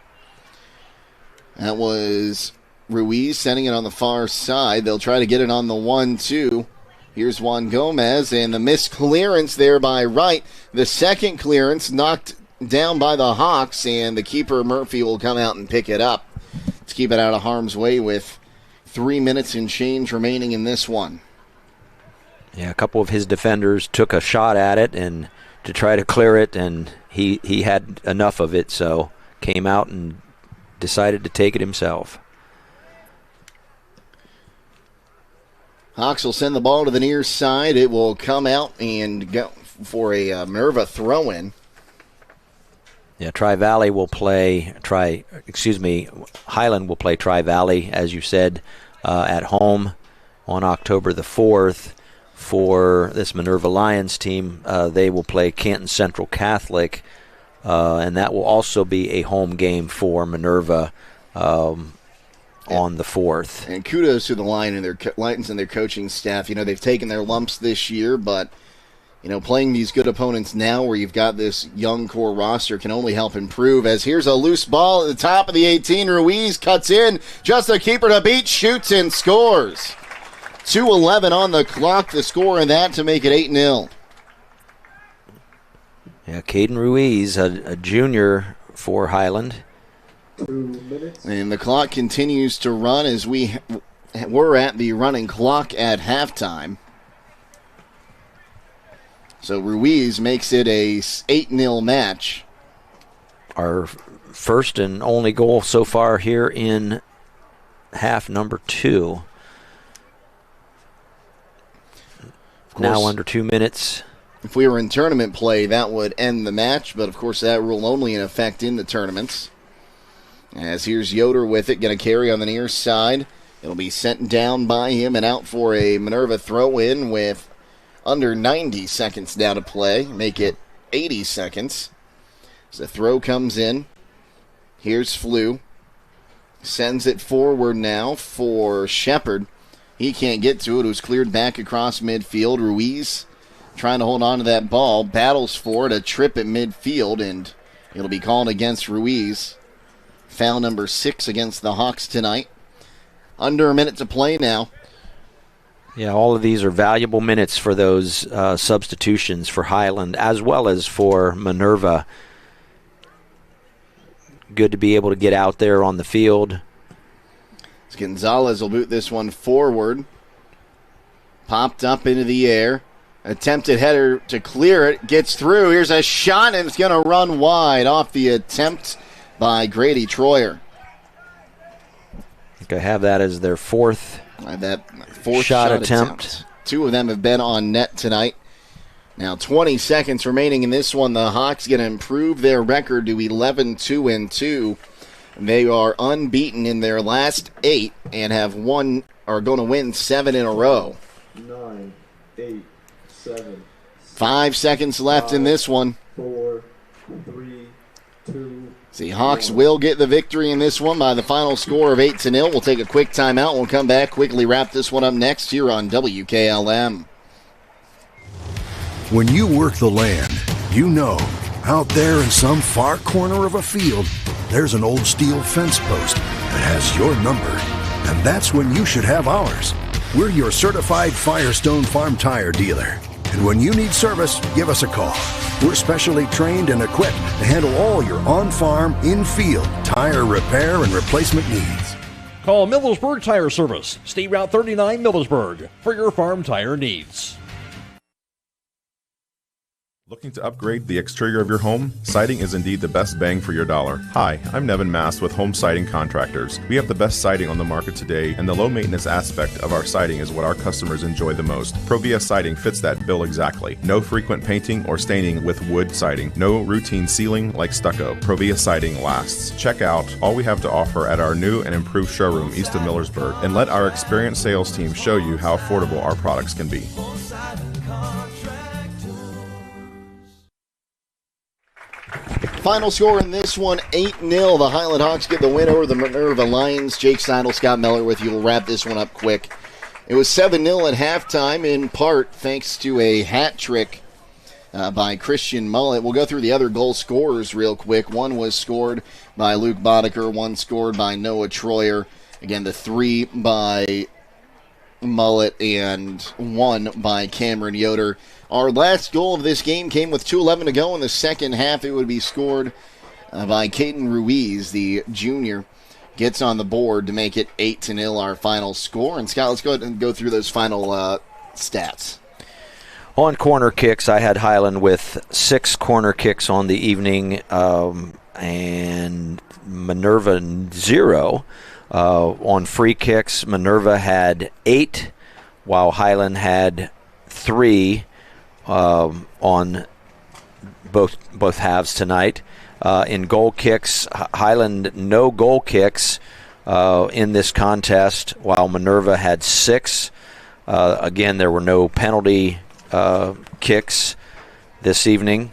That was Ruiz sending it on the far side. They'll try to get it on the 1-2. Here's Juan Gomez, and the missed clearance there by Wright. The second clearance knocked down by the Hawks, and the keeper Murphy will come out and pick it up to keep it out of harm's way with 3 minutes and change remaining in this one. Yeah, a couple of his defenders took a shot at it and to try to clear it, and he had enough of it, so came out and decided to take it himself. Hawks will send the ball to the near side. It will come out and go for a Minerva throw-in. Yeah, Hiland will play Tri-Valley, as you said, at home on October the 4th. For this Minerva Lions team, they will play Canton Central Catholic, and that will also be a home game for Minerva on the 4th. And kudos to the Lions and their coaching staff. You know, they've taken their lumps this year, but you know, playing these good opponents now where you've got this young core roster can only help improve. As here's a loose ball at the top of the 18. Ruiz cuts in. Just the keeper to beat, shoots and scores. 2:11 on the clock. The score in that to make it 8-0. Yeah, Caden Ruiz, a junior for Hiland. And the clock continues to run as we're at the running clock at halftime. So Ruiz makes it a 8-0 match. Our first and only goal so far here in half number 2. Now under 2 minutes. If we were in tournament play, that would end the match, but of course that rule only in effect in the tournaments. As here's Yoder with it, going to carry on the near side. It'll be sent down by him and out for a Minerva throw-in with under 90 seconds now to play. Make it 80 seconds. As the throw comes in, here's Flew. Sends it forward now for Shepard. He can't get to it. It was cleared back across midfield. Ruiz trying to hold on to that ball. Battles for it. A trip at midfield, and it'll be called against Ruiz. Foul number 6 against the Hawks tonight. Under a minute to play now. Yeah, all of these are valuable minutes for those substitutions for Hiland as well as for Minerva. Good to be able to get out there on the field. Gonzalez will boot this one forward. Popped up into the air. Attempted header to clear it. Gets through. Here's a shot, and it's going to run wide off the attempt by Grady Troyer. I think I have that as their fourth shot attempt. 2 of them have been on net tonight. Now 20 seconds remaining in this one. The Hawks going to improve their record to 11-2-2 They are unbeaten in their last 8 and are going to win 7 in a row. 9, 8, 7. 5 seconds left in this one. 4, 3, 2. The Hawks will get the victory in this one by the final score of 8-0. We'll take a quick timeout. We'll come back, quickly wrap this one up next here on WKLM. When you work the land, you know, out there in some far corner of a field, there's an old steel fence post that has your number. And that's when you should have ours. We're your certified Firestone Farm Tire dealer. And when you need service, give us a call. We're specially trained and equipped to handle all your on-farm, in-field tire repair and replacement needs. Call Millersburg Tire Service, State Route 39 Millersburg, for your farm tire needs. Looking to upgrade the exterior of your home? Siding is indeed the best bang for your dollar. Hi, I'm Nevin Mast with Home Siding Contractors. We have the best siding on the market today, and the low maintenance aspect of our siding is what our customers enjoy the most. Provia Siding fits that bill exactly. No frequent painting or staining with wood siding. No routine sealing like stucco. Provia Siding lasts. Check out all we have to offer at our new and improved showroom east of Millersburg, and let our experienced sales team show you how affordable our products can be. Final score in this one, 8-0. The Hiland Hawks get the win over the Minerva Lions. Jake Seidel, Scott Mellor with you. We'll wrap this one up quick. It was 7-0 at halftime, in part thanks to a hat trick by Christian Mullet. We'll go through the other goal scorers real quick. One was scored by Luke Boddicker, one scored by Noah Troyer. Again, the 3 by Mullet and 1 by Cameron Yoder. Our last goal of this game came with 2:11 to go in the second half. It would be scored by Caden Ruiz, the junior. Gets on the board to make it 8-0, our final score. And Scott, let's go ahead and go through those final stats. On corner kicks, I had Hiland with 6 corner kicks on the evening, and Minerva 0. On free kicks, Minerva had 8, while Hiland had 3 on both halves tonight. In goal kicks, Hiland no goal kicks in this contest, while Minerva had 6. Again, there were no penalty kicks this evening.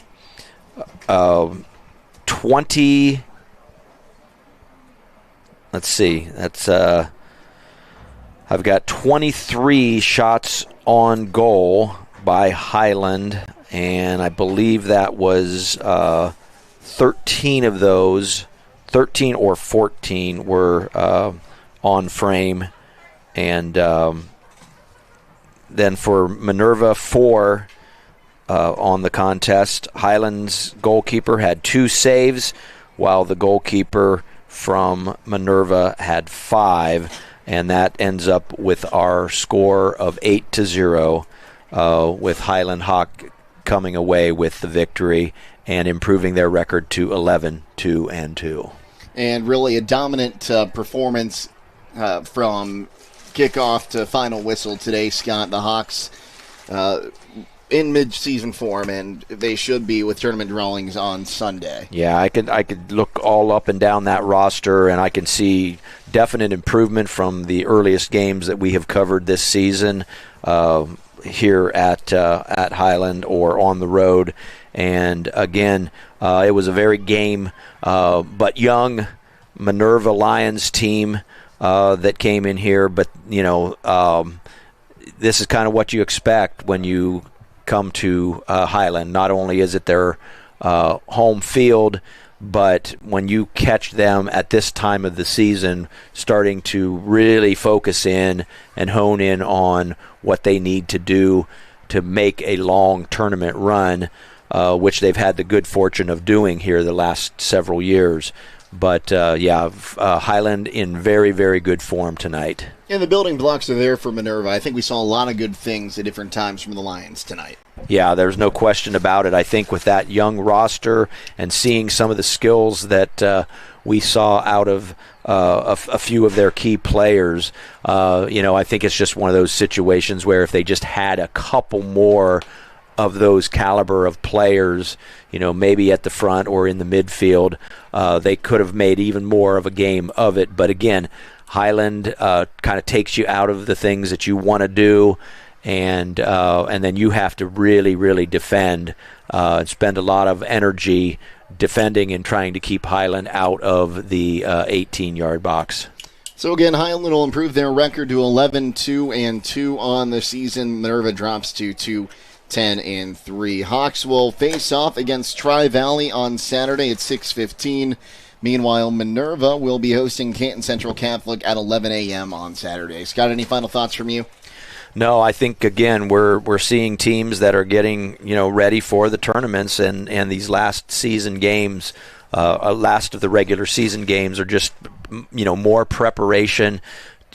20. Let's see. That's I've got 23 shots on goal by Hiland, and I believe that was 13 of those, 13 or 14 were on frame. And then for Minerva, 4 on the contest. Hiland's goalkeeper had 2 saves, while the goalkeeper from Minerva had 5, and that ends up with our score of 8-0, with Hiland Hawk coming away with the victory and improving their record to 11-2-2. And really a dominant performance from kickoff to final whistle today, Scott. The Hawks in mid-season form, and they should be with tournament drawings on Sunday. Yeah, I could look all up and down that roster, and I can see definite improvement from the earliest games that we have covered this season here at Hiland or on the road. And again, it was a very game but young Minerva Lions team that came in here. But this is kind of what you expect when you come to Hiland. Not only is it their home field, but when you catch them at this time of the season starting to really focus in and hone in on what they need to do to make a long tournament run, which they've had the good fortune of doing here the last several years. But, Hiland in very, very good form tonight. And the building blocks are there for Minerva. I think we saw a lot of good things at different times from the Lions tonight. Yeah, there's no question about it. I think with that young roster and seeing some of the skills that we saw out of a few of their key players, I think it's just one of those situations where if they just had a couple more of those caliber of players, maybe at the front or in the midfield, they could have made even more of a game of it. But again, Hiland kind of takes you out of the things that you want to do, and then you have to really, really defend and spend a lot of energy defending and trying to keep Hiland out of the 18-yard box. So again, Hiland will improve their record to 11-2-2 on the season. Minerva drops to 2-10-3. Hawks will face off against Tri-Valley on Saturday at 6:15. Meanwhile, Minerva will be hosting Canton Central Catholic at 11 a.m. on Saturday. Scott, any final thoughts from you? No, I think, again, we're seeing teams that are getting, ready for the tournaments, and these last season games, last of the regular season games are just, more preparation,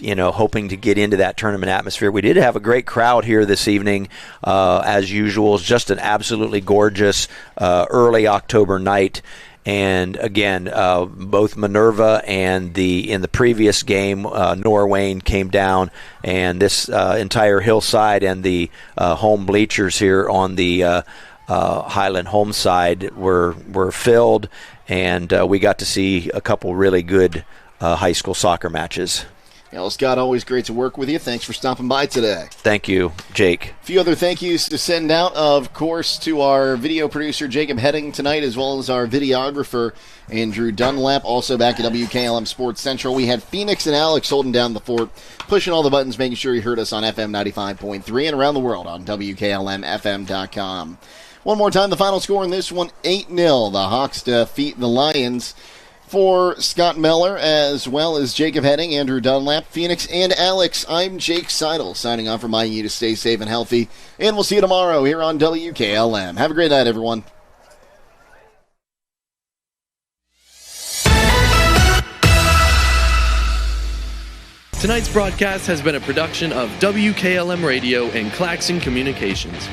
hoping to get into that tournament atmosphere. We did have a great crowd here this evening, as usual. It's just an absolutely gorgeous early October night. And again, both Minerva and in the previous game, Norwayne came down, and this entire hillside and the home bleachers here on the Hiland home side were filled, and we got to see a couple really good high school soccer matches. Well, Scott, always great to work with you. Thanks for stopping by today. Thank you, Jake. A few other thank yous to send out, of course, to our video producer, Jacob Heading, tonight, as well as our videographer, Andrew Dunlap. Also back at WKLM Sports Central, we had Phoenix and Alex holding down the fort, pushing all the buttons, making sure you heard us on FM 95.3 and around the world on WKLM-FM.com. One more time, the final score in this one, 8-0. The Hawks defeat the Lions. For Scott Mellor, as well as Jacob Heading, Andrew Dunlap, Phoenix, and Alex, I'm Jake Seidel, signing off, reminding you to stay safe and healthy, and we'll see you tomorrow here on WKLM. Have a great night, everyone. Tonight's broadcast has been a production of WKLM Radio and Claxon Communications.